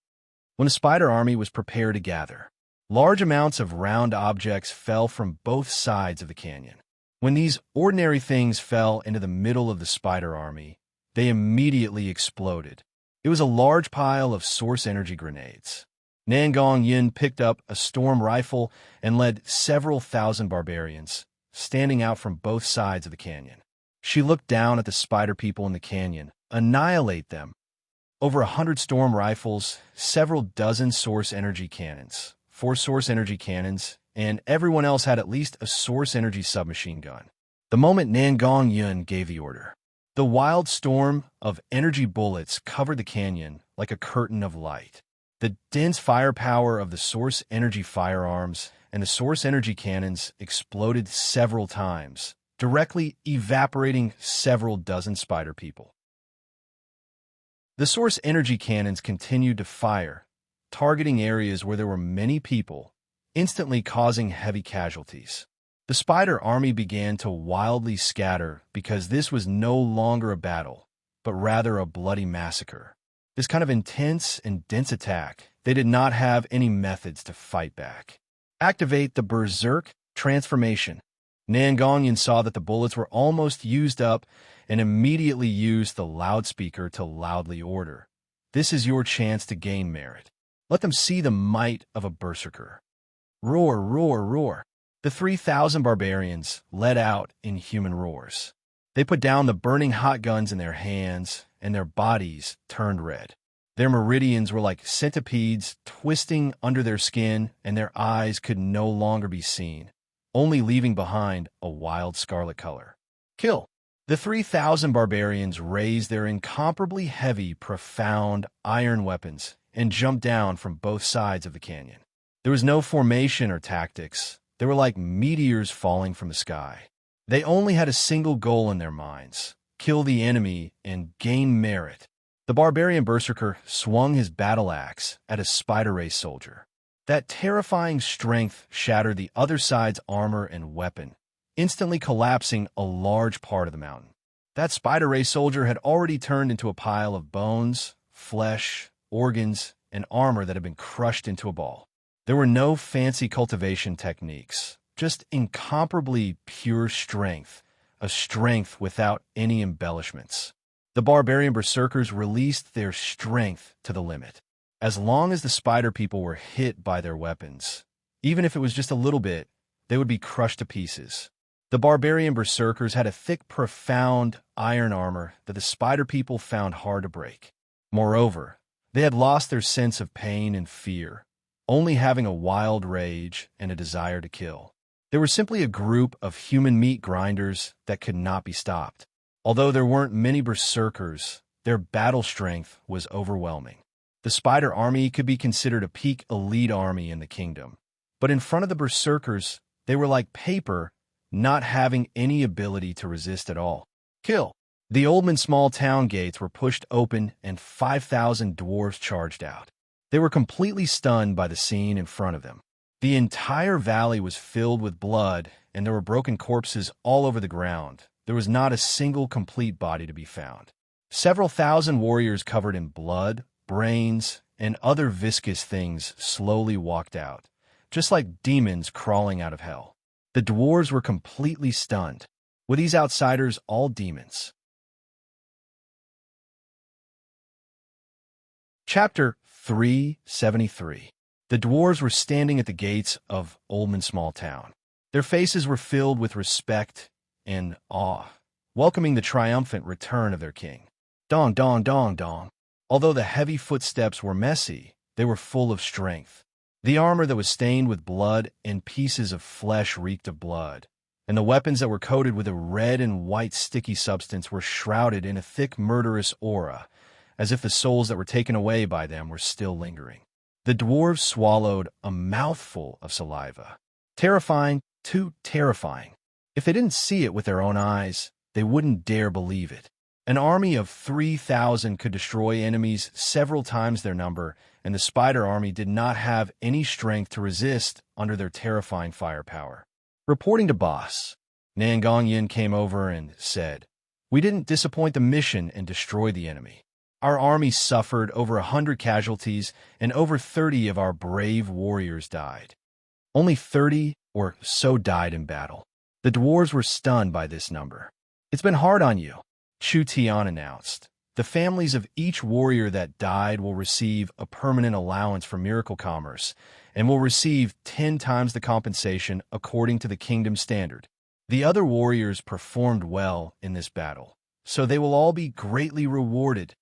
When the spider army was prepared to gather, large amounts of round objects fell from both sides of the canyon. When these ordinary things fell into the middle of the spider army, they immediately exploded. It was a large pile of source energy grenades. Nangong Yin picked up a storm rifle and led several thousand barbarians, standing out from both sides of the canyon. She looked down at the spider people in the canyon, annihilate them. Over 100 storm rifles, several dozen source energy cannons, 4 source energy cannons, and everyone else had at least a source energy submachine gun. The moment Nangong Yun gave the order, The wild storm of energy bullets covered the canyon like a curtain of light. The dense firepower of the source energy firearms and the source energy cannons exploded several times, directly evaporating several dozen spider people. The source energy cannons continued to fire, targeting areas where there were many people, instantly causing heavy casualties. The spider army began to wildly scatter because this was no longer a battle, but rather a bloody massacre. This kind of intense and dense attack, they did not have any methods to fight back. Activate the Berserk transformation. Nangongyun saw that the bullets were almost used up and immediately used the loudspeaker to loudly order. This is your chance to gain merit. Let them see the might of a berserker. Roar, roar, roar. The 3,000 barbarians let out in human roars. They put down the burning hot guns in their hands, and their bodies turned red. Their meridians were like centipedes twisting under their skin, and their eyes could no longer be seen, only leaving behind a wild scarlet color. Kill! The 3,000 barbarians raised their incomparably heavy, profound iron weapons and jumped down from both sides of the canyon. There was no formation or tactics. They were like meteors falling from the sky. They only had a single goal in their minds: kill the enemy and gain merit. The barbarian berserker swung his battle axe at a spider race soldier. That terrifying strength shattered the other side's armor and weapon, instantly collapsing a large part of the mountain. That spider race soldier had already turned into a pile of bones, flesh, organs, and armor that had been crushed into a ball. There were no fancy cultivation techniques, just incomparably pure strength, a strength without any embellishments. The barbarian berserkers released their strength to the limit. As long as the spider people were hit by their weapons, even if it was just a little bit, they would be crushed to pieces. The barbarian berserkers had a thick, profound iron armor that the spider people found hard to break. Moreover, they had lost their sense of pain and fear, only having a wild rage and a desire to kill. They were simply a group of human meat grinders that could not be stopped. Although there weren't many berserkers, their battle strength was overwhelming. The spider army could be considered a peak elite army in the kingdom. But in front of the berserkers, they were like paper, not having any ability to resist at all. Kill! The Oldman small town gates were pushed open and 5,000 dwarves charged out. They were completely stunned by the scene in front of them. The entire valley was filled with blood, and there were broken corpses all over the ground. There was not a single complete body to be found. Several thousand warriors covered in blood, brains, and other viscous things slowly walked out, just like demons crawling out of hell. The dwarves were completely stunned. Were these outsiders all demons? Chapter 373. The dwarves were standing at the gates of Oldman Small Town. Their faces were filled with respect and awe, welcoming the triumphant return of their king. Dong, dong, dong, dong. Although the heavy footsteps were messy, they were full of strength. The armor that was stained with blood and pieces of flesh reeked of blood, and the weapons that were coated with a red and white sticky substance were shrouded in a thick murderous aura, as if the souls that were taken away by them were still lingering. The dwarves swallowed a mouthful of saliva. Terrifying, too terrifying. If they didn't see it with their own eyes, they wouldn't dare believe it. An army of 3,000 could destroy enemies several times their number, and the spider army did not have any strength to resist under their terrifying firepower. Reporting to boss, Nangongyun came over and said, "We didn't disappoint the mission and destroy the enemy. Our army suffered over 100 casualties, and over 30 of our brave warriors died. Only 30 or so died in battle." The dwarves were stunned by this number. "It's been hard on you," Chu Tian announced. "The families of each warrior that died will receive a permanent allowance for miracle commerce, and will receive 10 times the compensation according to the kingdom standard. The other warriors performed well in this battle, so they will all be greatly rewarded."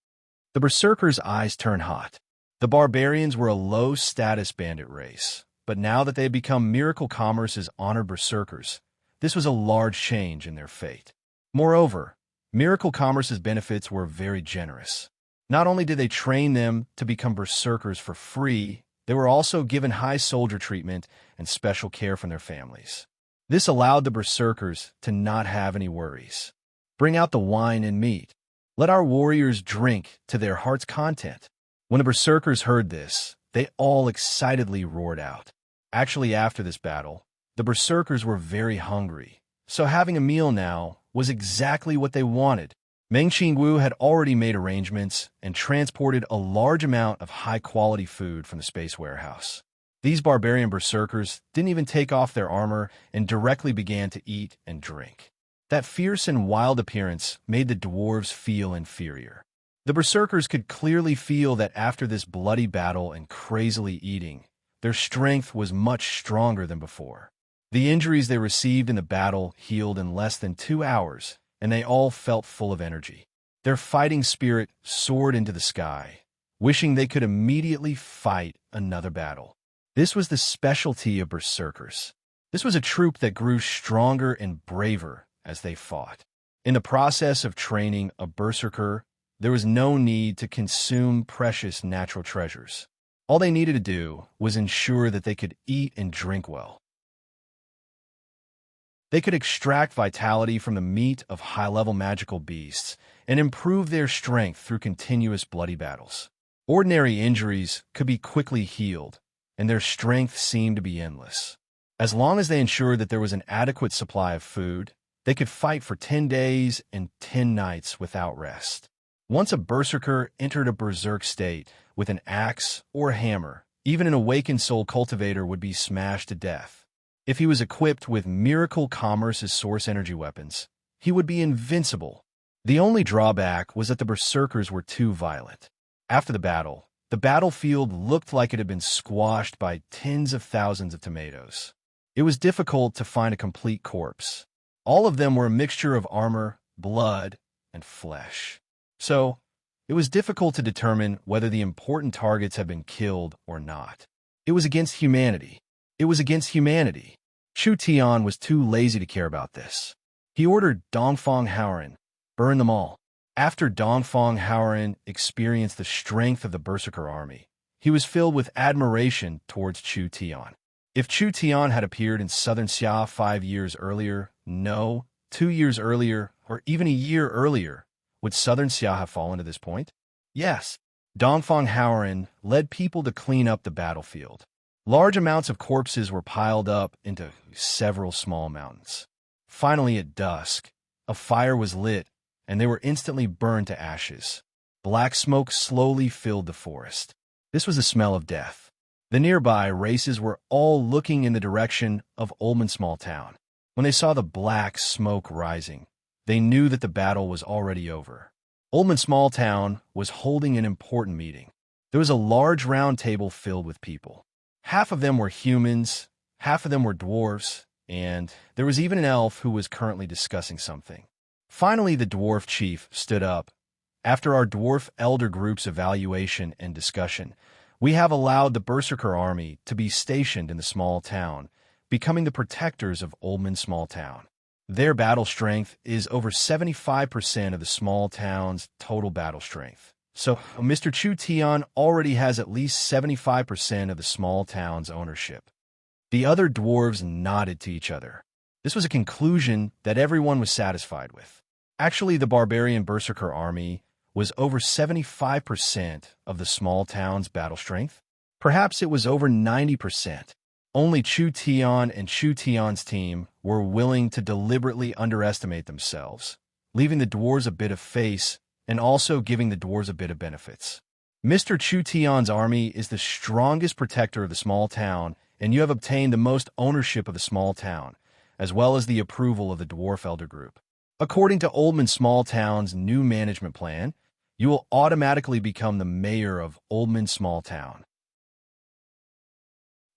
The berserkers' eyes turned hot. The barbarians were a low-status bandit race, but now that they had become Miracle Commerce's honored berserkers, this was a large change in their fate. Moreover, Miracle Commerce's benefits were very generous. Not only did they train them to become berserkers for free, they were also given high soldier treatment and special care from their families. This allowed the berserkers to not have any worries. Bring out the wine and meat. Let our warriors drink to their heart's content. When the berserkers heard this, they all excitedly roared out. Actually, after this battle, the berserkers were very hungry, so having a meal now was exactly what they wanted. Meng Qingwu had already made arrangements and transported a large amount of high-quality food from the space warehouse. These barbarian berserkers didn't even take off their armor and directly began to eat and drink. That fierce and wild appearance made the dwarves feel inferior. The berserkers could clearly feel that after this bloody battle and crazily eating, their strength was much stronger than before. The injuries they received in the battle healed in less than 2 hours, and they all felt full of energy. Their fighting spirit soared into the sky, wishing they could immediately fight another battle. This was the specialty of berserkers. This was a troop that grew stronger and braver as they fought. In the process of training a berserker, there was no need to consume precious natural treasures. All they needed to do was ensure that they could eat and drink well. They could extract vitality from the meat of high-level magical beasts and improve their strength through continuous bloody battles. Ordinary injuries could be quickly healed, and their strength seemed to be endless. As long as they ensured that there was an adequate supply of food, they could fight for 10 days and 10 nights without rest. Once a berserker entered a berserk state with an axe or a hammer, even an awakened soul cultivator would be smashed to death. If he was equipped with Miracle Commerce's source energy weapons, he would be invincible. The only drawback was that the berserkers were too violent. After the battlefield looked like it had been squashed by tens of thousands of tomatoes. It was difficult to find a complete corpse. All of them were a mixture of armor, blood, and flesh. So, it was difficult to determine whether the important targets had been killed or not. It was against humanity. Chu Tian was too lazy to care about this. He ordered Dongfang Haoren, burn them all. After Dongfang Haoren experienced the strength of the berserker army, he was filled with admiration towards Chu Tian. If Chu Tian had appeared in southern Xia 5 years earlier, no, 2 years earlier, or even a year earlier, would southern Xia have fallen to this point? Yes. Dongfang Haoren led people to clean up the battlefield. Large amounts of corpses were piled up into several small mountains. Finally, at dusk, a fire was lit, and they were instantly burned to ashes. Black smoke slowly filled the forest. This was the smell of death. The nearby races were all looking in the direction of Oldman Small Town. When they saw the black smoke rising, they knew that the battle was already over. Oldman Small Town was holding an important meeting. There was a large round table filled with people. Half of them were humans, half of them were dwarves, and there was even an elf who was currently discussing something. Finally, the dwarf chief stood up. After our dwarf elder group's evaluation and discussion, we have allowed the berserker army to be stationed in the small town, becoming the protectors of Oldman Small Town. Their battle strength is over 75% of the small town's total battle strength. So, Mr. Chu Tian already has at least 75% of the small town's ownership. The other dwarves nodded to each other. This was a conclusion that everyone was satisfied with. Actually, the barbarian berserker army was over 75% of the small town's battle strength. Perhaps it was over 90%. Only Chu Tian and Chu Tian's team were willing to deliberately underestimate themselves, leaving the dwarves a bit of face and also giving the dwarves a bit of benefits. Mr. Chu Tian's army is the strongest protector of the small town, and you have obtained the most ownership of the small town, as well as the approval of the Dwarf Elder Group. According to Oldman Small Town's new management plan, you will automatically become the mayor of Oldman Small Town.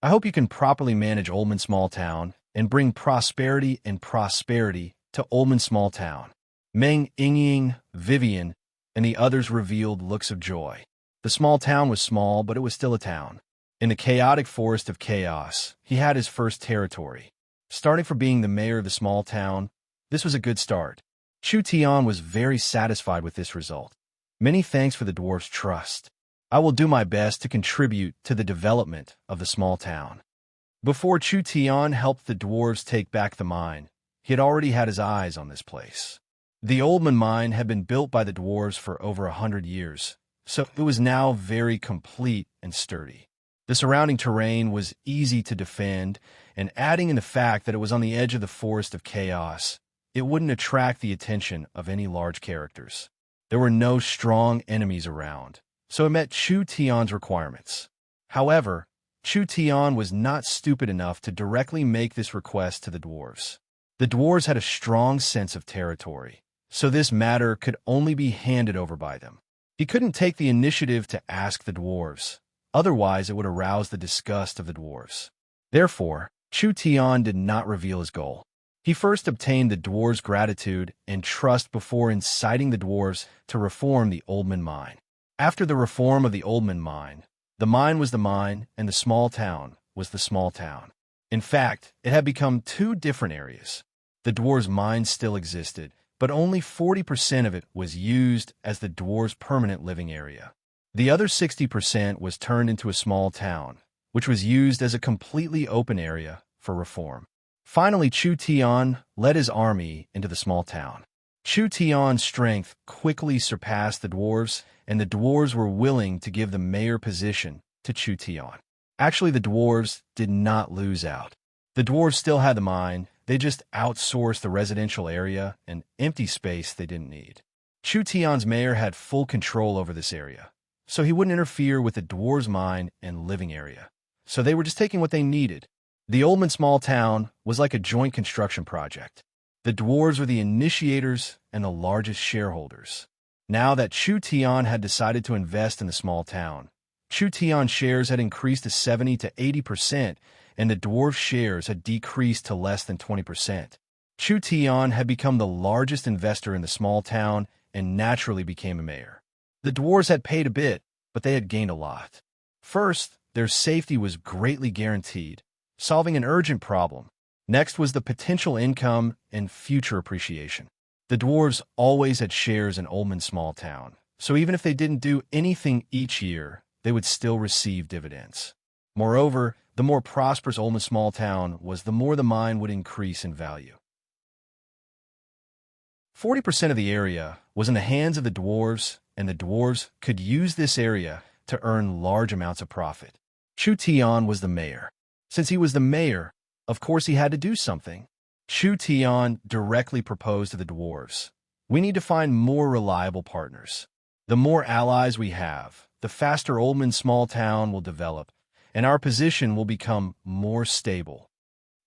I hope you can properly manage Oldman Small Town and bring prosperity to Oldman Small Town. Meng Yingying, Vivian, and the others revealed looks of joy. The small town was small, but it was still a town. In the chaotic forest of chaos, he had his first territory. Starting from being the mayor of the small town, this was a good start. Chu Tian was very satisfied with this result. Many thanks for the dwarf's trust. I will do my best to contribute to the development of the small town. Before Chu Tian helped the dwarves take back the mine, he had already had his eyes on this place. The Oldman mine had been built by the dwarves for over 100 years, so it was now very complete and sturdy. The surrounding terrain was easy to defend, and adding in the fact that it was on the edge of the forest of chaos, it wouldn't attract the attention of any large characters. There were no strong enemies around, so it met Chu Tian's requirements. However, Chu Tian was not stupid enough to directly make this request to the dwarves. The dwarves had a strong sense of territory, so this matter could only be handed over by them. He couldn't take the initiative to ask the dwarves, otherwise it would arouse the disgust of the dwarves. Therefore, Chu Tian did not reveal his goal. He first obtained the dwarves' gratitude and trust before inciting the dwarves to reform the Oldman mine. After the reform of the Oldman mine, the mine was the mine and the small town was the small town. In fact, it had become two different areas. The dwarves' mine still existed, but only 40% of it was used as the dwarves' permanent living area. The other 60% was turned into a small town, which was used as a completely open area for reform. Finally, Chu Tian led his army into the small town. Chu Tian's strength quickly surpassed the dwarves, and the dwarves were willing to give the mayor position to Chu Tian. Actually, the dwarves did not lose out. The dwarves still had the mine, they just outsourced the residential area and empty space they didn't need. Chu Tian's mayor had full control over this area, so he wouldn't interfere with the dwarves' mine and living area. So they were just taking what they needed. The Oldman small town was like a joint construction project. The dwarves were the initiators and the largest shareholders. Now that Chu Tian had decided to invest in the small town, Chu Tian's shares had increased to 70 to 80%, and the dwarf shares had decreased to less than 20%. Chu Tian had become the largest investor in the small town and naturally became a mayor. The dwarves had paid a bit, but they had gained a lot. First, their safety was greatly guaranteed, solving an urgent problem. Next was the potential income and future appreciation. The dwarves always had shares in Oldman small town, so even if they didn't do anything each year, they would still receive dividends. Moreover, the more prosperous Oldman small town was, the more the mine would increase in value. 40% of the area was in the hands of the dwarves, and the dwarves could use this area to earn large amounts of profit. Chu Tian was the mayor. Since he was the mayor, of course he had to do something. Chu Tian directly proposed to the dwarves, "We need to find more reliable partners. The more allies we have, the faster Oldman small town will develop, and our position will become more stable."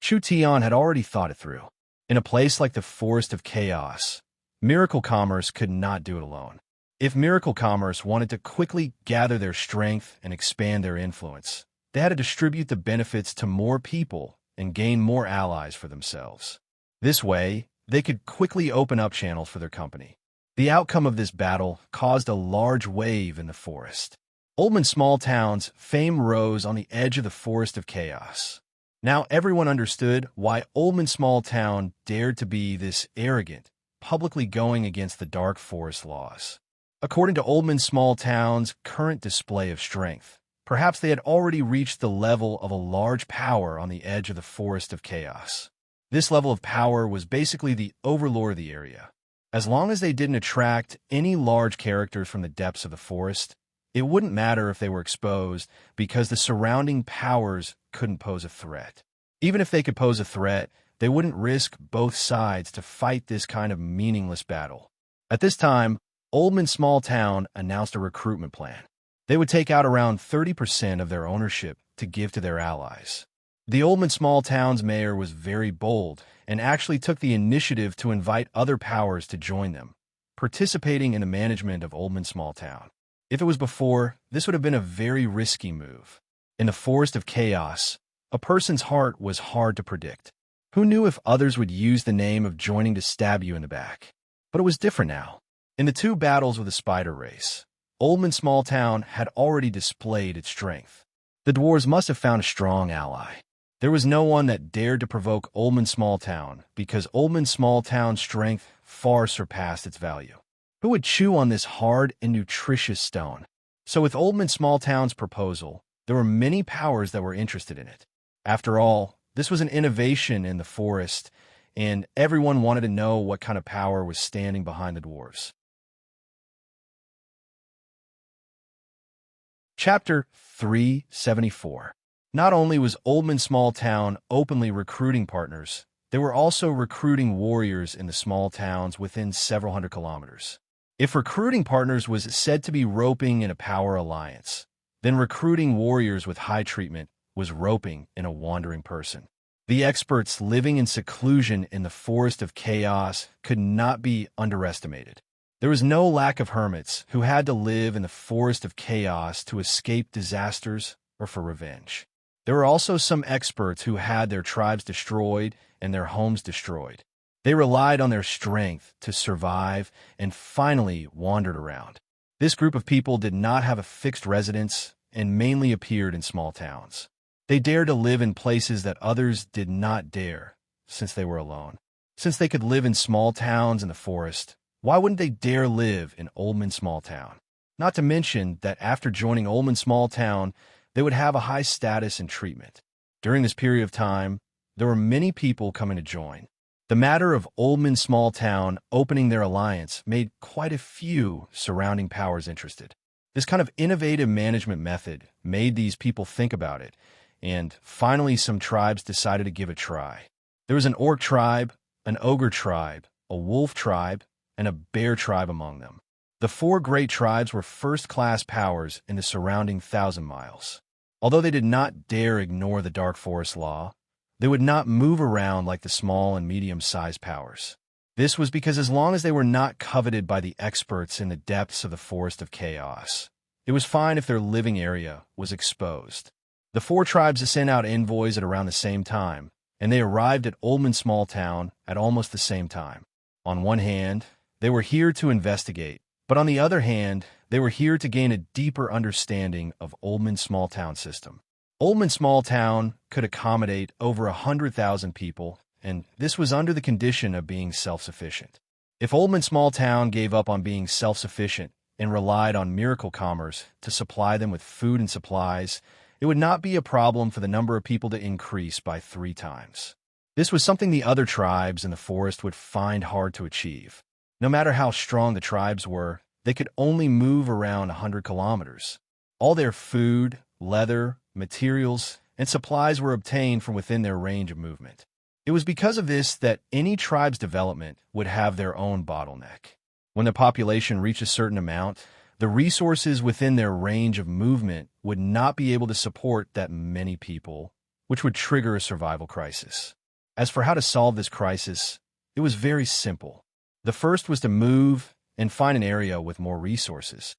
Chu Tian had already thought it through. In a place like the Forest of Chaos, Miracle Commerce could not do it alone. If Miracle Commerce wanted to quickly gather their strength and expand their influence, they had to distribute the benefits to more people and gain more allies for themselves. This way, they could quickly open up channels for their company. The outcome of this battle caused a large wave in the forest. Oldman small town's fame rose on the edge of the Forest of Chaos. Now everyone understood why Oldman small town dared to be this arrogant, publicly going against the dark forest laws. According to Oldman small town's current display of strength, perhaps they had already reached the level of a large power on the edge of the Forest of Chaos. This level of power was basically the overlord of the area. As long as they didn't attract any large characters from the depths of the forest, it wouldn't matter if they were exposed because the surrounding powers couldn't pose a threat. Even if they could pose a threat, they wouldn't risk both sides to fight this kind of meaningless battle. At this time, Oldman small town announced a recruitment plan. They would take out around 30% of their ownership to give to their allies. The Oldman small town's mayor was very bold and actually took the initiative to invite other powers to join them, participating in the management of Oldman small town. If it was before, this would have been a very risky move. In the Forest of Chaos, a person's heart was hard to predict. Who knew if others would use the name of joining to stab you in the back? But it was different now. In the two battles with the spider race, Oldman small town had already displayed its strength. The dwarves must have found a strong ally. There was no one that dared to provoke Oldman Small Town because Oldman Small Town's strength far surpassed its value. Who would chew on this hard and nutritious stone? So with Oldman Small Town's proposal, there were many powers that were interested in it. After all, this was an innovation in the forest, and everyone wanted to know what kind of power was standing behind the dwarves. Chapter 374. Not only was Oldman Small Town openly recruiting partners, they were also recruiting warriors in the small towns within several hundred kilometers. If recruiting partners was said to be roping in a power alliance, then recruiting warriors with high treatment was roping in a wandering person. The experts living in seclusion in the forest of chaos could not be underestimated. There was no lack of hermits who had to live in the forest of chaos to escape disasters or for revenge. There were also some experts who had their tribes destroyed and their homes destroyed. They relied on their strength to survive and finally wandered around. This group of people did not have a fixed residence and mainly appeared in small towns. They dared to live in places that others did not dare, since they were alone. Since they could live in small towns in the forest, why wouldn't they dare live in Oldman Small Town? Not to mention that after joining Oldman Small Town, they would have a high status and treatment. During this period of time, there were many people coming to join. The matter of Oldman Small Town opening their alliance made quite a few surrounding powers interested. This kind of innovative management method made these people think about it, and finally some tribes decided to give it a try. There was an orc tribe, an ogre tribe, a wolf tribe, and a bear tribe among them. The four great tribes were first-class powers in the surrounding 1,000 miles. Although they did not dare ignore the dark forest law, they would not move around like the small and medium-sized powers. This was because as long as they were not coveted by the experts in the depths of the forest of chaos, it was fine if their living area was exposed. The four tribes sent out envoys at around the same time, and they arrived at Oldman Small Town at almost the same time. On one hand, they were here to investigate, but on the other hand, they were here to gain a deeper understanding of Oldman Small Town system. Oldman Small Town could accommodate over 100,000 people, and this was under the condition of being self-sufficient. If Oldman Small Town gave up on being self-sufficient and relied on miracle commerce to supply them with food and supplies, it would not be a problem for the number of people to increase by 3 times. This was something the other tribes in the forest would find hard to achieve. No matter how strong the tribes were, they could only move around 100 kilometers. All their food, leather, materials, and supplies were obtained from within their range of movement. It was because of this that any tribe's development would have their own bottleneck. When the population reached a certain amount, the resources within their range of movement would not be able to support that many people, which would trigger a survival crisis. As for how to solve this crisis, it was very simple. The first was to move and find an area with more resources.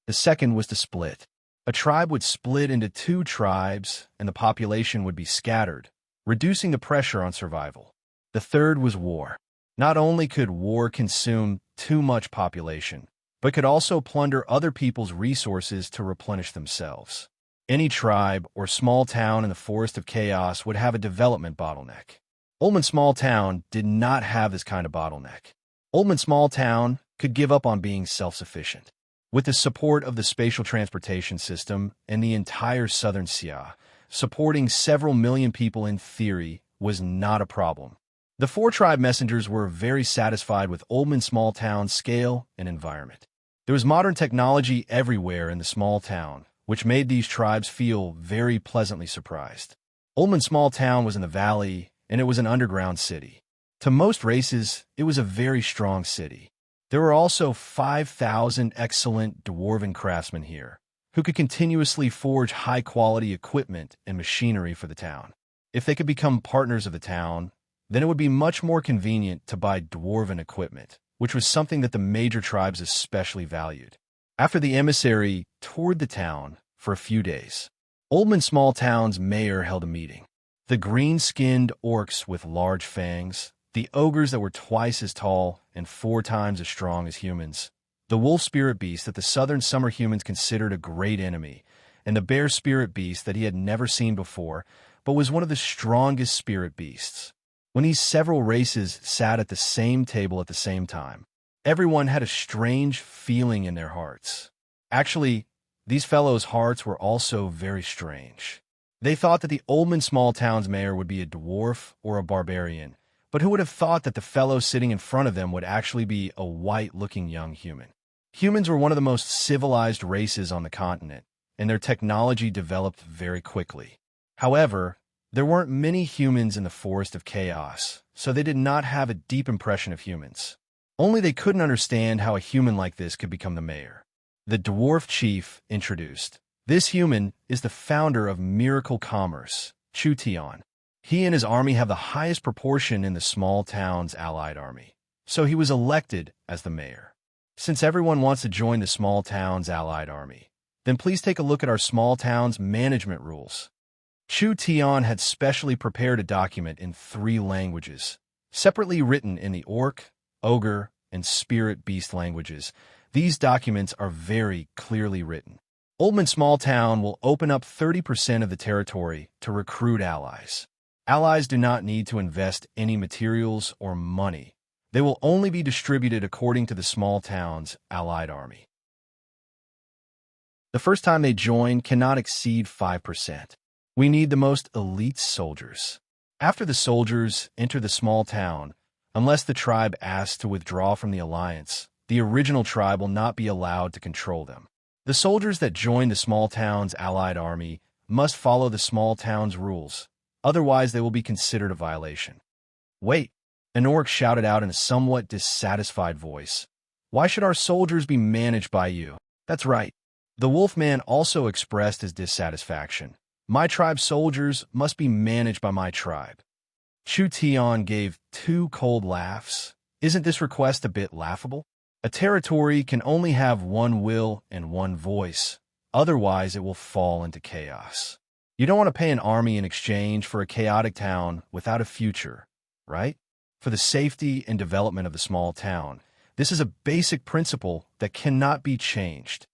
The second was to split. A tribe would split into 2 tribes, and the population would be scattered, reducing the pressure on survival. The third was war. Not only could war consume too much population, but could also plunder other people's resources to replenish themselves. Any tribe or small town in the forest of chaos would have a development bottleneck. Oldman Small Town did not have this kind of bottleneck. Oldman Small Town could give up on being self-sufficient. With the support of the spatial transportation system and the entire southern Sia, supporting several million people in theory was not a problem. The 4 tribe messengers were very satisfied with Oldman Small Town's scale and environment. There was modern technology everywhere in the small town, which made these tribes feel very pleasantly surprised. Oldman Small Town was in the valley, and it was an underground city. To most races, it was a very strong city. There were also 5,000 excellent dwarven craftsmen here, who could continuously forge high-quality equipment and machinery for the town. If they could become partners of the town, then it would be much more convenient to buy dwarven equipment, which was something that the major tribes especially valued. After the emissary toured the town for a few days, Oldman Small Town's mayor held a meeting. The green-skinned orcs with large fangs, the ogres that were twice as tall and 4 times as strong as humans, the wolf spirit beast that the southern summer humans considered a great enemy, and the bear spirit beast that he had never seen before, but was one of the strongest spirit beasts. When these several races sat at the same table at the same time, everyone had a strange feeling in their hearts. Actually, these fellows' hearts were also very strange. They thought that the Oldman small town's mayor would be a dwarf or a barbarian, but who would have thought that the fellow sitting in front of them would actually be a white-looking young human? Humans were one of the most civilized races on the continent, and their technology developed very quickly. However, there weren't many humans in the Forest of Chaos, so they did not have a deep impression of humans. Only they couldn't understand how a human like this could become the mayor. The dwarf chief introduced. This human is the founder of Miracle Commerce, Chu Tian. He and his army have the highest proportion in the small town's allied army, so he was elected as the mayor. Since everyone wants to join the small town's allied army, then please take a look at our small town's management rules. Chu Tian had specially prepared a document in 3 languages, separately written in the orc, ogre, and spirit beast languages. These documents are very clearly written. Oldman Small Town will open up 30% of the territory to recruit allies. Allies do not need to invest any materials or money. They will only be distributed according to the small town's allied army. The first time they join cannot exceed 5%. We need the most elite soldiers. After the soldiers enter the small town, unless the tribe asks to withdraw from the alliance, the original tribe will not be allowed to control them. The soldiers that join the small town's allied army must follow the small town's rules, otherwise they will be considered a violation. Wait, an orc shouted out in a somewhat dissatisfied voice. Why should our soldiers be managed by you? That's right. The wolfman also expressed his dissatisfaction. My tribe's soldiers must be managed by my tribe. Chu Tian gave 2 cold laughs. Isn't this request a bit laughable? A territory can only have 1 will and 1 voice. Otherwise, it will fall into chaos. You don't want to pay an army in exchange for a chaotic town without a future, right? For the safety and development of the small town, this is a basic principle that cannot be changed.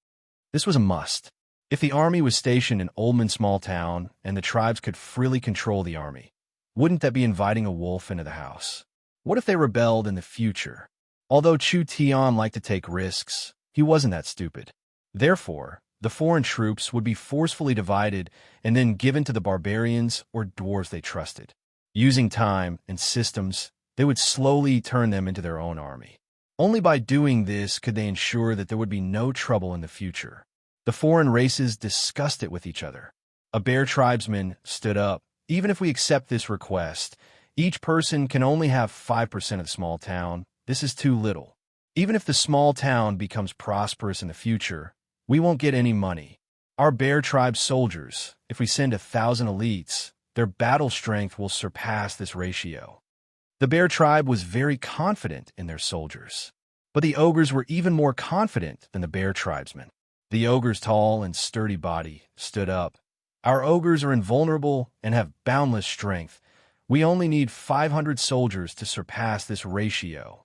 This was a must. If the army was stationed in Oldman Small Town and the tribes could freely control the army, wouldn't that be inviting a wolf into the house? What if they rebelled in the future? Although Chu Tian liked to take risks, he wasn't that stupid. Therefore, the foreign troops would be forcefully divided and then given to the barbarians or dwarves they trusted. Using time and systems, they would slowly turn them into their own army. Only by doing this could they ensure that there would be no trouble in the future. The foreign races discussed it with each other. A bear tribesman stood up. Even if we accept this request, each person can only have 5% of the small town. This is too little. Even if the small town becomes prosperous in the future, we won't get any money. Our bear tribe soldiers, if we send 1,000 elites, their battle strength will surpass this ratio. The bear tribe was very confident in their soldiers, but the ogres were even more confident than the bear tribesmen. The ogre's tall and sturdy body stood up. Our ogres are invulnerable and have boundless strength. We only need 500 soldiers to surpass this ratio.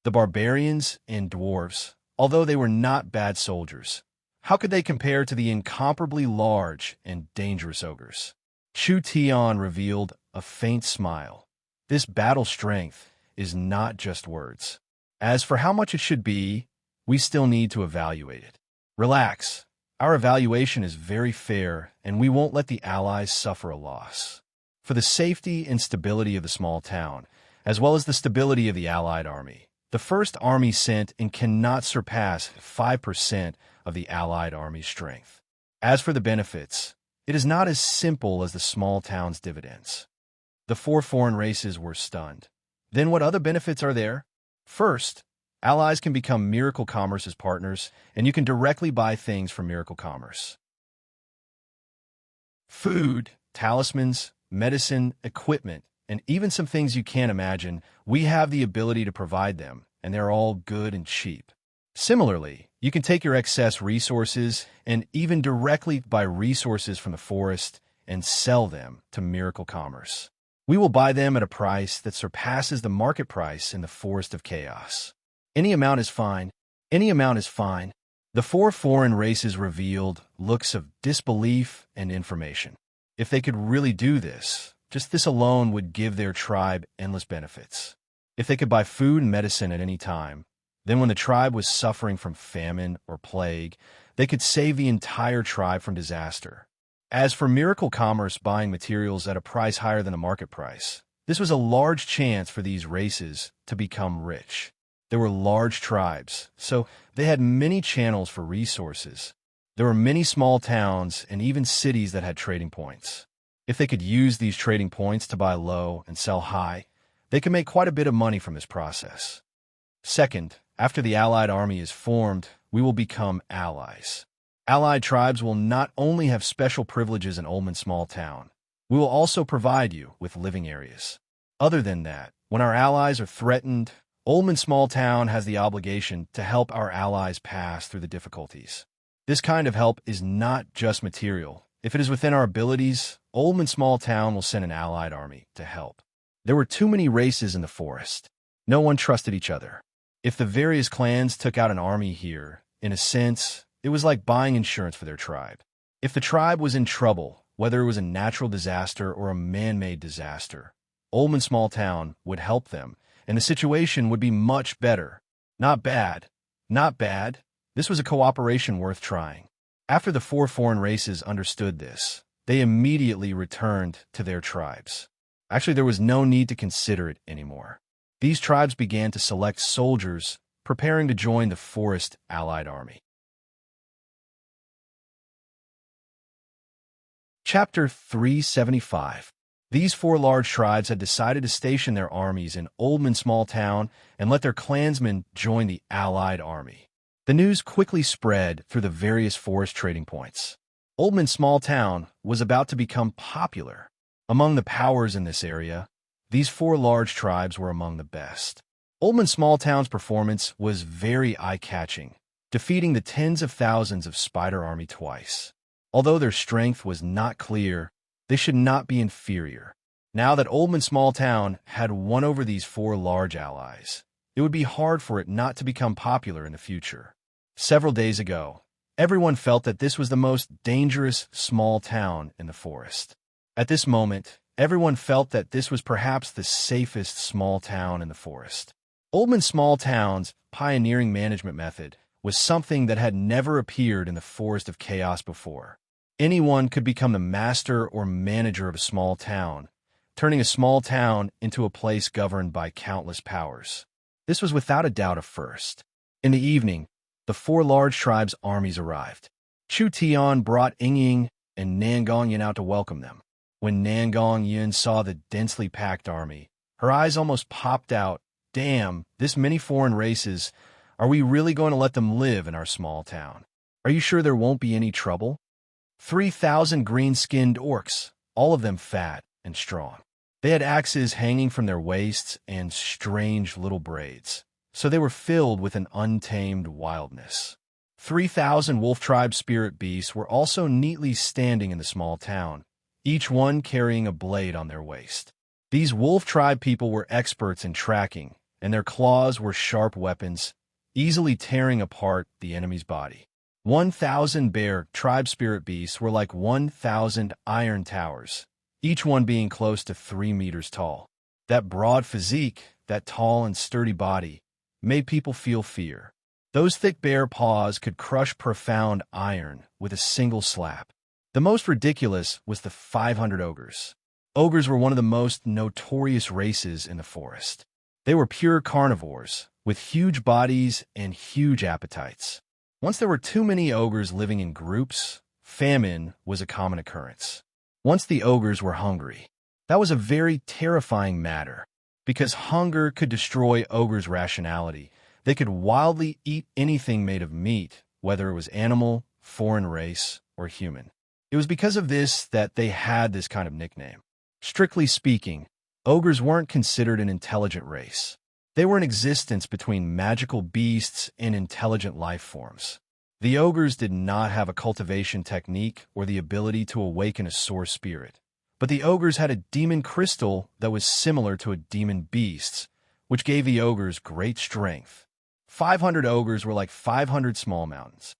The barbarians and dwarves, although they were not bad soldiers, how could they compare to the incomparably large and dangerous ogres? Chu Tian revealed a faint smile. This battle strength is not just words. As for how much it should be, we still need to evaluate it. Relax. Our evaluation is very fair, and we won't let the allies suffer a loss. For the safety and stability of the small town, as well as the stability of the allied army, the first army sent and cannot surpass 5% of the allied army's strength. As for the benefits, it is not as simple as the small town's dividends. The 4 foreign races were stunned. Then what other benefits are there? First, allies can become Miracle Commerce's partners, and you can directly buy things from Miracle Commerce. Food, talismans, medicine, equipment, and even some things you can't imagine, we have the ability to provide them, and they're all good and cheap. Similarly, you can take your excess resources and even directly buy resources from the forest and sell them to Miracle Commerce. We will buy them at a price that surpasses the market price in the Forest of Chaos. Any amount is fine. Any amount is fine. The four foreign races revealed looks of disbelief and information. If they could really do this, just this alone would give their tribe endless benefits. If they could buy food and medicine at any time, then when the tribe was suffering from famine or plague, they could save the entire tribe from disaster. As for miracle commerce buying materials at a price higher than the market price, this was a large chance for these races to become rich. There were large tribes, so they had many channels for resources. There were many small towns and even cities that had trading points. If they could use these trading points to buy low and sell high, they could make quite a bit of money from this process. Second, after the Allied army is formed, we will become allies. Allied tribes will not only have special privileges in Oldman Small Town, we will also provide you with living areas. Other than that, when our allies are threatened, Oldman Small Town has the obligation to help our allies pass through the difficulties. This kind of help is not just material. If it is within our abilities, Oldman Small Town will send an allied army to help. There were too many races in the forest. No one trusted each other. If the various clans took out an army here, in a sense, it was like buying insurance for their tribe. If the tribe was in trouble, whether it was a natural disaster or a man-made disaster, Oldman Small Town would help them, and the situation would be much better. Not bad. Not bad. This was a cooperation worth trying. After the four foreign races understood this, they immediately returned to their tribes. Actually, there was no need to consider it anymore. These tribes began to select soldiers preparing to join the Forest Allied Army. Chapter 375. These four large tribes had decided to station their armies in Oldman Small Town and let their clansmen join the Allied Army. The news quickly spread through the various forest trading points. Oldman Small Town was about to become popular. Among the powers in this area, these four large tribes were among the best. Oldman Small Town's performance was very eye-catching, defeating the tens of thousands of Spider Army twice. Although their strength was not clear, they should not be inferior. Now that Oldman Small Town had won over these four large allies, it would be hard for it not to become popular in the future. Several days ago, everyone felt that this was the most dangerous small town in the forest. At this moment, everyone felt that this was perhaps the safest small town in the forest. Oldman Small Town's pioneering management method was something that had never appeared in the Forest of Chaos before. Anyone could become the master or manager of a small town, turning a small town into a place governed by countless powers. This was without a doubt a first. In the evening, the four large tribes' armies arrived. Chu Tian brought Ying and Nangong Yin out to welcome them. When Nangong Yin saw the densely packed army, her eyes almost popped out. Damn, this many foreign races. Are we really going to let them live in our small town? Are you sure there won't be any trouble? 3,000 green-skinned orcs, all of them fat and strong. They had axes hanging from their waists and strange little braids, so they were filled with an untamed wildness. 3,000 wolf tribe spirit beasts were also neatly standing in the small town, each one carrying a blade on their waist. These wolf tribe people were experts in tracking, and their claws were sharp weapons, easily tearing apart the enemy's body. 1,000 bear tribe spirit beasts were like 1,000 iron towers, each one being close to 3 meters tall. That broad physique, that tall and sturdy body, made people feel fear. Those thick bear paws could crush profound iron with a single slap. The most ridiculous was the 500 ogres. Ogres were one of the most notorious races in the forest. They were pure carnivores, with huge bodies and huge appetites. Once there were too many ogres living in groups, famine was a common occurrence. Once the ogres were hungry, that was a very terrifying matter. Because hunger could destroy ogres' rationality, they could wildly eat anything made of meat, whether it was animal, foreign race, or human. It was because of this that they had this kind of nickname. Strictly speaking, ogres weren't considered an intelligent race. They were an existence between magical beasts and intelligent life forms. The ogres did not have a cultivation technique or the ability to awaken a source spirit, but the ogres had a demon crystal that was similar to a demon beast's, which gave the ogres great strength. 500 ogres were like 500 small mountains.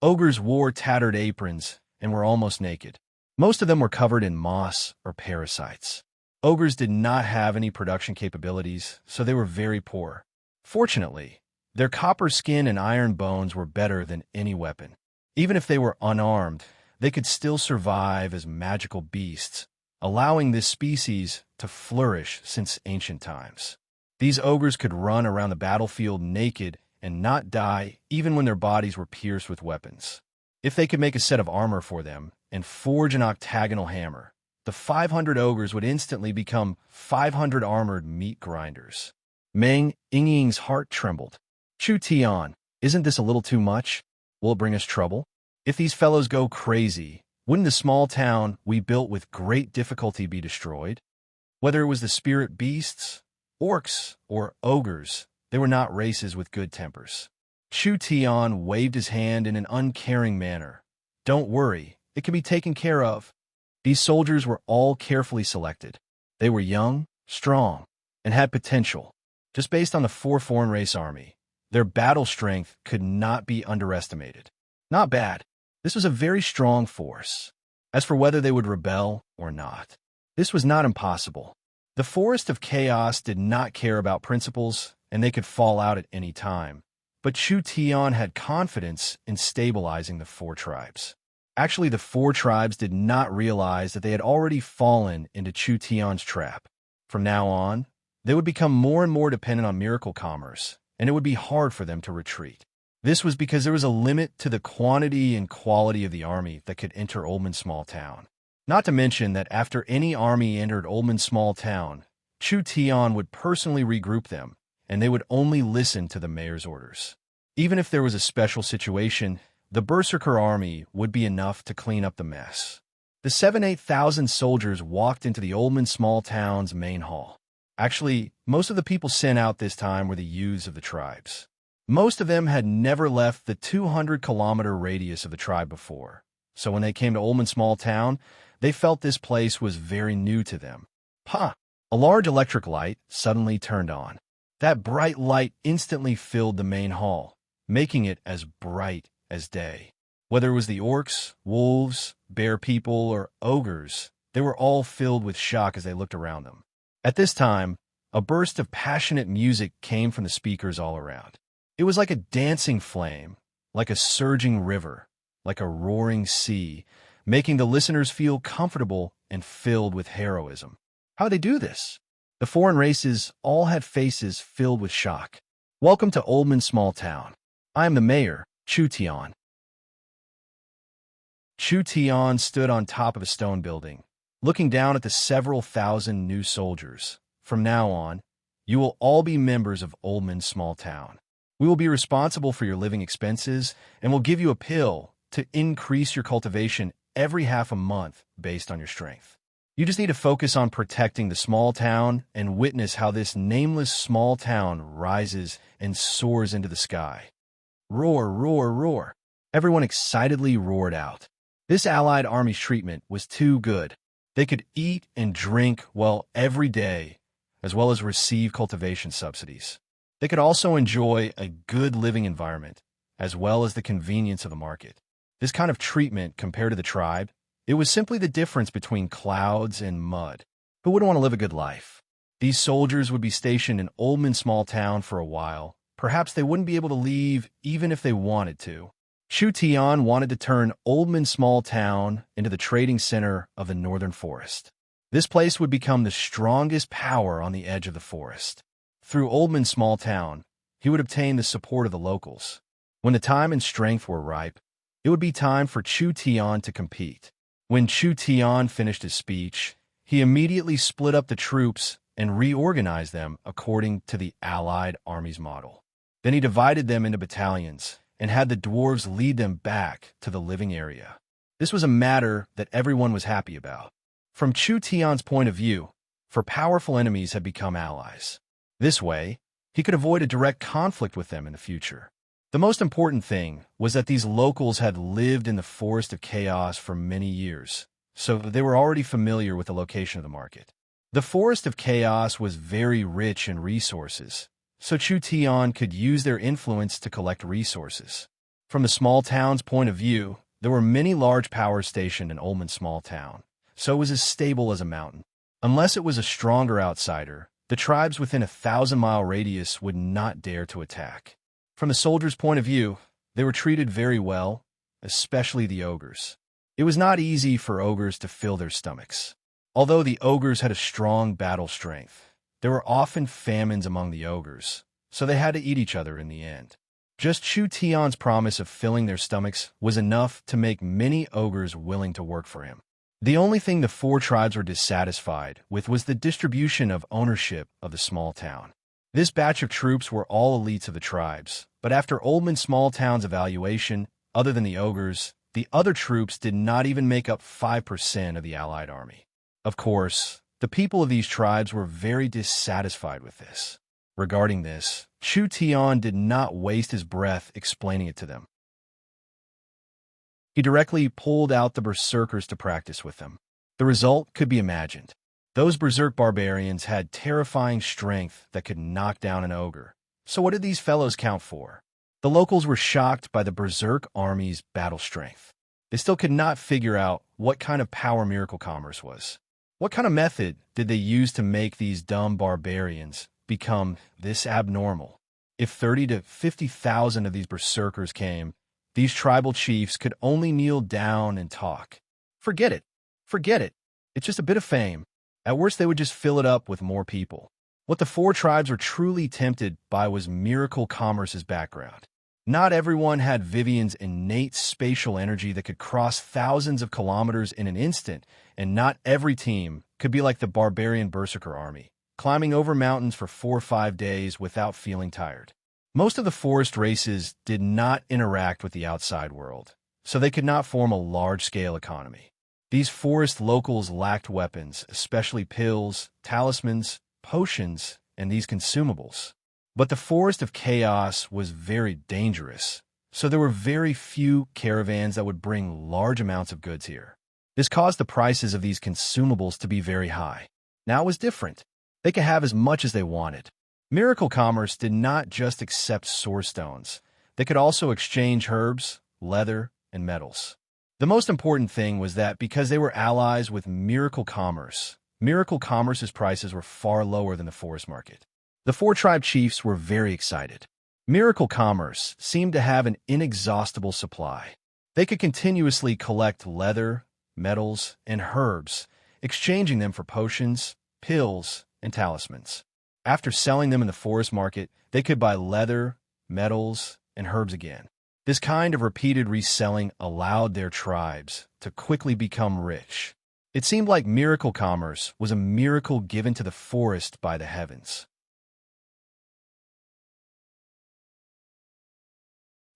Ogres wore tattered aprons and were almost naked. Most of them were covered in moss or parasites. Ogres did not have any production capabilities, so they were very poor. Fortunately, their copper skin and iron bones were better than any weapon. Even if they were unarmed, they could still survive as magical beasts, allowing this species to flourish since ancient times. These ogres could run around the battlefield naked and not die even when their bodies were pierced with weapons. If they could make a set of armor for them and forge an octagonal hammer, the 500 ogres would instantly become 500 armored meat grinders. Meng Yingying's heart trembled. Chu Tian, isn't this a little too much? Will it bring us trouble? If these fellows go crazy, wouldn't the small town we built with great difficulty be destroyed? Whether it was the spirit beasts, orcs, or ogres, they were not races with good tempers. Chu Tian waved his hand in an uncaring manner. Don't worry, it can be taken care of. These soldiers were all carefully selected. They were young, strong, and had potential. Just based on the 4 foreign race army, their battle strength could not be underestimated. Not bad. This was a very strong force. As for whether they would rebel or not, this was not impossible. The Forest of Chaos did not care about principles, and they could fall out at any time. But Chu Tian had confidence in stabilizing the 4 tribes. Actually, the 4 tribes did not realize that they had already fallen into Chu Tian's trap. From now on, they would become more and more dependent on miracle commerce, and it would be hard for them to retreat. This was because there was a limit to the quantity and quality of the army that could enter Oldman Small Town. Not to mention that after any army entered Oldman Small Town, Chu Tian would personally regroup them, and they would only listen to the mayor's orders. Even if there was a special situation, the Berserker army would be enough to clean up the mess. The 7,000-8,000 soldiers walked into the Oldman Small Town's main hall. Actually, most of the people sent out this time were the youths of the tribes. Most of them had never left the 200-kilometer radius of the tribe before, so when they came to Oldman Small Town, they felt this place was very new to them. Ha! A large electric light suddenly turned on. That bright light instantly filled the main hall, making it as bright as day. Whether it was the orcs, wolves, bear people, or ogres, they were all filled with shock as they looked around them. At this time, a burst of passionate music came from the speakers all around. It was like a dancing flame, like a surging river, like a roaring sea, making the listeners feel comfortable and filled with heroism. How'd they do this? The foreign races all had faces filled with shock. Welcome to Oldman Small Town. I am the mayor, Chu Tian. Chu Tian stood on top of a stone building, looking down at the several thousand new soldiers. From now on, you will all be members of Oldman Small Town. We will be responsible for your living expenses and will give you a pill to increase your cultivation every half a month based on your strength. You just need to focus on protecting the small town and witness how this nameless small town rises and soars into the sky. Roar, roar, roar. Everyone excitedly roared out. This allied army's treatment was too good. They could eat and drink well every day, as well as receive cultivation subsidies. They could also enjoy a good living environment, as well as the convenience of the market. This kind of treatment, compared to the tribe, it was simply the difference between clouds and mud. Who wouldn't want to live a good life? These soldiers would be stationed in Oldman Small Town for a while. Perhaps they wouldn't be able to leave even if they wanted to. Chu Tian wanted to turn Oldman Small Town into the trading center of the Northern Forest. This place would become the strongest power on the edge of the forest. Through Oldman Small Town, he would obtain the support of the locals. When the time and strength were ripe, it would be time for Chu Tian to compete. When Chu Tian finished his speech, he immediately split up the troops and reorganized them according to the Allied Army's model. Then he divided them into battalions and had the dwarves lead them back to the living area. This was a matter that everyone was happy about. From Chu Tian's point of view, for powerful enemies had become allies. This way, he could avoid a direct conflict with them in the future. The most important thing was that these locals had lived in the Forest of Chaos for many years, so they were already familiar with the location of the market. The Forest of Chaos was very rich in resources, so Chu Tian could use their influence to collect resources. From the small town's point of view, there were many large powers stationed in Ullman's small town, so it was as stable as a mountain. Unless it was a stronger outsider, the tribes within a 1,000-mile radius would not dare to attack. From the soldiers' point of view, they were treated very well, especially the ogres. It was not easy for ogres to fill their stomachs. Although the ogres had a strong battle strength, there were often famines among the ogres, so they had to eat each other in the end. Just Chu Tian's promise of filling their stomachs was enough to make many ogres willing to work for him. The only thing the four tribes were dissatisfied with was the distribution of ownership of the small town. This batch of troops were all elites of the tribes, but after Ullman's small town's evaluation, other than the ogres, the other troops did not even make up 5% of the allied army. Of course, the people of these tribes were very dissatisfied with this. Regarding this, Chu Tian did not waste his breath explaining it to them. He directly pulled out the berserkers to practice with them. The result could be imagined. Those berserk barbarians had terrifying strength that could knock down an ogre. So what did these fellows count for? The locals were shocked by the berserk army's battle strength. They still could not figure out what kind of power miracle commerce was. What kind of method did they use to make these dumb barbarians become this abnormal? If 30 to 50,000 of these berserkers came, these tribal chiefs could only kneel down and talk. Forget it. Forget it. It's just a bit of fame. At worst, they would just fill it up with more people. What the four tribes were truly tempted by was miracle commerce's background. Not everyone had Vivian's innate spatial energy that could cross thousands of kilometers in an instant, and not every team could be like the barbarian berserker army, climbing over mountains for 4 or 5 days without feeling tired. Most of the forest races did not interact with the outside world, so they could not form a large-scale economy. These forest locals lacked weapons, especially pills, talismans, potions, and these consumables. But the forest of chaos was very dangerous, so there were very few caravans that would bring large amounts of goods here. This caused the prices of these consumables to be very high. Now it was different. They could have as much as they wanted. Miracle commerce did not just accept source stones. They could also exchange herbs, leather, and metals. The most important thing was that because they were allies with Miracle Commerce's prices were far lower than the forest market. The four tribe chiefs were very excited. Miracle Commerce seemed to have an inexhaustible supply. They could continuously collect leather, metals, and herbs, exchanging them for potions, pills, and talismans. After selling them in the forest market, they could buy leather, metals, and herbs again. This kind of repeated reselling allowed their tribes to quickly become rich. It seemed like miracle commerce was a miracle given to the forest by the heavens.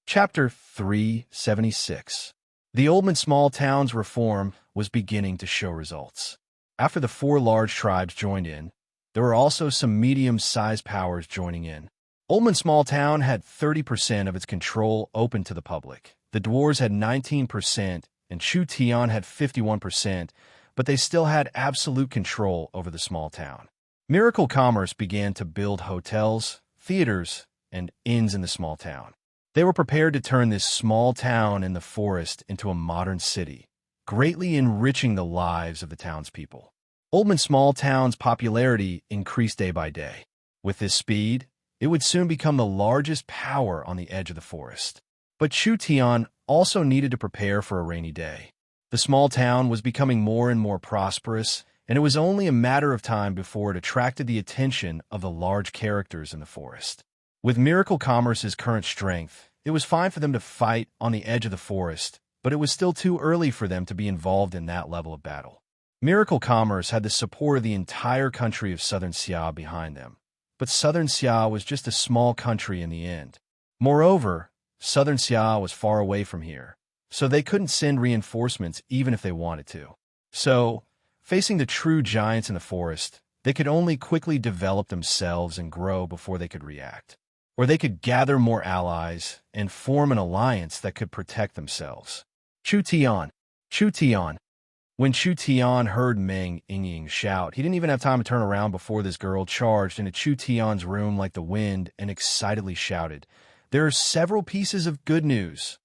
Chapter 376. The Ullman small town's reform was beginning to show results. After the four large tribes joined in, there were also some medium-sized powers joining in. Ullman small town had 30% of its control open to the public. The dwarves had 19% and Chu Tian had 51%, but they still had absolute control over the small town. Miracle Commerce began to build hotels, theaters, and inns in the small town. They were prepared to turn this small town in the forest into a modern city, greatly enriching the lives of the townspeople. Ullman small town's popularity increased day by day. With this speed, it would soon become the largest power on the edge of the forest. But Chu Tian also needed to prepare for a rainy day. The small town was becoming more and more prosperous, and it was only a matter of time before it attracted the attention of the large characters in the forest. With Miracle Commerce's current strength, it was fine for them to fight on the edge of the forest, but it was still too early for them to be involved in that level of battle. Miracle Commerce had the support of the entire country of Southern Xia behind them, but Southern Xia was just a small country in the end. Moreover, Southern Xia was far away from here, so they couldn't send reinforcements even if they wanted to. So, facing the true giants in the forest, they could only quickly develop themselves and grow before they could react. Or they could gather more allies and form an alliance that could protect themselves. Chu Tian. When Chu Tian heard Meng Yingying shout, he didn't even have time to turn around before this girl charged into Chu Tian's room like the wind and excitedly shouted, "There are several pieces of good news.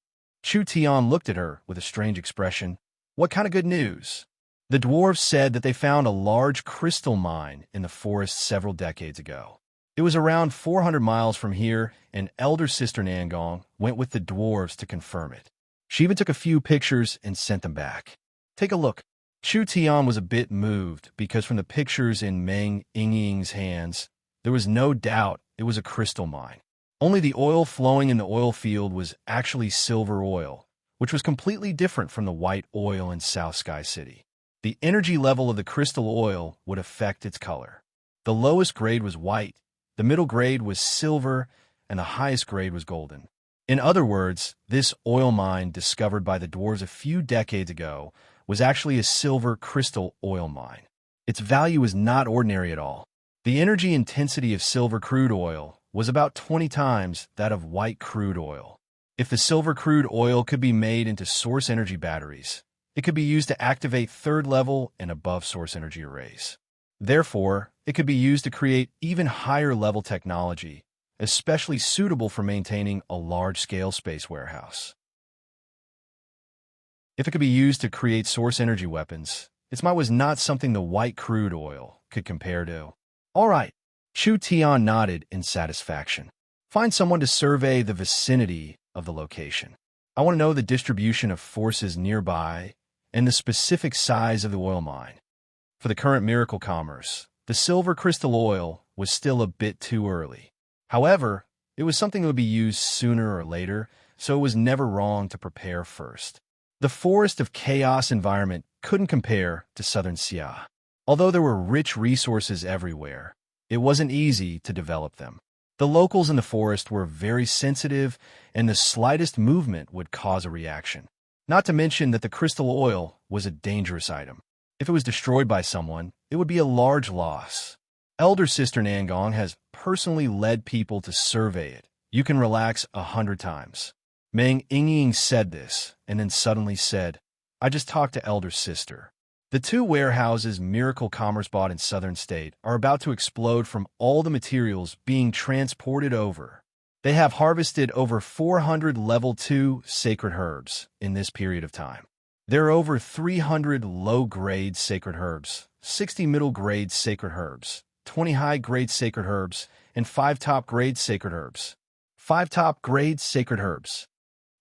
Chu Tian looked at her with a strange expression. What kind of good news? The dwarves said that they found a large crystal mine in the forest several decades ago. It was around 400 miles from here, and elder sister Nangong went with the dwarves to confirm it. She even took a few pictures and sent them back. Take a look. Chu Tian was a bit moved because from the pictures in Meng Yingying's hands, there was no doubt it was a crystal mine. Only the oil flowing in the oil field was actually silver oil, which was completely different from the white oil in South Sky City. The energy level of the crystal oil would affect its color. The lowest grade was white, the middle grade was silver, and the highest grade was golden. In other words, this oil mine discovered by the dwarves a few decades ago was actually a silver crystal oil mine. Its value is not ordinary at all. The energy intensity of silver crude oil was about 20 times that of white crude oil. If the silver crude oil could be made into source energy batteries, it could be used to activate third-level and above source energy arrays. Therefore, it could be used to create even higher-level technology, especially suitable for maintaining a large-scale space warehouse. If it could be used to create source energy weapons, its might was not something the white crude oil could compare to. All right. Chu Tian nodded in satisfaction. Find someone to survey the vicinity of the location. I want to know the distribution of forces nearby and the specific size of the oil mine. For the current miracle commerce, the silver crystal oil was still a bit too early. However, it was something that would be used sooner or later, so it was never wrong to prepare first. The forest of chaos environment couldn't compare to southern Xia. Although there were rich resources everywhere, it wasn't easy to develop them. The locals in the forest were very sensitive, and the slightest movement would cause a reaction. Not to mention that the crystal oil was a dangerous item. If it was destroyed by someone, it would be a large loss. Elder Sister Nangong has personally led people to survey it. You can relax 100 times. Meng Yingying said this, and then suddenly said, I just talked to Elder Sister. The 2 warehouses Miracle Commerce bought in Southern State are about to explode from all the materials being transported over. They have harvested over 400 level 2 sacred herbs in this period of time. There are over 300 low-grade sacred herbs, 60 middle-grade sacred herbs, 20 high-grade sacred herbs, and 5 top-grade sacred herbs. 5 top-grade sacred herbs.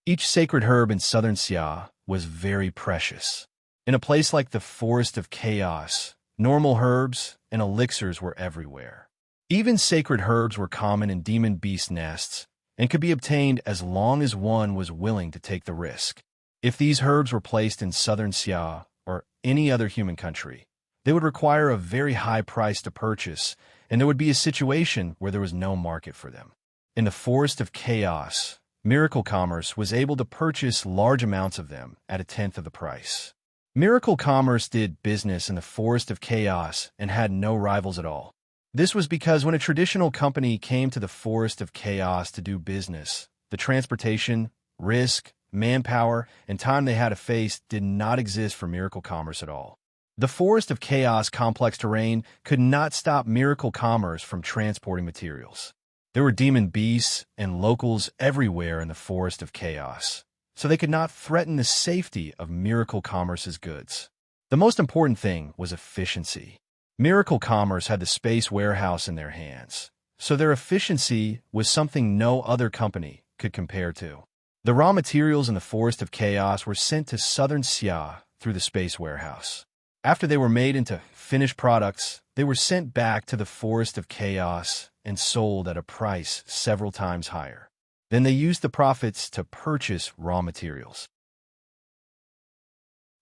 Each sacred herb in Southern Xia was very precious. In a place like the Forest of Chaos, normal herbs and elixirs were everywhere. Even sacred herbs were common in demon beast nests and could be obtained as long as one was willing to take the risk. If these herbs were placed in Southern Xia or any other human country, they would require a very high price to purchase, and there would be a situation where there was no market for them. In the Forest of Chaos, Miracle Commerce was able to purchase large amounts of them at 1/10 of the price. Miracle Commerce did business in the Forest of Chaos and had no rivals at all. This was because when a traditional company came to the Forest of Chaos to do business, the transportation, risk, manpower, and time they had to face did not exist for Miracle Commerce at all. The Forest of Chaos complex terrain could not stop Miracle Commerce from transporting materials. There were demon beasts and locals everywhere in the Forest of Chaos, so they could not threaten the safety of Miracle Commerce's goods. The most important thing was efficiency. Miracle Commerce had the space warehouse in their hands, so their efficiency was something no other company could compare to. The raw materials in the Forest of Chaos were sent to Southern Xia through the space warehouse. After they were made into finished products, they were sent back to the Forest of Chaos and sold at a price several times higher. Then they used the profits to purchase raw materials.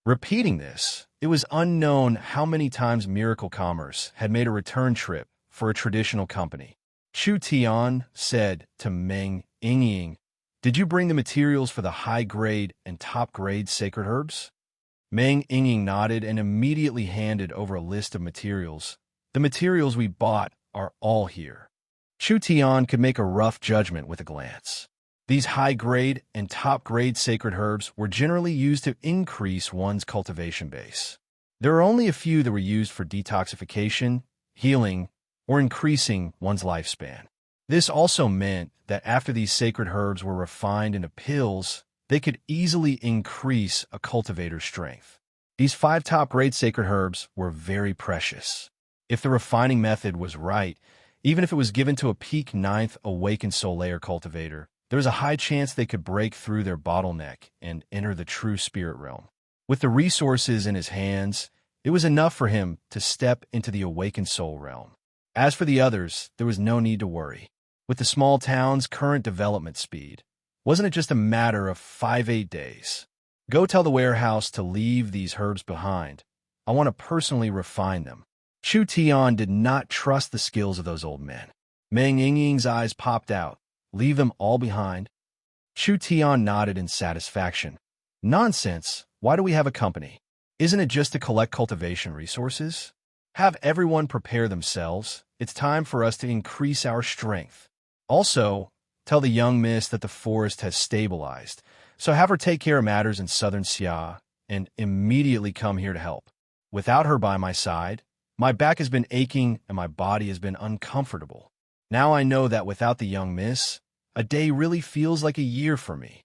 Repeating this, it was unknown how many times Miracle Commerce had made a return trip for a traditional company. Chu Tian said to Meng Yingying, "Did you bring the materials for the high-grade and top-grade sacred herbs?" Meng Yingying nodded and immediately handed over a list of materials. "The materials we bought are all here." Chu Tian could make a rough judgment with a glance. These high-grade and top-grade sacred herbs were generally used to increase one's cultivation base. There are only a few that were used for detoxification, healing, or increasing one's lifespan. This also meant that after these sacred herbs were refined into pills, they could easily increase a cultivator's strength. These 5 top-grade sacred herbs were very precious. If the refining method was right, even if it was given to a peak 9th awakened soul layer cultivator, there was a high chance they could break through their bottleneck and enter the true spirit realm. With the resources in his hands, it was enough for him to step into the awakened soul realm. As for the others, there was no need to worry. With the small town's current development speed, wasn't it just a matter of 5-8 days? Go tell the warehouse to leave these herbs behind. I want to personally refine them. Chu Tian did not trust the skills of those old men. Meng Yingying's eyes popped out. Leave them all behind? Chu Tian nodded in satisfaction. Nonsense. Why do we have a company? Isn't it just to collect cultivation resources? Have everyone prepare themselves. It's time for us to increase our strength. Also, tell the young miss that the forest has stabilized, so have her take care of matters in southern Xia and immediately come here to help. Without her by my side, my back has been aching and my body has been uncomfortable. Now I know that without the young miss, a day really feels like a year for me.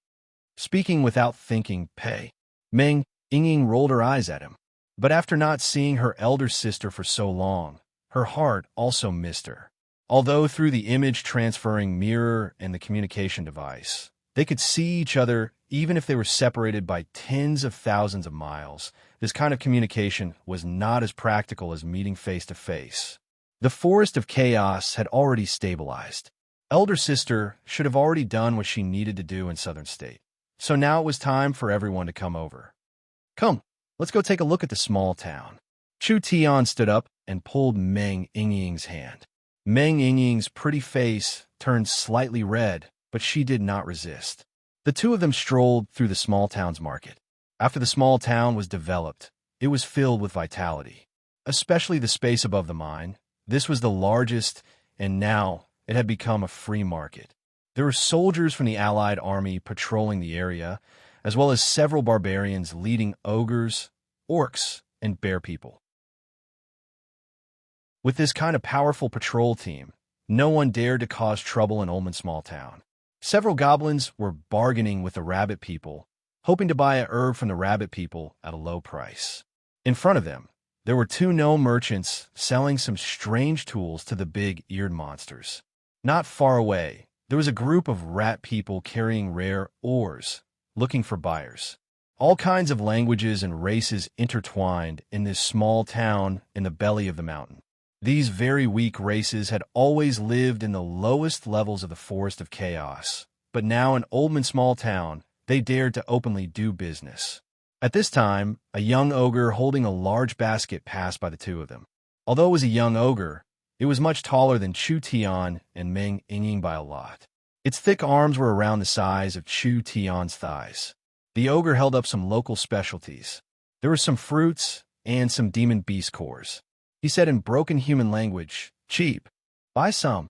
Speaking without thinking, Pei. Meng Yingying rolled her eyes at him. But after not seeing her elder sister for so long, her heart also missed her. Although through the image-transferring mirror and the communication device, they could see each other even if they were separated by tens of thousands of miles, this kind of communication was not as practical as meeting face-to-face. The forest of chaos had already stabilized. Elder sister should have already done what she needed to do in Southern State. So now it was time for everyone to come over. Come, let's go take a look at the small town. Chu Tian stood up and pulled Meng Yingying's hand. Meng Yingying's pretty face turned slightly red, but she did not resist. The two of them strolled through the small town's market. After the small town was developed, it was filled with vitality. Especially the space above the mine. This was the largest, and now it had become a free market. There were soldiers from the Allied army patrolling the area, as well as several barbarians leading ogres, orcs, and bear people. With this kind of powerful patrol team, no one dared to cause trouble in Ullman Small Town. Several goblins were bargaining with the rabbit people, hoping to buy a herb from the rabbit people at a low price. In front of them, there were 2 gnome merchants selling some strange tools to the big-eared monsters. Not far away, there was a group of rat people carrying rare ores, looking for buyers. All kinds of languages and races intertwined in this small town in the belly of the mountain. These very weak races had always lived in the lowest levels of the Forest of Chaos, but now in Ullman Small Town, they dared to openly do business. At this time, a young ogre holding a large basket passed by the two of them. Although it was a young ogre, it was much taller than Chu Tian and Meng Yingying by a lot. Its thick arms were around the size of Chu Tian's thighs. The ogre held up some local specialties. There were some fruits and some demon beast cores. He said in broken human language, "Cheap. Buy some."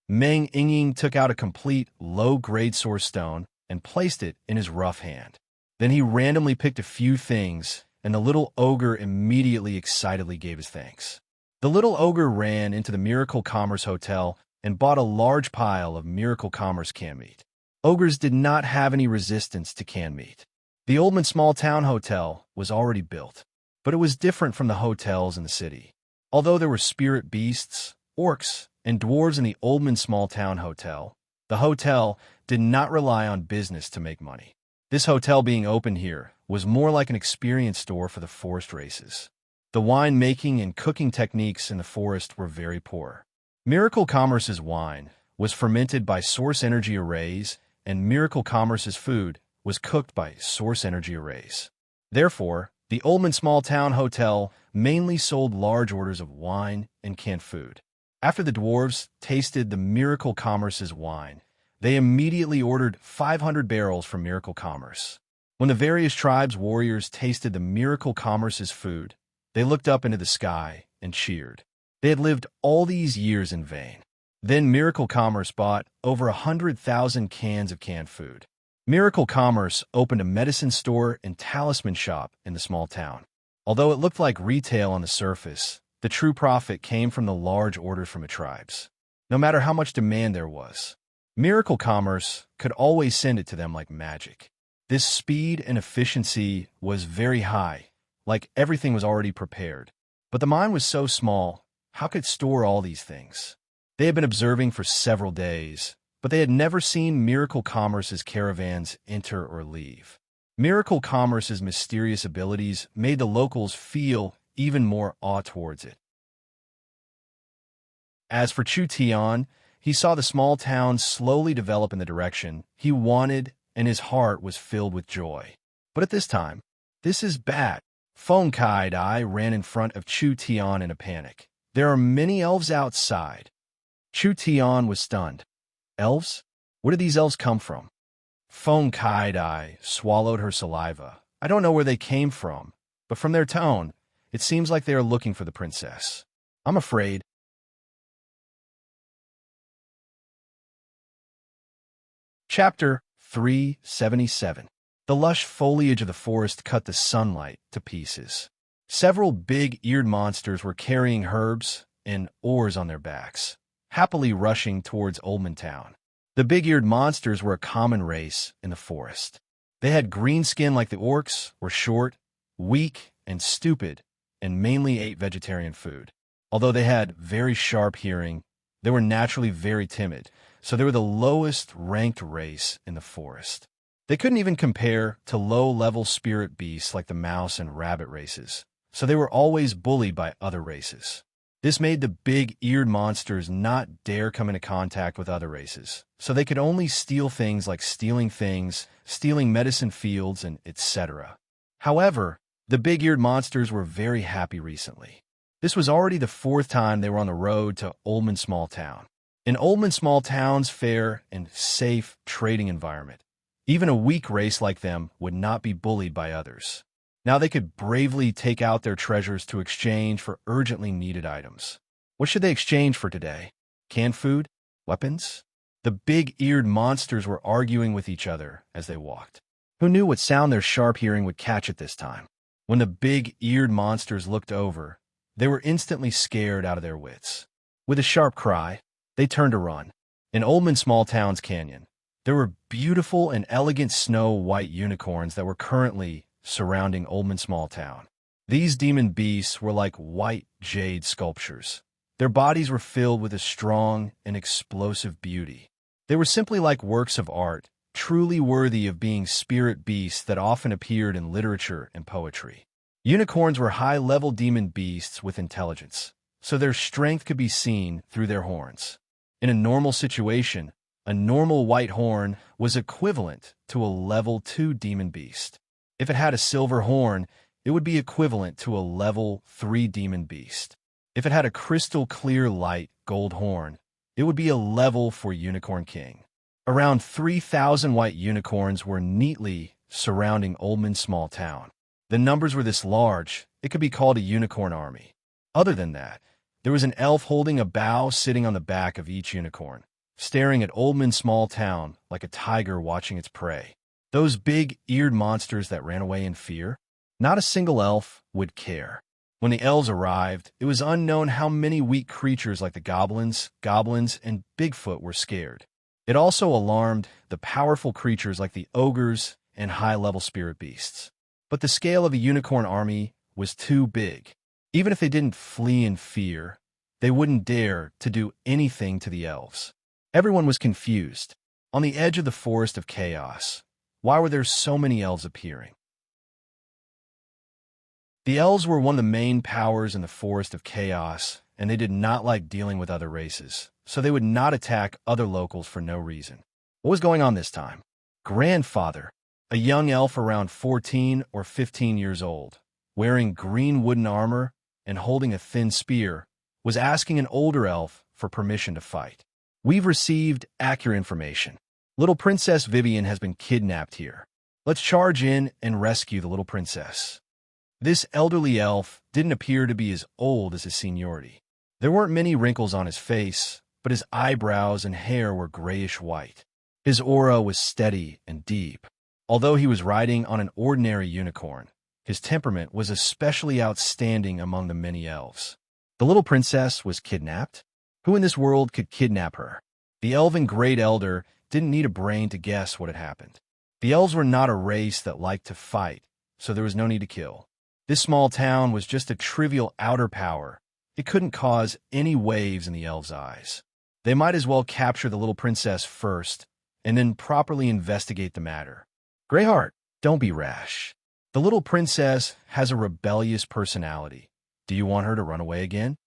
Meng Yingying took out a complete low-grade source stone and placed it in his rough hand. Then he randomly picked a few things, and the little ogre immediately excitedly gave his thanks. The little ogre ran into the Miracle Commerce Hotel and bought a large pile of Miracle Commerce canned meat. Ogres did not have any resistance to canned meat. The Oldman Small Town Hotel was already built, but it was different from the hotels in the city. Although there were spirit beasts, orcs, and dwarves in the Oldman Small Town Hotel, the hotel did not rely on business to make money. This hotel being open here was more like an experience store for the forest races. The wine-making and cooking techniques in the forest were very poor. Miracle Commerce's wine was fermented by source energy arrays, and Miracle Commerce's food was cooked by source energy arrays. Therefore, the Oldman Small Town Hotel mainly sold large orders of wine and canned food. After the dwarves tasted the Miracle Commerce's wine, they immediately ordered 500 barrels from Miracle Commerce. When the various tribes' warriors tasted the Miracle Commerce's food, they looked up into the sky and cheered. They had lived all these years in vain. Then Miracle Commerce bought over 100,000 cans of canned food. Miracle Commerce opened a medicine store and talisman shop in the small town. Although it looked like retail on the surface, the true profit came from the large orders from the tribes. No matter how much demand there was, Miracle Commerce could always send it to them like magic. This speed and efficiency was very high, like everything was already prepared. But the mine was so small, how could it store all these things? They had been observing for several days, but they had never seen Miracle Commerce's caravans enter or leave. Miracle Commerce's mysterious abilities made the locals feel even more awe towards it. As for Chu Tian, he saw the small town slowly develop in the direction he wanted, and his heart was filled with joy. But at this time, this is bad. Feng Kai-dai ran in front of Chu Tian in a panic. There are many elves outside. Chu Tian was stunned. Elves? Where did these elves come from? Feng Kai-dai swallowed her saliva. I don't know where they came from, but from their tone, it seems like they are looking for the princess. I'm afraid. Chapter 377. The lush foliage of the forest cut the sunlight to pieces. Several big-eared monsters were carrying herbs and oars on their backs, happily rushing towards Oldman Town. The big-eared monsters were a common race in the forest. They had green skin like the orcs, were short, weak, and stupid, and mainly ate vegetarian food. Although they had very sharp hearing, they were naturally very timid, so they were the lowest-ranked race in the forest. They couldn't even compare to low-level spirit beasts like the mouse and rabbit races, so they were always bullied by other races. This made the big-eared monsters not dare come into contact with other races, so they could only steal things like stealing medicine fields, and etc. However, the big-eared monsters were very happy recently. This was already the fourth time they were on the road to Oldman Small Town. In Oldman Small Town's fair and safe trading environment, even a weak race like them would not be bullied by others. Now they could bravely take out their treasures to exchange for urgently needed items. What should they exchange for today? Canned food? Weapons? The big-eared monsters were arguing with each other as they walked. Who knew what sound their sharp hearing would catch at this time? When the big-eared monsters looked over, they were instantly scared out of their wits. With a sharp cry, they turned to run. In Oldman Small Town's canyon, there were beautiful and elegant snow-white unicorns that were currently surrounding Oldman Small Town. These demon beasts were like white jade sculptures. Their bodies were filled with a strong and explosive beauty. They were simply like works of art, truly worthy of being spirit beasts that often appeared in literature and poetry. Unicorns were high-level demon beasts with intelligence, so their strength could be seen through their horns. In a normal situation, a normal white horn was equivalent to a level 2 demon beast. If it had a silver horn, it would be equivalent to a level 3 demon beast. If it had a crystal clear light gold horn, it would be a level 4 unicorn king. Around 3,000 white unicorns were neatly surrounding Oldman Small Town. The numbers were this large, it could be called a unicorn army. Other than that, there was an elf holding a bough sitting on the back of each unicorn, staring at Oldman Small Town like a tiger watching its prey. Those big-eared monsters that ran away in fear, not a single elf would care. When the elves arrived, it was unknown how many weak creatures like the goblins, and Bigfoot were scared. It also alarmed the powerful creatures like the ogres and high-level spirit beasts. But the scale of a unicorn army was too big. Even if they didn't flee in fear, they wouldn't dare to do anything to the elves. Everyone was confused. On the edge of the forest of chaos, why were there so many elves appearing? The elves were one of the main powers in the forest of chaos, and they did not like dealing with other races, so they would not attack other locals for no reason. What was going on this time? Grandfather, a young elf around 14 or 15 years old, wearing green wooden armor and holding a thin spear, was asking an older elf for permission to fight. We've received accurate information. Little Princess Vivian has been kidnapped here. Let's charge in and rescue the little princess. This elderly elf didn't appear to be as old as his seniority. There weren't many wrinkles on his face, but his eyebrows and hair were grayish-white. His aura was steady and deep. Although he was riding on an ordinary unicorn, his temperament was especially outstanding among the many elves. The little princess was kidnapped? Who in this world could kidnap her? The elven great elder didn't need a brain to guess what had happened. The elves were not a race that liked to fight, so there was no need to kill. This small town was just a trivial outer power. It couldn't cause any waves in the elves' eyes. They might as well capture the little princess first, and then properly investigate the matter. Greyheart, don't be rash. The little princess has a rebellious personality. Do you want her to run away again?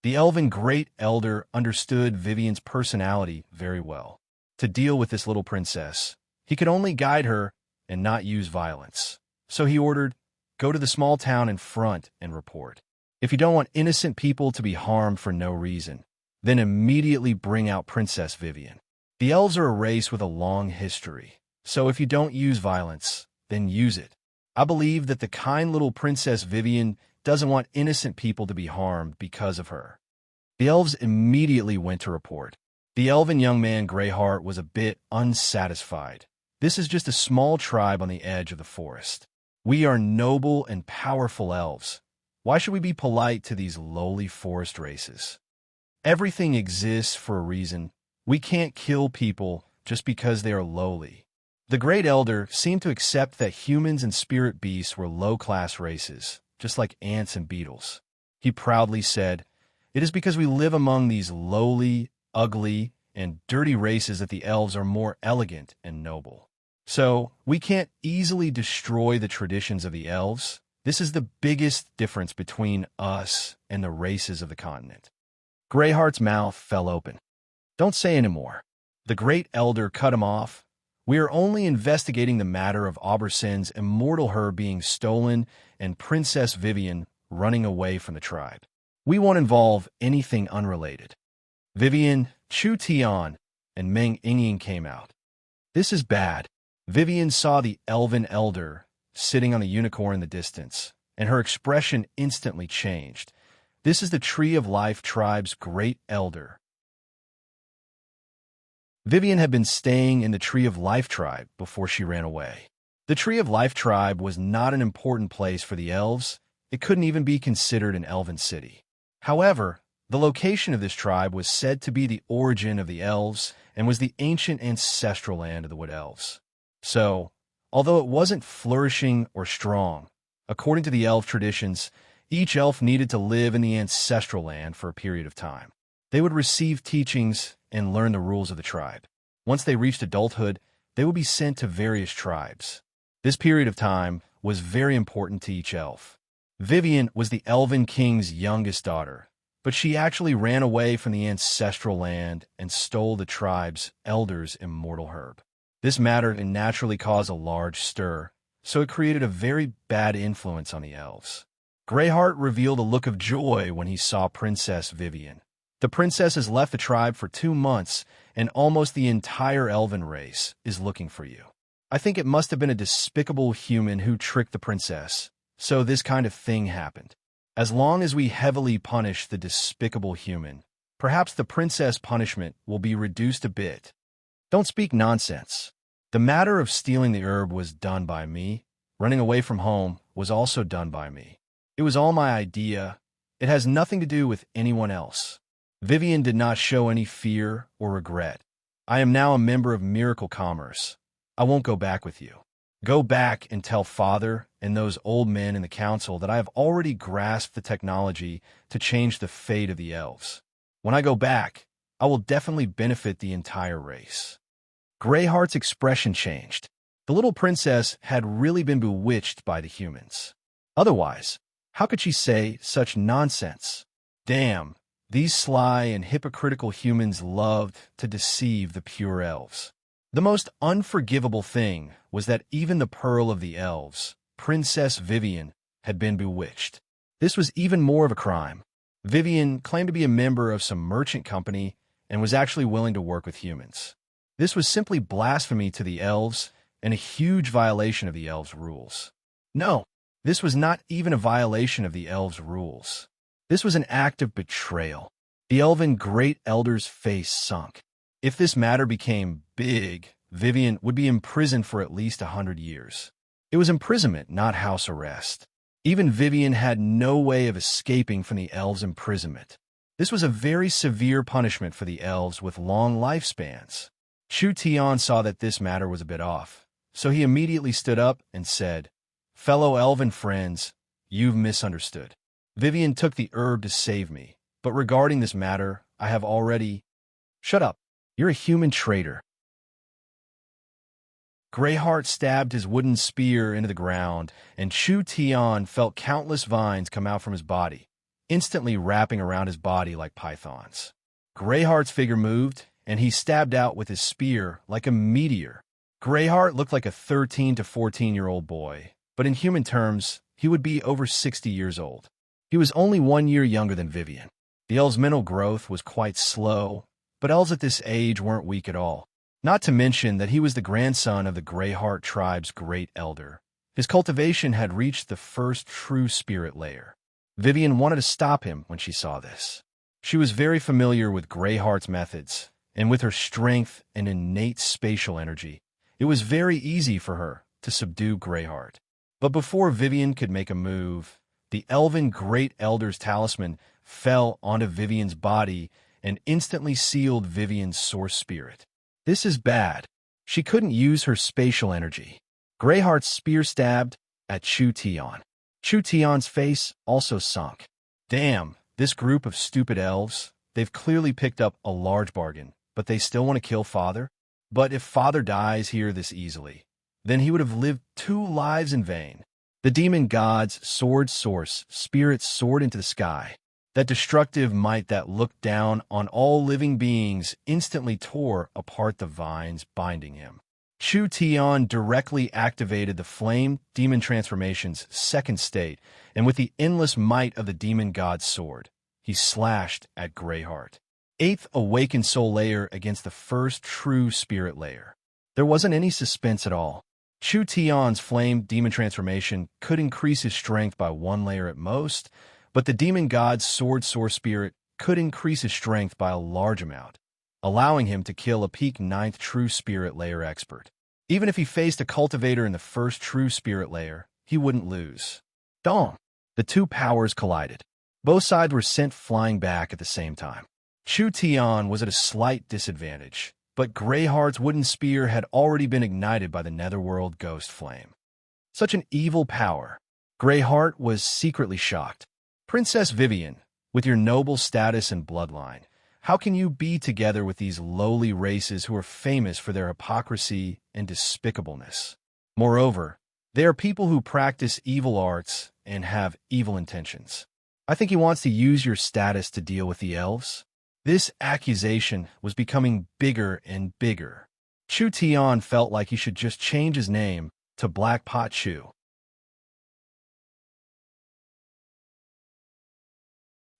The elven great elder understood Vivian's personality very well. To deal with this little princess, he could only guide her and not use violence. So he ordered, go to the small town in front and report. If you don't want innocent people to be harmed for no reason, then immediately bring out Princess Vivian. The elves are a race with a long history, so if you don't use violence, then use it. I believe that the kind little Princess Vivian doesn't want innocent people to be harmed because of her. The elves immediately went to report. The elven young man Greyheart was a bit unsatisfied. This is just a small tribe on the edge of the forest. We are noble and powerful elves. Why should we be polite to these lowly forest races? Everything exists for a reason. We can't kill people just because they are lowly. The great elder seemed to accept that humans and spirit beasts were low-class races, just like ants and beetles. He proudly said, "It is because we live among these lowly, ugly, and dirty races that the elves are more elegant and noble. So, we can't easily destroy the traditions of the elves. This is the biggest difference between us and the races of the continent." Greyheart's mouth fell open. "Don't say any more." The great elder cut him off. "We are only investigating the matter of Aubersin's immortal herb being stolen and Princess Vivian running away from the tribe. We won't involve anything unrelated." Vivian, Chu Tian, and Meng Yingying came out. "This is bad." Vivian saw the elven elder sitting on the unicorn in the distance, and her expression instantly changed. This is the Tree of Life tribe's great elder. Vivian had been staying in the Tree of Life tribe before she ran away. The Tree of Life tribe was not an important place for the elves. It couldn't even be considered an elven city. However, the location of this tribe was said to be the origin of the elves and was the ancient ancestral land of the Wood Elves. So, although it wasn't flourishing or strong, according to the elf traditions, each elf needed to live in the ancestral land for a period of time. They would receive teachings and learn the rules of the tribe. Once they reached adulthood, they would be sent to various tribes. This period of time was very important to each elf. Vivian was the Elven King's youngest daughter, but she actually ran away from the ancestral land and stole the tribe's elder's immortal herb. This matter naturally caused a large stir, so it created a very bad influence on the elves. Greyheart revealed a look of joy when he saw Princess Vivian. The princess has left the tribe for 2 months, and almost the entire elven race is looking for you. I think it must have been a despicable human who tricked the princess, so this kind of thing happened. As long as we heavily punish the despicable human, perhaps the princess punishment will be reduced a bit. Don't speak nonsense. The matter of stealing the herb was done by me. Running away from home was also done by me. It was all my idea. It has nothing to do with anyone else. Vivian did not show any fear or regret. I am now a member of Miracle Commerce. I won't go back with you. Go back and tell Father and those old men in the council that I have already grasped the technology to change the fate of the elves. When I go back, I will definitely benefit the entire race. Greyheart's expression changed. The little princess had really been bewitched by the humans. Otherwise, how could she say such nonsense? Damn, these sly and hypocritical humans loved to deceive the pure elves. The most unforgivable thing was that even the pearl of the elves, Princess Vivian, had been bewitched. This was even more of a crime. Vivian claimed to be a member of some merchant company and was actually willing to work with humans. This was simply blasphemy to the elves and a huge violation of the elves' rules. No, this was not even a violation of the elves' rules. This was an act of betrayal. The elven great elder's face sunk. If this matter became big, Vivian would be imprisoned for at least 100 years. It was imprisonment, not house arrest. Even Vivian had no way of escaping from the elves' imprisonment. This was a very severe punishment for the elves with long lifespans. Chu Tian saw that this matter was a bit off, So he immediately stood up and said, "Fellow elven friends, you've misunderstood. Vivian took the herb to save me, but regarding this matter, I have already—" "Shut up. You're a human traitor." Greyheart stabbed his wooden spear into the ground, and Chu Tian felt countless vines come out from his body, instantly wrapping around his body like pythons. Greyheart's figure moved, and he stabbed out with his spear like a meteor. Greyheart looked like a 13 to 14-year-old boy, but in human terms, he would be over 60 years old. He was only 1 year younger than Vivian. The elf's mental growth was quite slow, but elves at this age weren't weak at all. Not to mention that he was the grandson of the Greyheart tribe's great elder. His cultivation had reached the first true spirit layer. Vivian wanted to stop him when she saw this. She was very familiar with Greyheart's methods, and with her strength and innate spatial energy, it was very easy for her to subdue Greyheart. But before Vivian could make a move, the elven great elder's talisman fell onto Vivian's body and instantly sealed Vivian's source spirit. This is bad. She couldn't use her spatial energy. Greyheart's spear stabbed at Chu Tian. Chu Tian's face also sunk. Damn, this group of stupid elves. They've clearly picked up a large bargain, but they still want to kill Father? But if Father dies here this easily, then he would have lived 2 lives in vain. The demon god's sword source spirit soared into the sky. That destructive might that looked down on all living beings instantly tore apart the vines binding him. Chu Tian directly activated the flame demon transformation's second state, and with the endless might of the demon god's sword, he slashed at Greyheart. 8th awakened soul layer against the first true spirit layer. There wasn't any suspense at all. Chu Tian's flame demon transformation could increase his strength by 1 layer at most, but the demon god's sword source spirit could increase his strength by a large amount, allowing him to kill a peak 9th true spirit layer expert. Even if he faced a cultivator in the first true spirit layer, he wouldn't lose. Dong! The 2 powers collided. Both sides were sent flying back at the same time. Chu Tian was at a slight disadvantage, but Greyheart's wooden spear had already been ignited by the netherworld ghost flame. Such an evil power. Greyheart was secretly shocked. Princess Vivian, with your noble status and bloodline, how can you be together with these lowly races who are famous for their hypocrisy and despicableness? Moreover, they are people who practice evil arts and have evil intentions. I think he wants to use your status to deal with the elves. This accusation was becoming bigger and bigger. Chu Tian felt like he should just change his name to Black Pot Chu.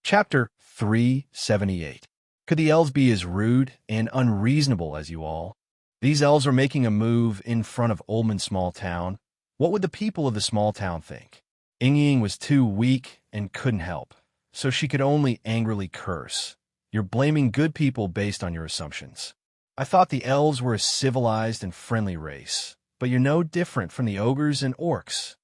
Chapter 378. Could the elves be as rude and unreasonable as you all? These elves are making a move in front of Oldman's small town. What would the people of the small town think? Ying was too weak and couldn't help, so she could only angrily curse. You're blaming good people based on your assumptions. I thought the elves were a civilized and friendly race, but you're no different from the ogres and orcs.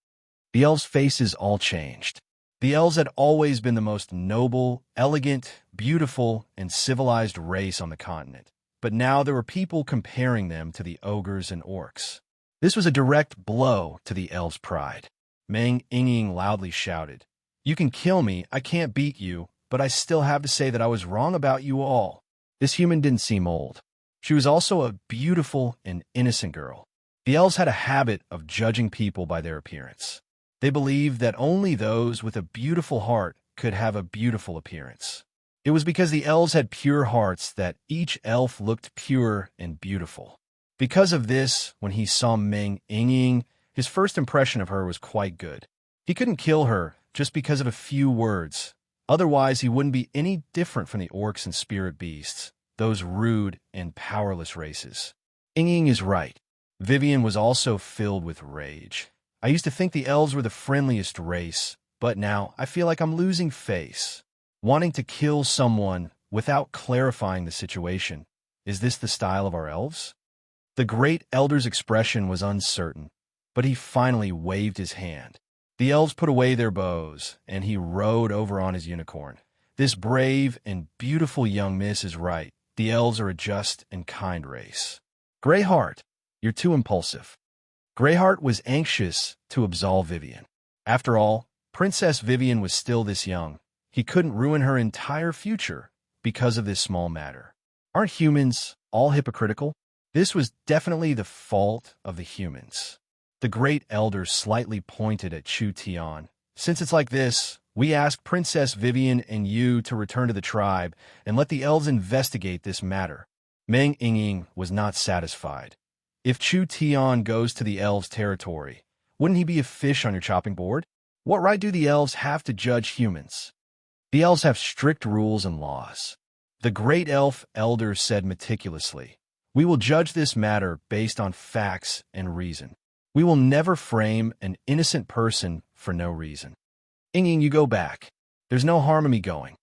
The elves' faces all changed. The elves had always been the most noble, elegant, beautiful, and civilized race on the continent, but now there were people comparing them to the ogres and orcs. This was a direct blow to the elves' pride. Meng Ying loudly shouted, "You can kill me, I can't beat you, but I still have to say that I was wrong about you all." This human didn't seem old. She was also a beautiful and innocent girl. The elves had a habit of judging people by their appearance. They believed that only those with a beautiful heart could have a beautiful appearance. It was because the elves had pure hearts that each elf looked pure and beautiful. Because of this, when he saw Meng Ying, his first impression of her was quite good. He couldn't kill her just because of a few words. Otherwise, he wouldn't be any different from the orcs and spirit beasts, those rude and powerless races. Ying is right. Vivian was also filled with rage. I used to think the elves were the friendliest race, but now I feel like I'm losing face. Wanting to kill someone without clarifying the situation. Is this the style of our elves? The great elder's expression was uncertain, but he finally waved his hand. The elves put away their bows, and he rode over on his unicorn. This brave and beautiful young miss is right. The elves are a just and kind race. Greyheart, you're too impulsive. Greyheart was anxious to absolve Vivian. After all, Princess Vivian was still this young. He couldn't ruin her entire future because of this small matter. Aren't humans all hypocritical? This was definitely the fault of the humans. The great elder slightly pointed at Chu Tian. Since it's like this, we ask Princess Vivian and you to return to the tribe and let the elves investigate this matter. Meng Yingying was not satisfied. If Chu Tian goes to the elves' territory, wouldn't he be a fish on your chopping board? What right do the elves have to judge humans? The elves have strict rules and laws. The great elf elder said meticulously, "We will judge this matter based on facts and reason. We will never frame an innocent person for no reason." Yingying, you go back. There's no harm in me going.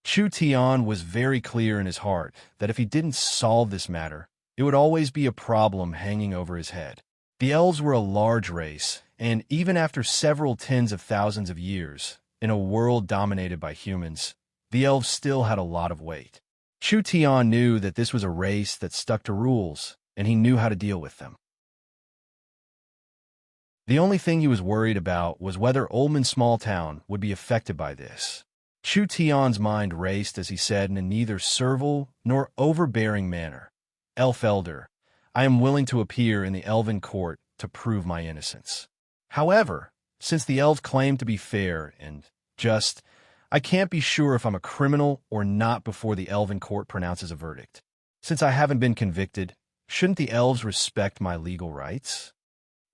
Chu Tian was very clear in his heart that if he didn't solve this matter, it would always be a problem hanging over his head. The elves were a large race, and even after several tens of thousands of years, in a world dominated by humans, the elves still had a lot of weight. Chu Tian knew that this was a race that stuck to rules, and he knew how to deal with them. The only thing he was worried about was whether Oldman's small town would be affected by this. Chu Tian's mind raced as he said in a neither servile nor overbearing manner, "Elf Elder, I am willing to appear in the elven court to prove my innocence. However, since the elves claim to be fair and just, I can't be sure if I'm a criminal or not before the elven court pronounces a verdict. Since I haven't been convicted, shouldn't the elves respect my legal rights?"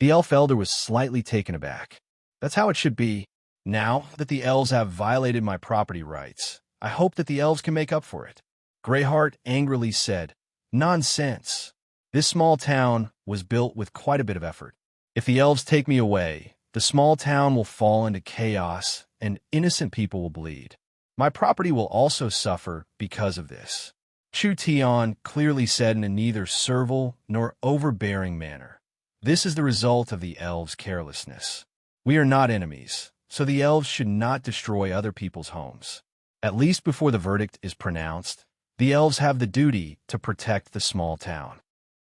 The elf elder was slightly taken aback. "That's how it should be. Now that the elves have violated my property rights, I hope that the elves can make up for it." Greyheart angrily said, "Nonsense. This small town was built with quite a bit of effort. If the elves take me away, the small town will fall into chaos and innocent people will bleed. My property will also suffer because of this." Chu Tian clearly said in a neither servile nor overbearing manner, "This is the result of the elves' carelessness. We are not enemies, so the elves should not destroy other people's homes. At least before the verdict is pronounced, the elves have the duty to protect the small town."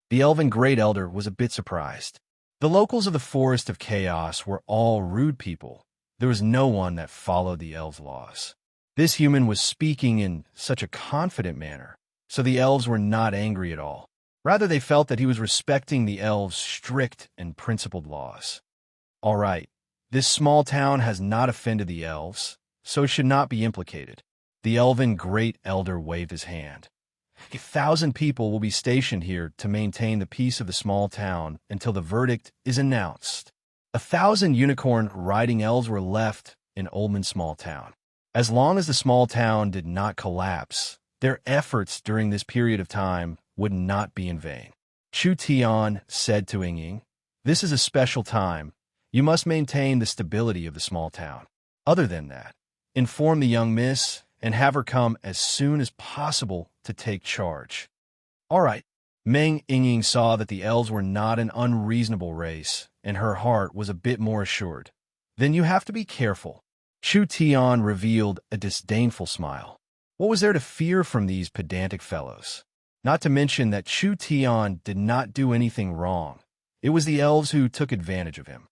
The elven great elder was a bit surprised. The locals of the Forest of Chaos were all rude people. There was no one that followed the elves' laws. This human was speaking in such a confident manner, so the elves were not angry at all. Rather, they felt that he was respecting the elves' strict and principled laws. "All right, this small town has not offended the elves, so it should not be implicated." The elven great elder waved his hand. 1,000 people will be stationed here to maintain the peace of the small town until the verdict is announced. 1,000 unicorn-riding elves were left in Oldman's small town. As long as the small town did not collapse, their efforts during this period of time would not be in vain. Chu Tian said to Yingying, "This is a special time. You must maintain the stability of the small town. Other than that, inform the young miss and have her come as soon as possible to take charge." "All right." Meng Yingying saw that the elves were not an unreasonable race, and her heart was a bit more assured. "Then you have to be careful." Chu Tian revealed a disdainful smile. What was there to fear from these pedantic fellows? Not to mention that Chu Tian did not do anything wrong. It was the elves who took advantage of him.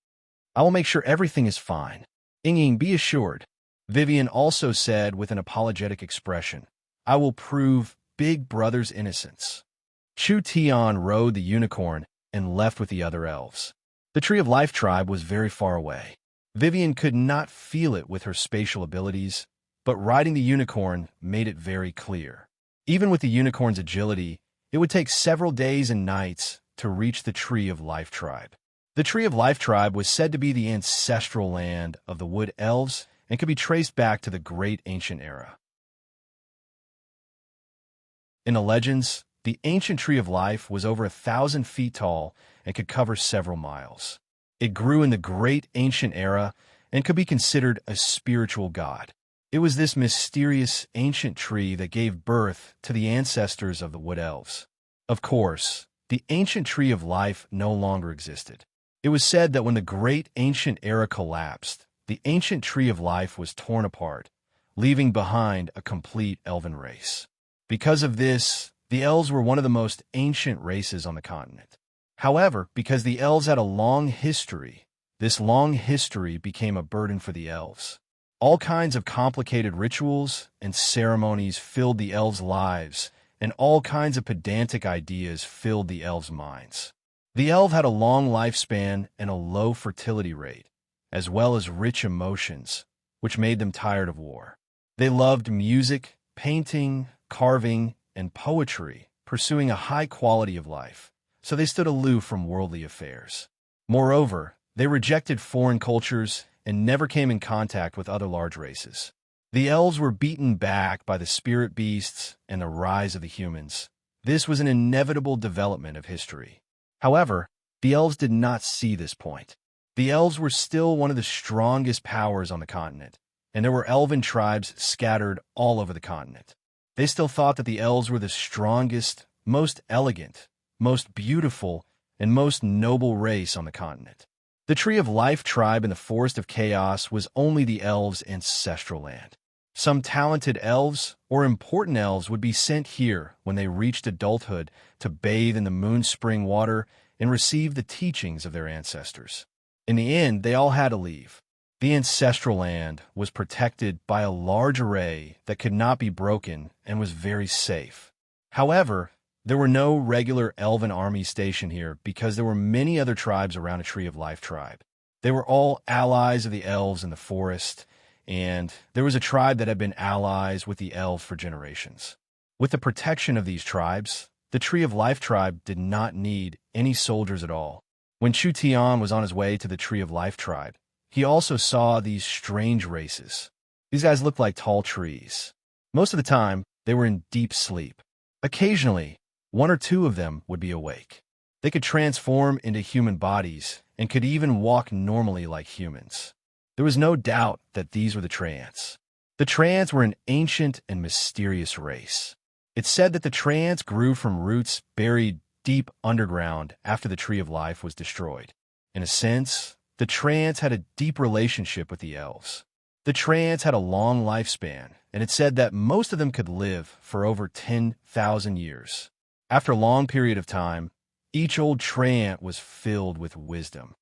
"I will make sure everything is fine. Yingying, be assured." Vivian also said with an apologetic expression, "I will prove Big Brother's innocence." Chu Tian rode the unicorn and left with the other elves. The Tree of Life tribe was very far away. Vivian could not feel it with her spatial abilities, but riding the unicorn made it very clear. Even with the unicorn's agility, it would take several days and nights to reach the Tree of Life tribe. The Tree of Life tribe was said to be the ancestral land of the Wood Elves and could be traced back to the Great Ancient Era. In the legends, the ancient Tree of Life was over 1,000 feet tall and could cover several miles. It grew in the Great Ancient Era and could be considered a spiritual god. It was this mysterious ancient tree that gave birth to the ancestors of the Wood Elves. Of course, the ancient Tree of Life no longer existed. It was said that when the Great Ancient Era collapsed, the ancient Tree of Life was torn apart, leaving behind a complete elven race. Because of this, the elves were one of the most ancient races on the continent. However, because the elves had a long history, this long history became a burden for the elves. All kinds of complicated rituals and ceremonies filled the elves' lives, and all kinds of pedantic ideas filled the elves' minds. The elf had a long lifespan and a low fertility rate, as well as rich emotions, which made them tired of war. They loved music, painting, carving, and poetry, pursuing a high quality of life, so they stood aloof from worldly affairs. Moreover, they rejected foreign cultures and never came in contact with other large races. The elves were beaten back by the spirit beasts and the rise of the humans. This was an inevitable development of history. However, the elves did not see this point. The elves were still one of the strongest powers on the continent, and there were elven tribes scattered all over the continent. They still thought that the elves were the strongest, most elegant, most beautiful, and most noble race on the continent. The Tree of Life tribe in the Forest of Chaos was only the elves' ancestral land. Some talented elves or important elves would be sent here when they reached adulthood to bathe in the moon spring water and receive the teachings of their ancestors. In the end, they all had to leave. The ancestral land was protected by a large array that could not be broken and was very safe. However, there were no regular elven armies stationed here because there were many other tribes around a Tree of Life tribe. They were all allies of the elves in the forest, and there was a tribe that had been allies with the elves for generations. With the protection of these tribes, the Tree of Life tribe did not need any soldiers at all. When Chu Tian was on his way to the Tree of Life tribe, he also saw these strange races. These guys looked like tall trees. Most of the time, they were in deep sleep. Occasionally, one or two of them would be awake. They could transform into human bodies and could even walk normally like humans. There was no doubt that these were the Trance. The Trance were an ancient and mysterious race. It's said that the Trance grew from roots buried deep underground after the Tree of Life was destroyed. In a sense, the Trance had a deep relationship with the elves. The Trance had a long lifespan, and it's said that most of them could live for over 10,000 years. After a long period of time, each old Trant was filled with wisdom.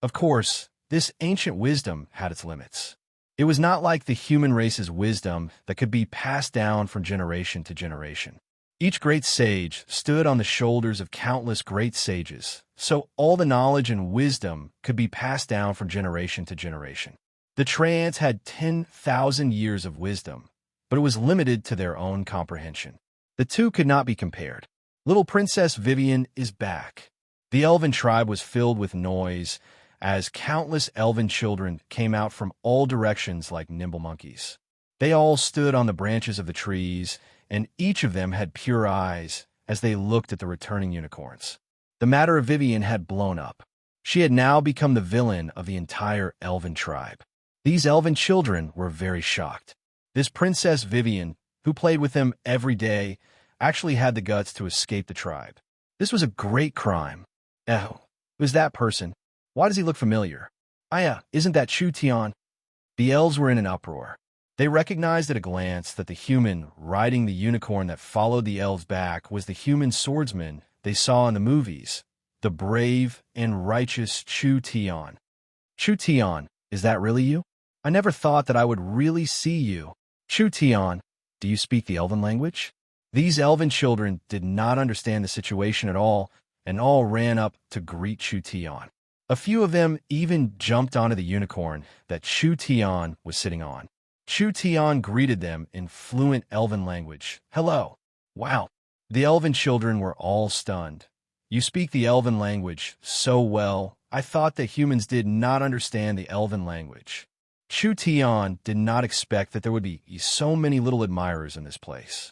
Of course, this ancient wisdom had its limits. It was not like the human race's wisdom that could be passed down from generation to generation. Each great sage stood on the shoulders of countless great sages, so all the knowledge and wisdom could be passed down from generation to generation. The Trants had 10,000 years of wisdom, but it was limited to their own comprehension. The two could not be compared. Little Princess Vivian is back. The elven tribe was filled with noise as countless elven children came out from all directions like nimble monkeys. They all stood on the branches of the trees, and each of them had pure eyes as they looked at the returning unicorns. The matter of Vivian had blown up. She had now become the villain of the entire elven tribe. These elven children were very shocked. This Princess Vivian, who played with them every day, actually had the guts to escape the tribe. This was a great crime. Oh, who's that person? Why does he look familiar? Isn't that Chu Tian? The elves were in an uproar. They recognized at a glance that the human riding the unicorn that followed the elves back was the human swordsman they saw in the movies, the brave and righteous Chu Tian. Chu Tian, is that really you? I never thought that I would really see you. Chu Tian, do you speak the elven language? These elven children did not understand the situation at all, and all ran up to greet Chu Tian. A few of them even jumped onto the unicorn that Chu Tian was sitting on. Chu Tian greeted them in fluent elven language. Hello. Wow. The elven children were all stunned. You speak the elven language so well. I thought that humans did not understand the elven language. Chu Tian did not expect that there would be so many little admirers in this place.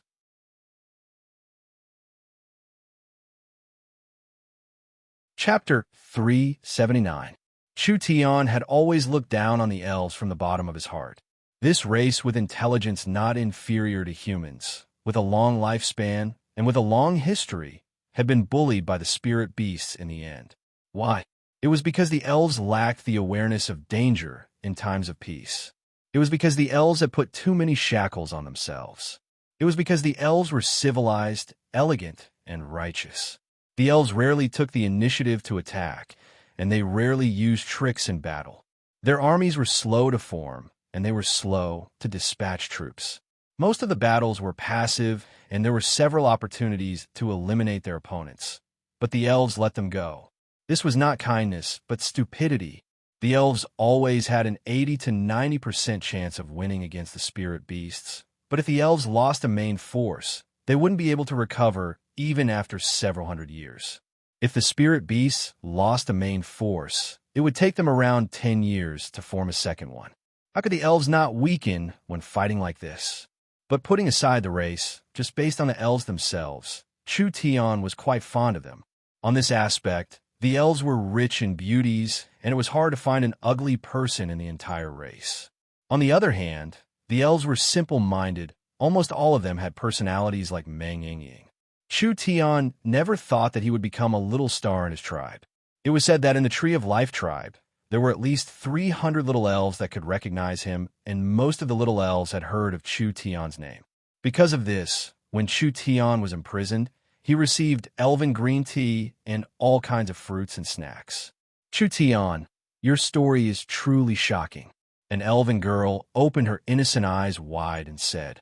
Chapter 379. Chu Tian had always looked down on the elves from the bottom of his heart. This race with intelligence not inferior to humans, with a long lifespan, and with a long history, had been bullied by the spirit beasts in the end. Why? It was because the elves lacked the awareness of danger in times of peace. It was because the elves had put too many shackles on themselves. It was because the elves were civilized, elegant, and righteous. The elves rarely took the initiative to attack, and they rarely used tricks in battle. Their armies were slow to form, and they were slow to dispatch troops. Most of the battles were passive, and there were several opportunities to eliminate their opponents. But the elves let them go. This was not kindness, but stupidity. The elves always had an 80 to 90% chance of winning against the spirit beasts. But if the elves lost a main force, they wouldn't be able to recover even after several hundred years. If the spirit beasts lost a main force, it would take them around 10 years to form a second one. How could the elves not weaken when fighting like this? But putting aside the race, just based on the elves themselves, Chu Tian was quite fond of them. On this aspect, the elves were rich in beauties, and it was hard to find an ugly person in the entire race. On the other hand, the elves were simple-minded. Almost all of them had personalities like Meng Yingying. Chu Tian never thought that he would become a little star in his tribe. It was said that in the Tree of Life tribe, there were at least 300 little elves that could recognize him, and most of the little elves had heard of Chu Tian's name. Because of this, when Chu Tian was imprisoned, he received elven green tea and all kinds of fruits and snacks. Chu Tian, your story is truly shocking. An elven girl opened her innocent eyes wide and said,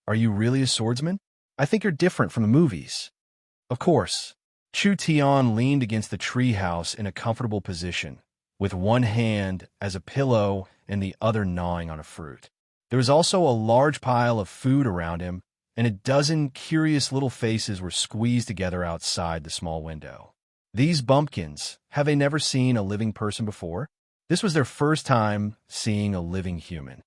"Are you really a swordsman? I think you're different from the movies." Of course. Chu Tian leaned against the treehouse in a comfortable position, with one hand as a pillow and the other gnawing on a fruit. There was also a large pile of food around him, and a dozen curious little faces were squeezed together outside the small window. These bumpkins, have they never seen a living person before? This was their first time seeing a living human.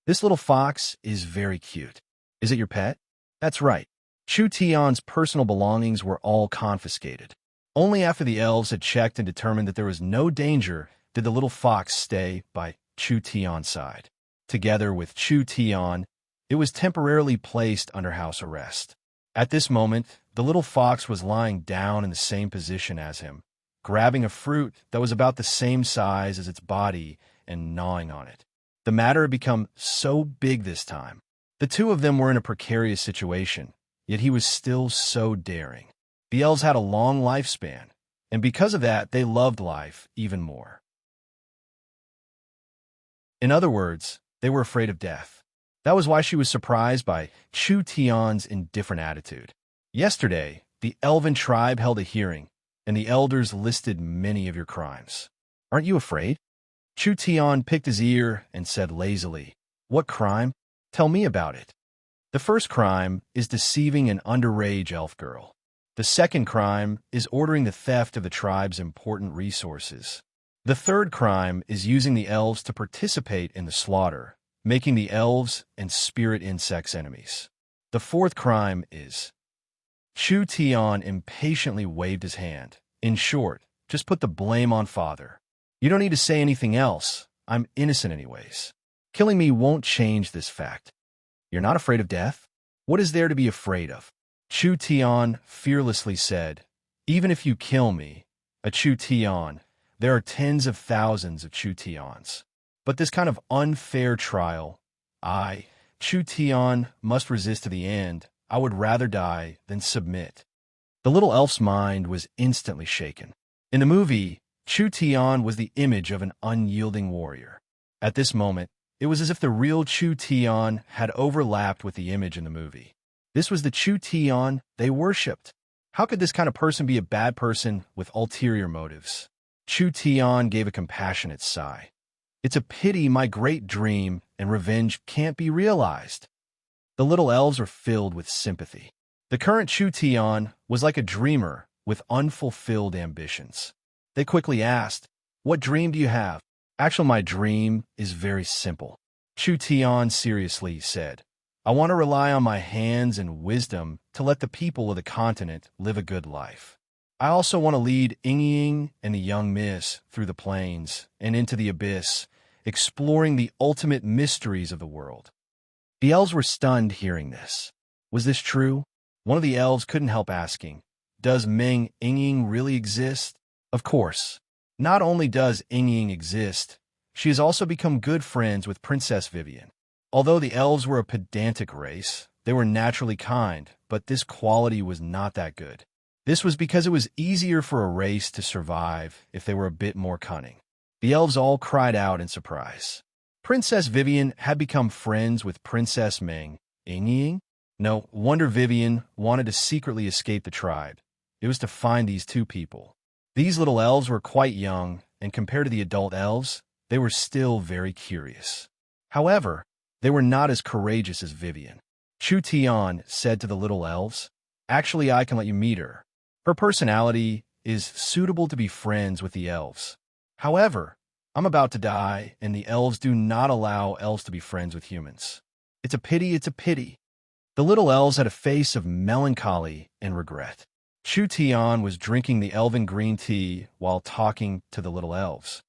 This little fox is very cute. Is it your pet? That's right. Chu Tian's personal belongings were all confiscated. Only after the elves had checked and determined that there was no danger did the little fox stay by Chu Tian's side. Together with Chu Tian, it was temporarily placed under house arrest. At this moment, the little fox was lying down in the same position as him, grabbing a fruit that was about the same size as its body and gnawing on it. The matter had become so big this time. The two of them were in a precarious situation, yet he was still so daring. The elves had a long lifespan, and because of that, they loved life even more. In other words, they were afraid of death. That was why she was surprised by Chu Tian's indifferent attitude. Yesterday, the elven tribe held a hearing, and the elders listed many of your crimes. Aren't you afraid? Chu Tian picked his ear and said lazily, "What crime? Tell me about it." The first crime is deceiving an underage elf girl. The second crime is ordering the theft of the tribe's important resources. The third crime is using the elves to participate in the slaughter, making the elves and spirit insects enemies. The fourth crime is... Chu Tian impatiently waved his hand. In short, just put the blame on father. You don't need to say anything else. I'm innocent anyways. Killing me won't change this fact. You're not afraid of death? What is there to be afraid of? Chu Tian fearlessly said, "Even if you kill me, a Chu Tian, there are tens of thousands of Chu Tians. But this kind of unfair trial, I, Chu Tian, must resist to the end. I would rather die than submit." The little elf's mind was instantly shaken. In the movie, Chu Tian was the image of an unyielding warrior. At this moment, it was as if the real Chu Tian had overlapped with the image in the movie. This was the Chu Tian they worshipped. How could this kind of person be a bad person with ulterior motives? Chu Tian gave a compassionate sigh. It's a pity my great dream and revenge can't be realized. The little elves were filled with sympathy. The current Chu Tian was like a dreamer with unfulfilled ambitions. They quickly asked, "What dream do you have?" "Actually, my dream is very simple." Chu Tian seriously said, "I want to rely on my hands and wisdom to let the people of the continent live a good life. I also want to lead Yingying and the young miss through the plains and into the abyss, exploring the ultimate mysteries of the world." The elves were stunned hearing this. Was this true? One of the elves couldn't help asking, "Does Meng Yingying really exist?" Of course. Not only does Yingying exist, she has also become good friends with Princess Vivian. Although the elves were a pedantic race, they were naturally kind, but this quality was not that good. This was because it was easier for a race to survive if they were a bit more cunning. The elves all cried out in surprise. Princess Vivian had become friends with Princess Ming. Ying? No wonder Vivian wanted to secretly escape the tribe. It was to find these two people. These little elves were quite young, and compared to the adult elves, they were still very curious. However, they were not as courageous as Vivian. Chu Tian said to the little elves, "Actually, I can let you meet her. Her personality is suitable to be friends with the elves. However, I'm about to die, and the elves do not allow elves to be friends with humans. It's a pity, it's a pity." The little elves had a face of melancholy and regret. Chu Tian was drinking the elven green tea while talking to the little elves.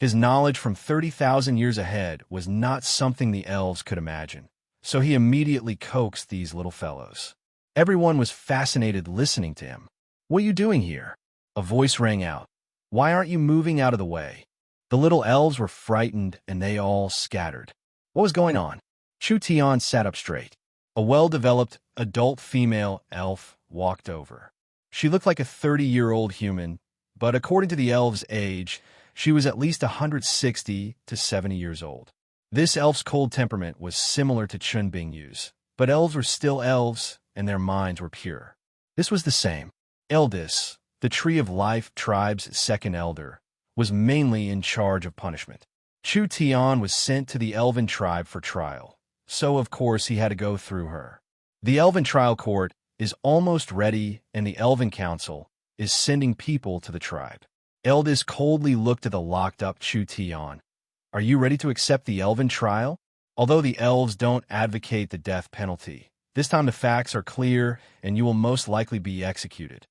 His knowledge from 30,000 years ahead was not something the elves could imagine, so he immediately coaxed these little fellows. Everyone was fascinated listening to him. "What are you doing here?" A voice rang out. "Why aren't you moving out of the way?" The little elves were frightened and they all scattered. What was going on? Chu Tian sat up straight. A well-developed, adult female elf walked over. She looked like a 30-year-old human, but according to the elf's age, she was at least 160 to 70 years old. This elf's cold temperament was similar to Chun Bingyu's, but elves were still elves, and their minds were pure. This was the same. Eldis, the Tree of Life tribe's second elder, was mainly in charge of punishment. Chu Tian was sent to the elven tribe for trial, so of course he had to go through her. The elven trial court is almost ready, and the elven council is sending people to the tribe. Eldis coldly looked at the locked-up Chu Tian. "Are you ready to accept the elven trial?" Although the elves don't advocate the death penalty, this time the facts are clear and you will most likely be executed.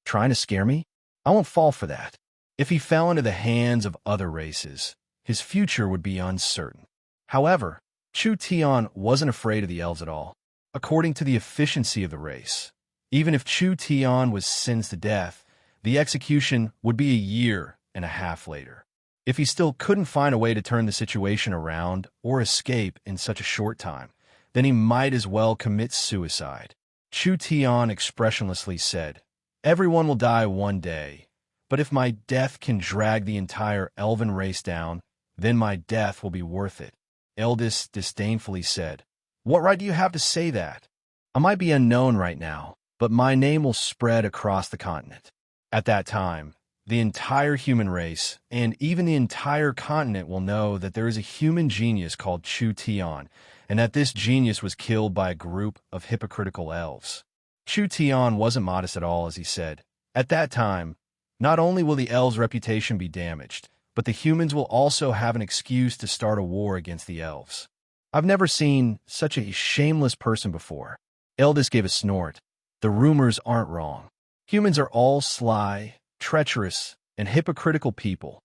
Trying to scare me? I won't fall for that. If he fell into the hands of other races, his future would be uncertain. However, Chu Tian wasn't afraid of the elves at all. According to the efficiency of the race, even if Chu Tian was sentenced to death, the execution would be a year and a half later. If he still couldn't find a way to turn the situation around or escape in such a short time, then he might as well commit suicide. Chu Tian expressionlessly said, "Everyone will die one day, but if my death can drag the entire elven race down, then my death will be worth it." Eldis disdainfully said, "What right do you have to say that? I might be unknown right now, but my name will spread across the continent. At that time, the entire human race and even the entire continent will know that there is a human genius called Chu Tian, and that this genius was killed by a group of hypocritical elves." Chu Tian wasn't modest at all as he said, "At that time, not only will the elves' reputation be damaged, but the humans will also have an excuse to start a war against the elves. I've never seen such a shameless person before." Eldis gave a snort. "The rumors aren't wrong. Humans are all sly, treacherous, and hypocritical people.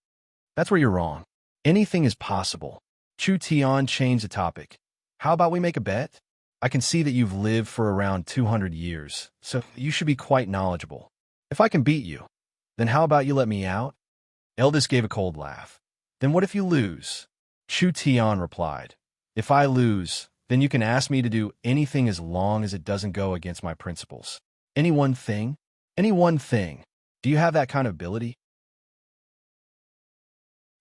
That's where you're wrong. Anything is possible." Chu Tian changed the topic. "How about we make a bet? I can see that you've lived for around 200 years, so you should be quite knowledgeable. If I can beat you, then how about you let me out?" Eldis gave a cold laugh. "Then what if you lose?" Chu Tian replied, "If I lose, then you can ask me to do anything as long as it doesn't go against my principles. Any one thing? Any one thing. Do you have that kind of ability?"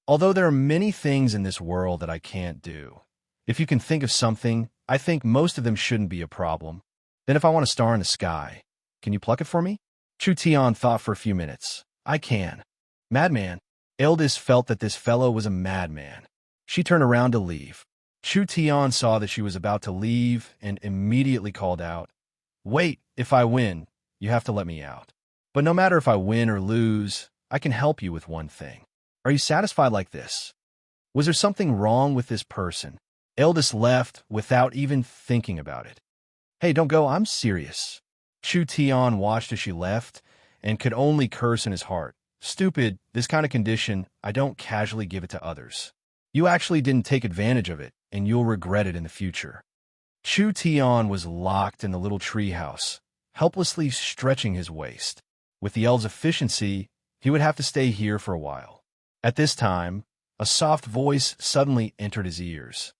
Although there are many things in this world that I can't do, if you can think of something, I think most of them shouldn't be a problem. Then if I want a star in the sky, can you pluck it for me? Chu Tian thought for a few minutes. "I can." "Madman." Eldis felt that this fellow was a madman. She turned around to leave. Chu Tian saw that she was about to leave and immediately called out, "Wait, if I win, you have to let me out. But no matter if I win or lose, I can help you with one thing. Are you satisfied like this?" Was there something wrong with this person? Eldis left without even thinking about it. "Hey, don't go, I'm serious." Chu Tian watched as she left and could only curse in his heart. "Stupid, this kind of condition, I don't casually give it to others. You actually didn't take advantage of it, and you'll regret it in the future." Chu Tian was locked in the little treehouse, helplessly stretching his waist. With the elves' efficiency, he would have to stay here for a while. At this time, a soft voice suddenly entered his ears.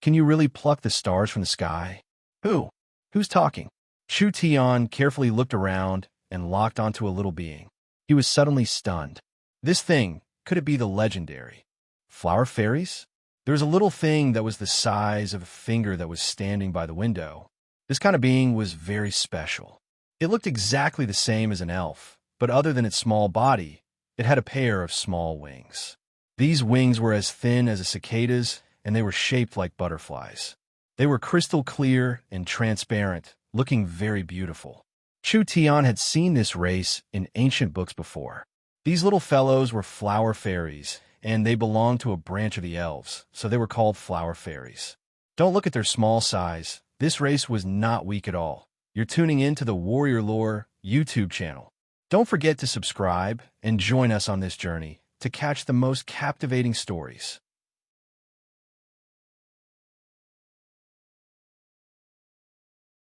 "Can you really pluck the stars from the sky?" "Who? Who's talking?" Chu Tian carefully looked around and locked onto a little being. He was suddenly stunned. This thing, could it be the legendary flower fairies? There was a little thing that was the size of a finger that was standing by the window. This kind of being was very special. It looked exactly the same as an elf, but other than its small body, it had a pair of small wings. These wings were as thin as a cicada's, and they were shaped like butterflies. They were crystal clear and transparent, looking very beautiful. Chu Tian had seen this race in ancient books before. These little fellows were flower fairies, and they belonged to a branch of the elves, so they were called flower fairies. Don't look at their small size. This race was not weak at all. You're tuning in to the Warrior Lore YouTube channel. Don't forget to subscribe and join us on this journey to catch the most captivating stories.